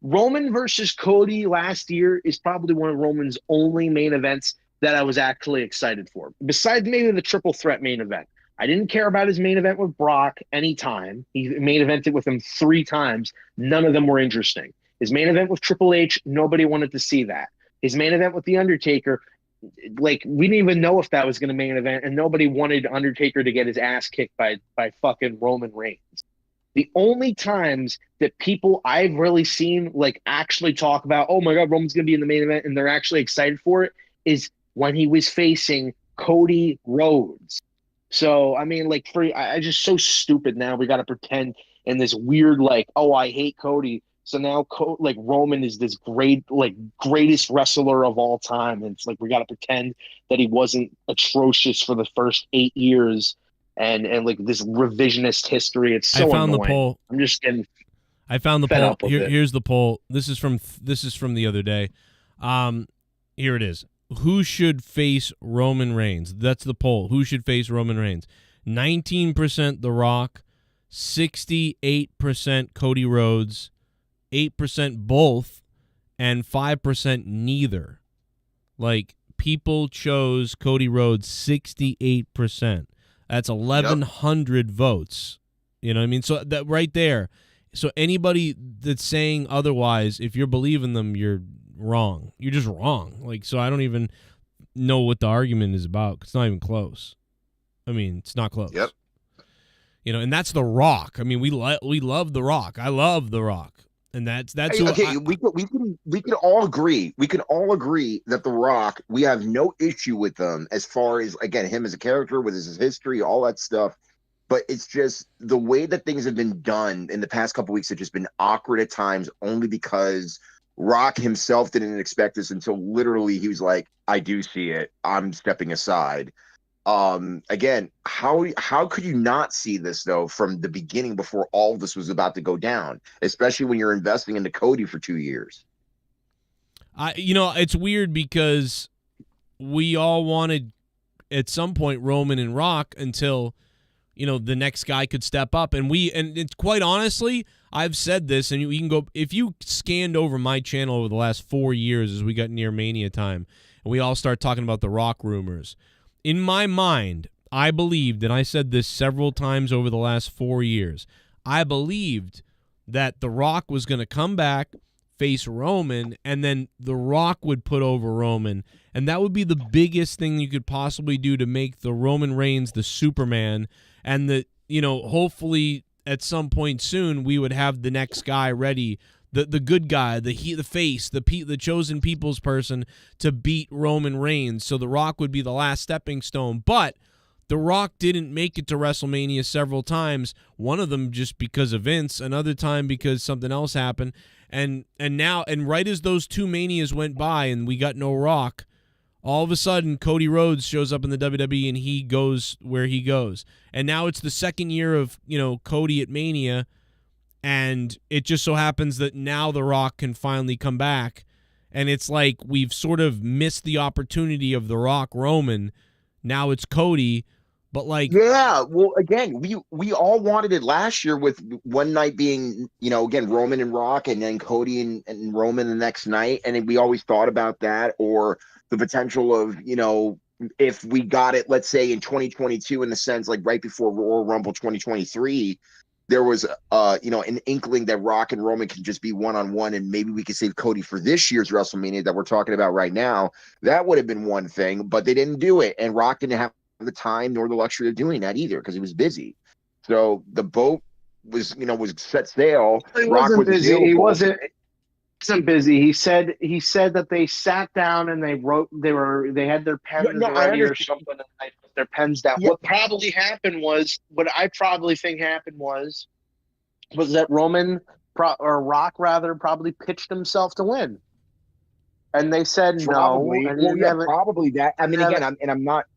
Roman versus Cody last year is probably one of Roman's only main events that I was actually excited for, besides maybe the triple threat main event. I didn't care about his main event with Brock anytime. He main evented with him 3 times. None of them were interesting. His main event with Triple H, nobody wanted to see that. His main event with The Undertaker, like, we didn't even know if that was going to main event, and nobody wanted Undertaker to get his ass kicked by fucking Roman Reigns. The only times that people I've really seen like actually talk about, oh my God, Roman's going to be in the main event, and they're actually excited for it, is when he was facing Cody Rhodes. So, I mean, like, I just so stupid now. We got to pretend in this weird, like, oh, I hate Cody. So now, like, Roman is this greatest wrestler of all time. And it's like, we got to pretend that he wasn't atrocious for the first 8 years and like this revisionist history. It's so I found annoying. The poll. I'm just getting. I found the poll. Here's the poll. This is from the other day. Here it is. Who should face Roman Reigns? That's the poll. Who should face Roman Reigns? 19% The Rock, 68% Cody Rhodes, 8% both, and 5% neither. Like, people chose Cody Rhodes 68%. That's 1,100 votes. You know what I mean? So that right there. So anybody that's saying otherwise, if you're believing them, you're wrong. You're just wrong. Like, so I don't even know what the argument is about. It's not even close. I mean, it's not close. Yep. You know, and that's The Rock. I mean, we love The Rock. I love The Rock. And that's okay. We can all agree. We can all agree that The Rock, we have no issue with them as far as, again, him as a character, with his history, all that stuff. But it's just the way that things have been done in the past couple weeks have just been awkward at times, only because Rock himself didn't expect this until literally he was like, I do see it. I'm stepping aside. Again, how could you not see this though from the beginning before all of this was about to go down, especially when you're investing into Cody for 2 years? It's weird because we all wanted at some point Roman and Rock until, the next guy could step up. And it's quite honestly, I've said this, and you can go, if you scanned over my channel over the last 4 years as we got near Mania time, and we all start talking about the Rock rumors. In my mind, I believed, and I said this several times over the last 4 years, I believed that The Rock was going to come back, face Roman, and then The Rock would put over Roman, and that would be the biggest thing you could possibly do to make the Roman Reigns the Superman, and hopefully at some point soon we would have the next guy ready, the good guy, the face, the chosen people's person to beat Roman Reigns. So The Rock would be the last stepping stone. But The Rock didn't make it to WrestleMania several times. One of them just because of Vince, another time because something else happened. And now, and right as those 2 Manias went by and we got no Rock, all of a sudden Cody Rhodes shows up in the WWE and he goes where he goes. And now it's the second year of, Cody at Mania. And it just so happens that now The Rock can finally come back And it's like we've sort of missed the opportunity of The Rock Roman. Now it's Cody. But like, yeah, well, again, we all wanted it last year with one night being, again, Roman and Rock, and then Cody and Roman the next night. And we always thought about that, or the potential of, if we got it, let's say in 2022, in the sense like right before Royal Rumble 2023, there was, an inkling that Rock and Roman can just be one-on-one, and maybe we could save Cody for this year's WrestleMania that we're talking about right now. That would have been one thing, but they didn't do it, and Rock didn't have the time nor the luxury of doing that either because he was busy. So the boat was set sail. He Rock wasn't was busy. available. He wasn't busy. He said that they sat down and they wrote. They had their pens ready or something, and they put their pens down. Yeah. What probably happened was, what I probably think happened was that Rock probably pitched himself to win. And they said probably. no. And probably that. I mean, again,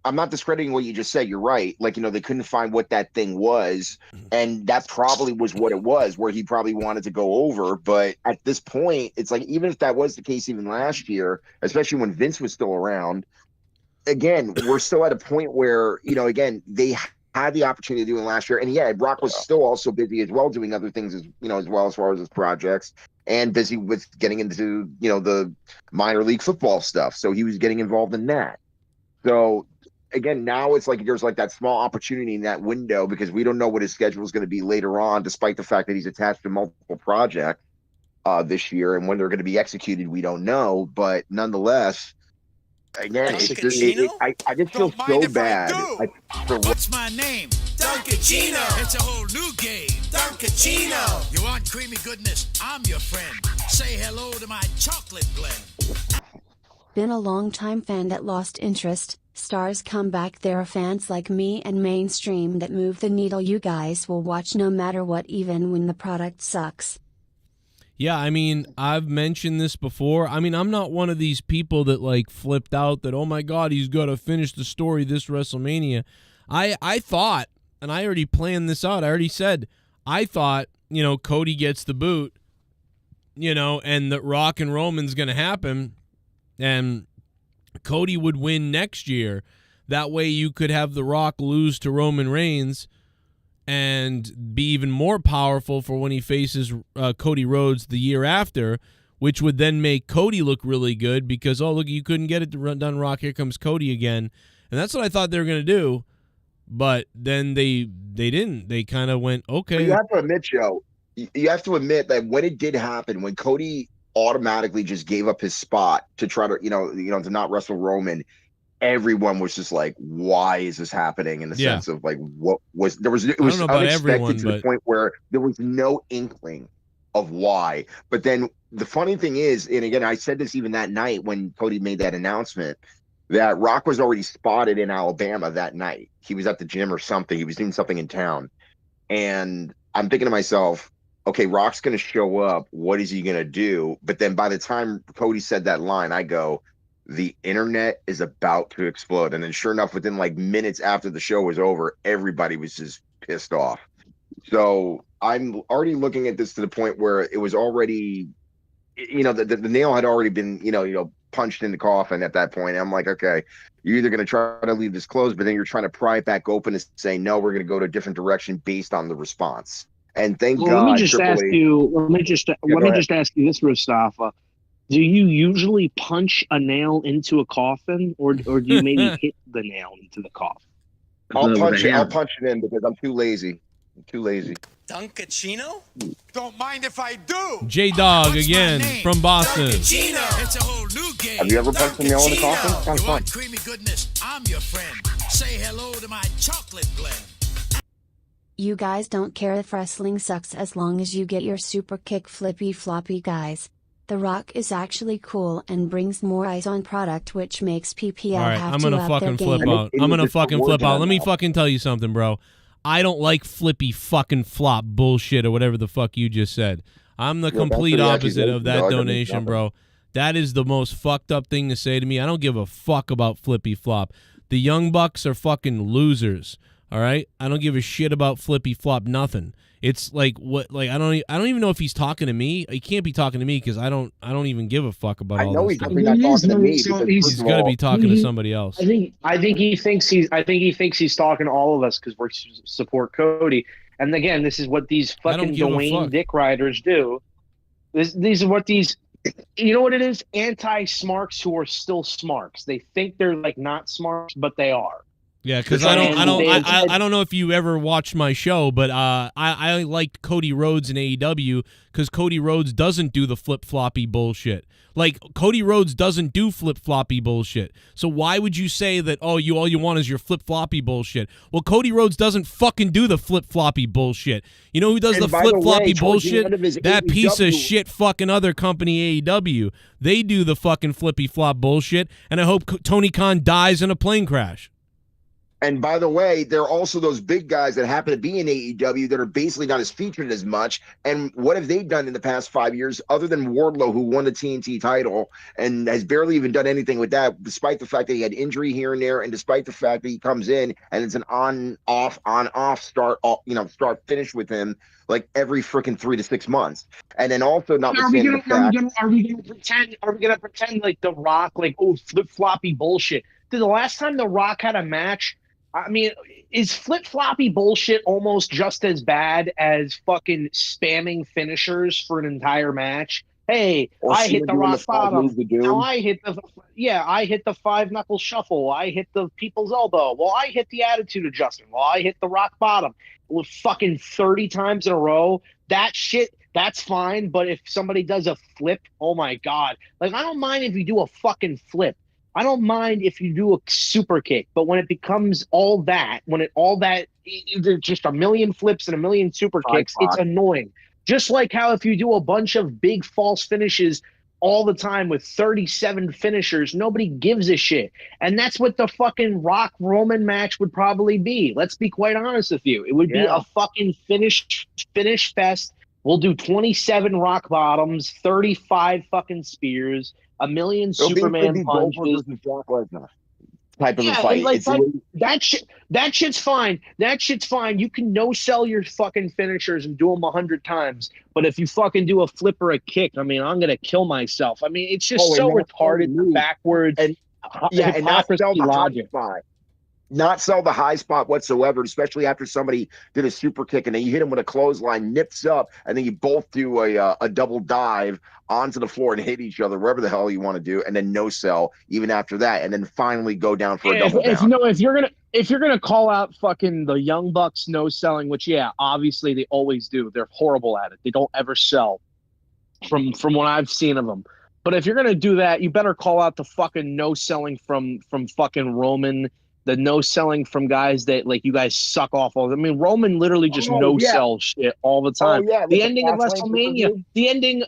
I'm not discrediting what you just said. You're right. Like, they couldn't find what that thing was, and that probably was what it was, where he probably wanted to go over. But at this point, it's like, even if that was the case, even last year, especially when Vince was still around, again, we're still at a point where, again, they had the opportunity to do it last year, and Brock was still also busy as well, doing other things as well, as far as his projects, and busy with getting into the minor league football stuff. So he was getting involved in that. So again, now it's like there's like that small opportunity in that window, because we don't know what his schedule is going to be later on, despite the fact that he's attached to multiple projects this year, and when they're going to be executed, we don't know. But nonetheless, again, it's just, I just feel so bad. What's my name? Duncachino. It's a whole new game. Duncachino. You want creamy goodness? I'm your friend. Say hello to my chocolate blend. Been a long-time fan that lost interest. Stars come back. There are fans like me and mainstream that move the needle. You guys will watch no matter what, even when the product sucks. Yeah, I mean, I've mentioned this before. I mean, I'm not one of these people that like flipped out that, oh my God, he's got to finish the story this WrestleMania. I thought, and I already planned this out, I already said, I thought, Cody gets the boot, and that Rock and Roman's going to happen, and Cody would win next year. That way you could have The Rock lose to Roman Reigns and be even more powerful for when he faces Cody Rhodes the year after, which would then make Cody look really good because, oh, look, you couldn't get it done, Rock. Here comes Cody again. And that's what I thought they were going to do. But then they didn't. They kind of went, okay. But you have to admit, Joe, you have to admit that when it did happen, when Cody automatically just gave up his spot to try to, to not wrestle Roman, everyone was just like, why is this happening? In the sense of like, what was there was it was unexpected to the point where there was no inkling of why. But then the funny thing is, and again, I said this even that night when Cody made that announcement, that Rock was already spotted in Alabama that night. He was at the gym or something. He was doing something in town. And I'm thinking to myself, okay, Rock's going to show up. What is he going to do? But then by the time Cody said that line, I go, the internet is about to explode. And then sure enough, within like minutes after the show was over, everybody was just pissed off. So I'm already looking at this to the point where it was already, the nail had already been, punched in the coffin at that point. I'm like, okay, you're either going to try to leave this closed, but then you're trying to pry it back open and say, no, we're going to go to a different direction based on the response. And thank God. Let me just ask you this, Mustafa. Do you usually punch a nail into a coffin, or do you maybe hit the nail into the coffin? I'll punch it in because I'm too lazy. Duncachino? Don't mind if I do. J-Dog again from Boston. Duncachino. It's a whole new game. Have you ever punched a nail in the coffin? Sounds You fun. want creamy goodness? I'm your friend. Say hello to my chocolate blend. You guys don't care if wrestling sucks as long as you get your super kick flippy floppy, guys. The Rock is actually cool and brings more eyes on product, which makes PPL All right, have I'm to gonna up their fucking game. flip out. I'm gonna fucking flip out. Let me fucking tell you something, bro. I don't like flippy fucking flop bullshit or whatever the fuck you just said. I'm the complete opposite of that donation, bro. That is the most fucked up thing to say to me. I don't give a fuck about flippy flop. The Young Bucks are fucking losers. All right, I don't give a shit about flippy flop nothing. It's like what, like I don't even know if he's talking to me. He can't be talking to me because I don't even give a fuck about all this stuff. He's not talking to me because He's got to be talking to somebody else. I think he thinks he's talking to all of us because we're support Cody. And again, this is what these fucking Dwayne Dick Riders do. These are what these, you know what it is? Anti-smarks who are still smarks. They think they're like not smarks, but they are. Yeah, because I don't know if you ever watched my show, but I liked Cody Rhodes in AEW because Cody Rhodes doesn't do the flip-floppy bullshit. Like, Cody Rhodes doesn't do flip-floppy bullshit. So why would you say that, all you want is your flip-floppy bullshit? Well, Cody Rhodes doesn't fucking do the flip-floppy bullshit. You know who does the flip-floppy bullshit? That piece of shit fucking other company, AEW. They do the fucking flippy-flop bullshit, and I hope Tony Khan dies in a plane crash. And by the way, there are also those big guys that happen to be in AEW that are basically not as featured as much. And what have they done in the past 5 years other than Wardlow, who won the TNT title and has barely even done anything with that, despite the fact that he had injury here and there, and despite the fact that he comes in and it's an on-off start finish with him like every freaking 3 to 6 months. And then also not Are we gonna pretend like The Rock, like, oh, flip-floppy bullshit? Dude, the last time The Rock had a match, I mean, is flip-floppy bullshit almost just as bad as fucking spamming finishers for an entire match? Hey, I hit the rock bottom. Now I hit the 5-knuckle shuffle. I hit the people's elbow. Well, I hit the attitude adjustment. Well, I hit the rock bottom. Well, fucking 30 times in a row. That shit, that's fine. But if somebody does a flip, oh my God. Like, I don't mind if you do a fucking flip. I don't mind if you do a super kick, but when it becomes all that, there's just a million flips and a million super kicks, it's annoying. Just like how if you do a bunch of big false finishes all the time with 37 finishers, nobody gives a shit. And that's what the fucking Rock Roman match would probably be. Let's be quite honest with you. It would be a fucking finish fest. We'll do 27 rock bottoms, 35 fucking spears, a million Superman punches. Type of a fight. Like that shit's fine. That shit's fine. You can no sell your fucking finishers and do them 100 times. But if you fucking do a flip or a kick, I mean, I'm gonna kill myself. I mean, it's just so retarded and backwards. And not sell the logic. Not sell the high spot whatsoever, especially after somebody did a super kick and then you hit him with a clothesline, nips up, and then you both do a double dive onto the floor and hit each other, wherever the hell you want to do, and then no sell even after that, and then finally go down for a double down. If you're gonna call out fucking the Young Bucks no selling, which obviously they always do. They're horrible at it. They don't ever sell from what I've seen of them. But if you're gonna do that, you better call out the fucking no selling from fucking Roman. The no selling from guys that, like, you guys suck off all. I mean, Roman literally just sell shit all the time. The ending of WrestleMania, the ending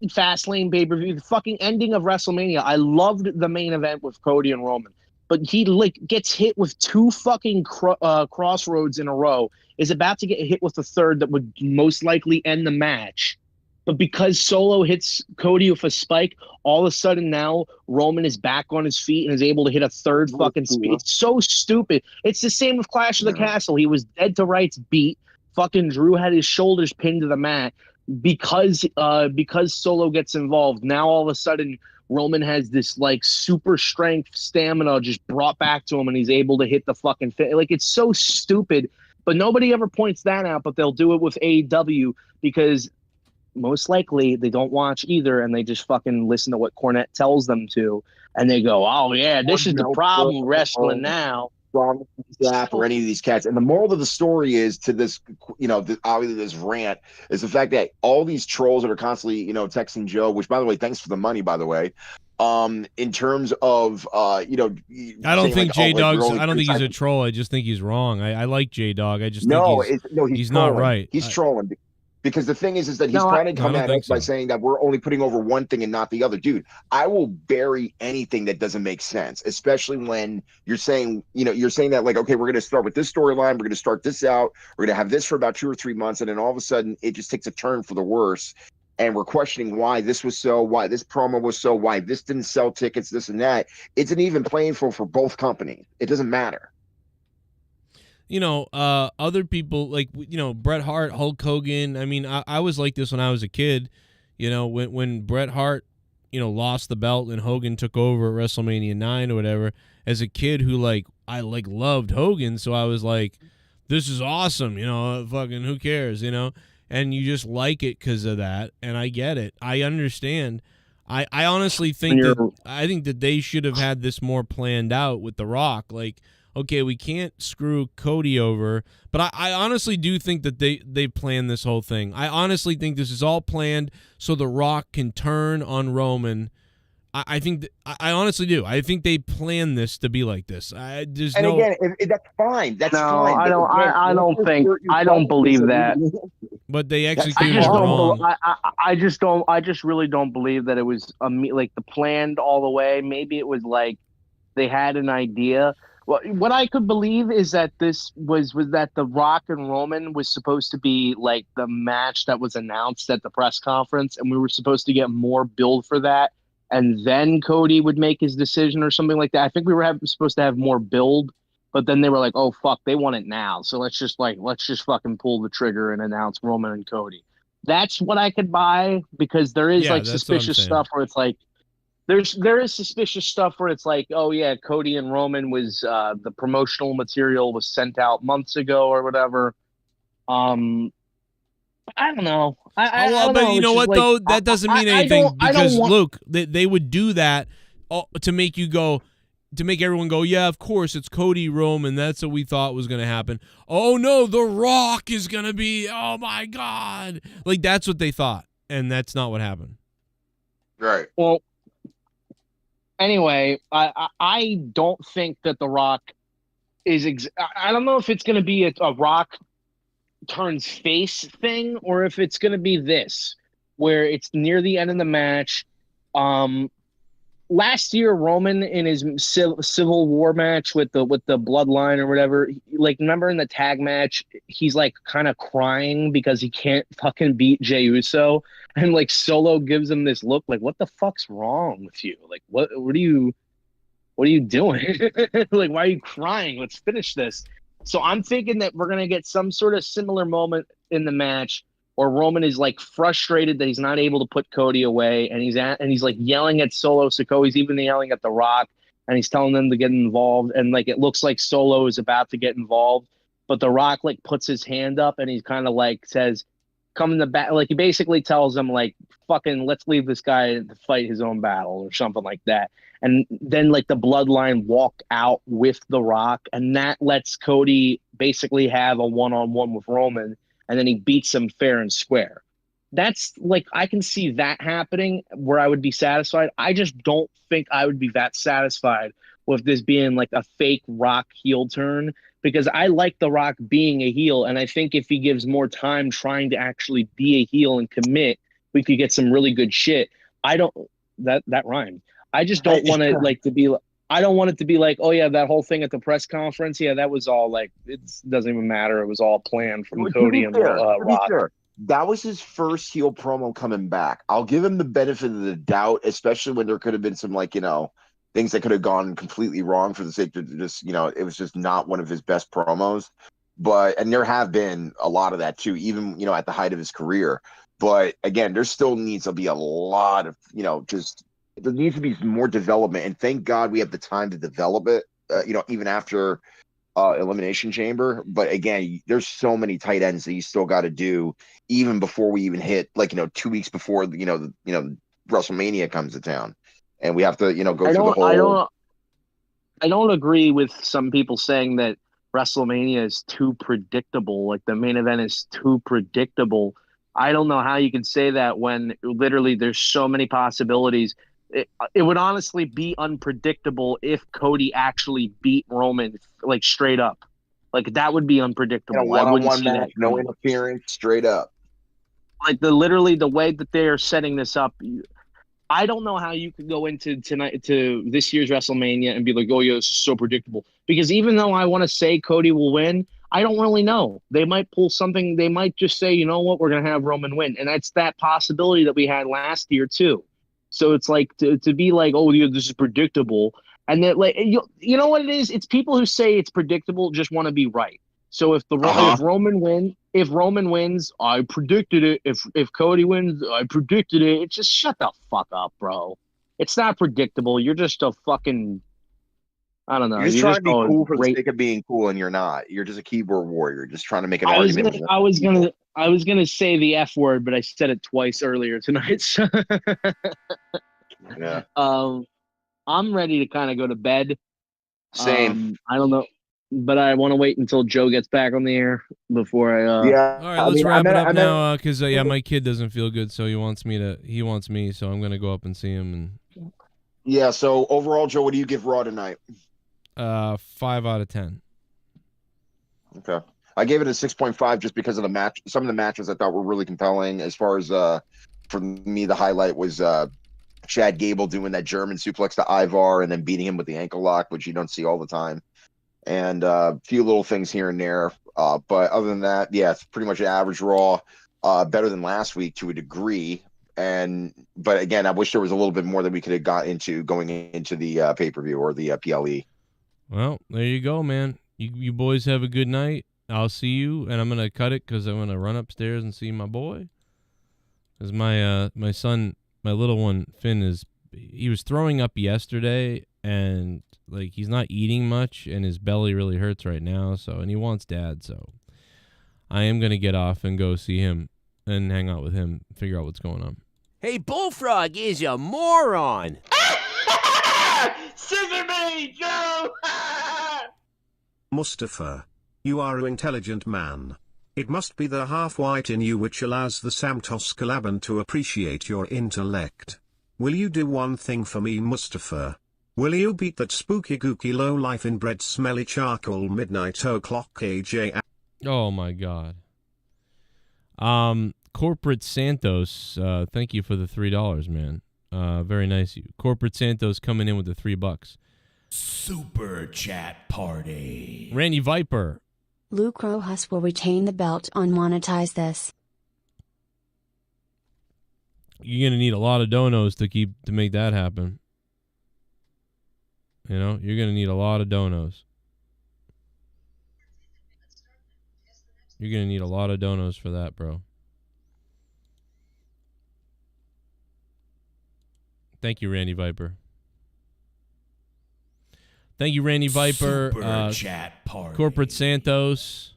Fastlane pay-per-view, the fucking ending of WrestleMania. I loved the main event with Cody and Roman, but he gets hit with 2 fucking crossroads in a row. Is about to get hit with the third that would most likely end the match. But because Solo hits Cody with a spike, all of a sudden now Roman is back on his feet and is able to hit a third fucking speed. It's so stupid. It's the same with Clash of the Castle. He was dead to rights beat. Fucking Drew had his shoulders pinned to the mat because Solo gets involved. Now all of a sudden Roman has this like super strength stamina just brought back to him and he's able to hit the fucking fit. Like, it's so stupid, but nobody ever points that out, but they'll do it with AEW because most likely they don't watch either and they just fucking listen to what Cornette tells them to and they go, oh yeah, this is the problem with wrestling now. For any of these cats. And the moral of the story is to this, obviously this rant is the fact that all these trolls that are constantly, texting Joe, which by the way, thanks for the money, by the way. In terms of, I don't think J-Dog's, I don't think he's a troll. I just think he's wrong. I like J-Dog. I just think he's not right. He's trolling. Because the thing is that he's trying to come at us by saying that we're only putting over one thing and not the other. Dude, I will bury anything that doesn't make sense, especially when you're saying, that like, okay, we're going to start with this storyline. We're going to start this out. We're going to have this for about 2 or 3 months. And then all of a sudden it just takes a turn for the worse. And we're questioning why this was so, why this promo was so, why this didn't sell tickets, this and that. It's an even playing field for both companies. It doesn't matter. other people like, Bret Hart, Hulk Hogan. I mean, I was like this when I was a kid. When Bret Hart, lost the belt and Hogan took over at WrestleMania 9 or whatever, as a kid who I loved Hogan. So I was like, this is awesome. Fucking who cares, and you just like it because of that. And I get it. I understand. I honestly think that they should have had this more planned out with The Rock. Like, okay, we can't screw Cody over, but I honestly do think that they planned this whole thing. I honestly think this is all planned so The Rock can turn on Roman. I honestly do. I think they planned this to be like this. That's fine. That's no, fine. I don't believe that. But they executed it wrong. I just really don't believe that it was the planned all the way. Maybe it was like they had an idea. Well, what I could believe is that this was that The Rock and Roman was supposed to be like the match that was announced at the press conference, and we were supposed to get more build for that, and then Cody would make his decision or something like that. I think we were supposed to have more build, but then they were like, "Oh fuck, they want it now, so let's just fucking pull the trigger and announce Roman and Cody." That's what I could buy, because there is suspicious stuff where it's like. There is suspicious stuff where it's like, oh yeah, Cody and Roman was the promotional material was sent out months ago or whatever. I don't know. I don't know. You know what though? That doesn't mean anything because Luke, they would do that to make everyone go, yeah, of course it's Cody Roman. That's what we thought was going to happen. Oh no, The Rock is going to be. Oh my God, that's what they thought, and that's not what happened. Right. Well. Anyway, I don't think that The Rock is. I don't know if it's going to be a Rock turns face thing, or if it's going to be this, where it's near the end of the match. Last year, Roman in his Civil War match with the Bloodline or whatever, remember in the tag match, he's kind of crying because he can't fucking beat Jey Uso, and Solo gives him this look like, what the fuck's wrong with you? What are you doing? Why are you crying? Let's finish this. So I'm thinking that we're gonna get some sort of similar moment in the match, or Roman is frustrated that he's not able to put Cody away, and he's yelling at Solo Sikoa. He's even yelling at The Rock, and he's telling them to get involved. And it looks like Solo is about to get involved, but The Rock puts his hand up and he's kind of says, "Come in the back." He basically tells him "Fucking let's leave this guy to fight his own battle" or something like that. And then the Bloodline walk out with The Rock, and that lets Cody basically have a one-on-one with Roman. And then he beats him fair and square. That's I can see that happening where I would be satisfied. I just don't think I would be that satisfied with this being a fake Rock heel turn, because I like The Rock being a heel. And I think if he gives more time trying to actually be a heel and commit, we could get some really good shit. That rhymed. I just don't want it to be I don't want it to be oh yeah, that whole thing at the press conference. Yeah, that was all it doesn't even matter. It was all planned from Cody and Rock. That was his first heel promo coming back. I'll give him the benefit of the doubt, especially when there could have been some things that could have gone completely wrong for the sake of just it was just not one of his best promos. And there have been a lot of that too, even at the height of his career. But again, there still needs to be a lot of there needs to be more development, and thank God we have the time to develop it, even after Elimination Chamber. But again, there's so many tight ends that you still got to do even before we even hit 2 weeks before WrestleMania comes to town, and we have to go through the whole. I don't agree with some people saying that WrestleMania is too predictable. The main event is too predictable. I don't know how you can say that when literally there's so many possibilities. It would honestly be unpredictable if Cody actually beat Roman straight up. That would be unpredictable. One-on-one match, no interference, straight up. Literally the way that they are setting this up, I don't know how you could go into this year's WrestleMania and be oh yeah, this is so predictable. Because even though I want to say Cody will win, I don't really know. They might pull something. They might just say, you know what, we're going to have Roman win, and that's that possibility that we had last year too. So it's to be oh yeah, this is predictable, and that you know what it is? It's people who say it's predictable just want to be right. So if if Roman wins, I predicted it. If Cody wins, I predicted it. It's just shut the fuck up, bro. It's not predictable. You're just a fucking, I don't know. You're just trying to be cool for the sake of being cool, and you're not. You're just a keyboard warrior, just trying to make an argument. I was gonna say the F word, but I said it twice earlier tonight. So yeah. I'm ready to kind of go to bed. Same. I don't know, but I want to wait until Joe gets back on the air before I. Yeah. All right, let's wrap it up now because my kid doesn't feel good, so he wants me, so I'm gonna go up and see him. And yeah. So overall, Joe, what do you give Raw tonight? 5 out of 10. Okay, I gave it a 6.5 just because of the match. Some of the matches I thought were really compelling. As far as for me, the highlight was Chad Gable doing that German suplex to Ivar and then beating him with the ankle lock, which you don't see all the time. And a few little things here and there. But other than that, yeah, it's pretty much an average Raw. Better than last week to a degree. But again, I wish there was a little bit more that we could have got into going into the pay-per-view or the PLE. Well, there you go, man. You boys have a good night. I'll see you, and I'm going to cut it because I'm going to run upstairs and see my boy. Because my son, my little one, Finn, he was throwing up yesterday, and like he's not eating much, and his belly really hurts right now. And he wants dad, so I am going to get off and go see him and hang out with him, figure out what's going on. Hey, Bullfrog is a moron. Scissor me, Joe! Mustafa, you are an intelligent man. It must be the half-white in you which allows the Santos Calaban to appreciate your intellect. Will you do one thing for me, Mustafa? Will you beat that spooky gooky low-life inbred smelly charcoal midnight o'clock AJ? Oh my God. Corporate Santos, thank you for the $3, man. Very nice of you. Corporate Santos coming in with the $3. Super chat party. Randy Viper. Luke Rojas will retain the belt on Monetize This. You're gonna need a lot of donos to make that happen. You know, you're gonna need a lot of donos. You're gonna need a lot of donos for that, bro. Thank you, Randy Viper. Thank you, Randy Viper. Super chat party. Corporate Santos.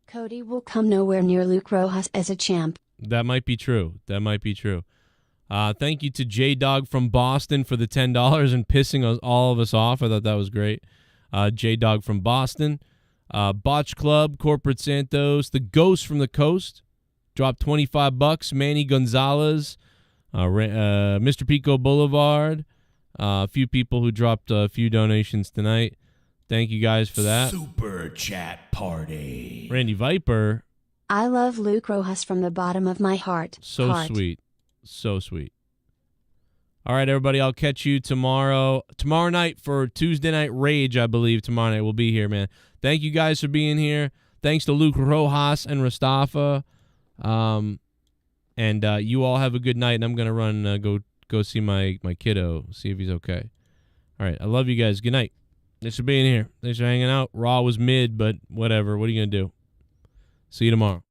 Cody will come nowhere near Luke Rojas as a champ. That might be true. Thank you to J-Dog from Boston for the $10 and pissing all of us off. I thought that was great. J-Dog from Boston. Botch Club, Corporate Santos. The Ghost from the Coast dropped $25. Manny Gonzalez. Mr. Pico Boulevard. A few people who dropped a few donations tonight. Thank you guys for that. Super chat party. Randy Viper. I love Luke Rojas from the bottom of my heart. Sweet. So sweet. All right, everybody. I'll catch you tomorrow. Tomorrow night for Tuesday Night Rage, I believe. Tomorrow night we'll be here, man. Thank you guys for being here. Thanks to Luke Rojas and Rastafa. And you all have a good night. And I'm going to run, go see my kiddo, see if he's okay. All right. I love you guys. Good night. Thanks for being here. Thanks for hanging out. Raw was mid, but whatever. What are you going to do? See you tomorrow.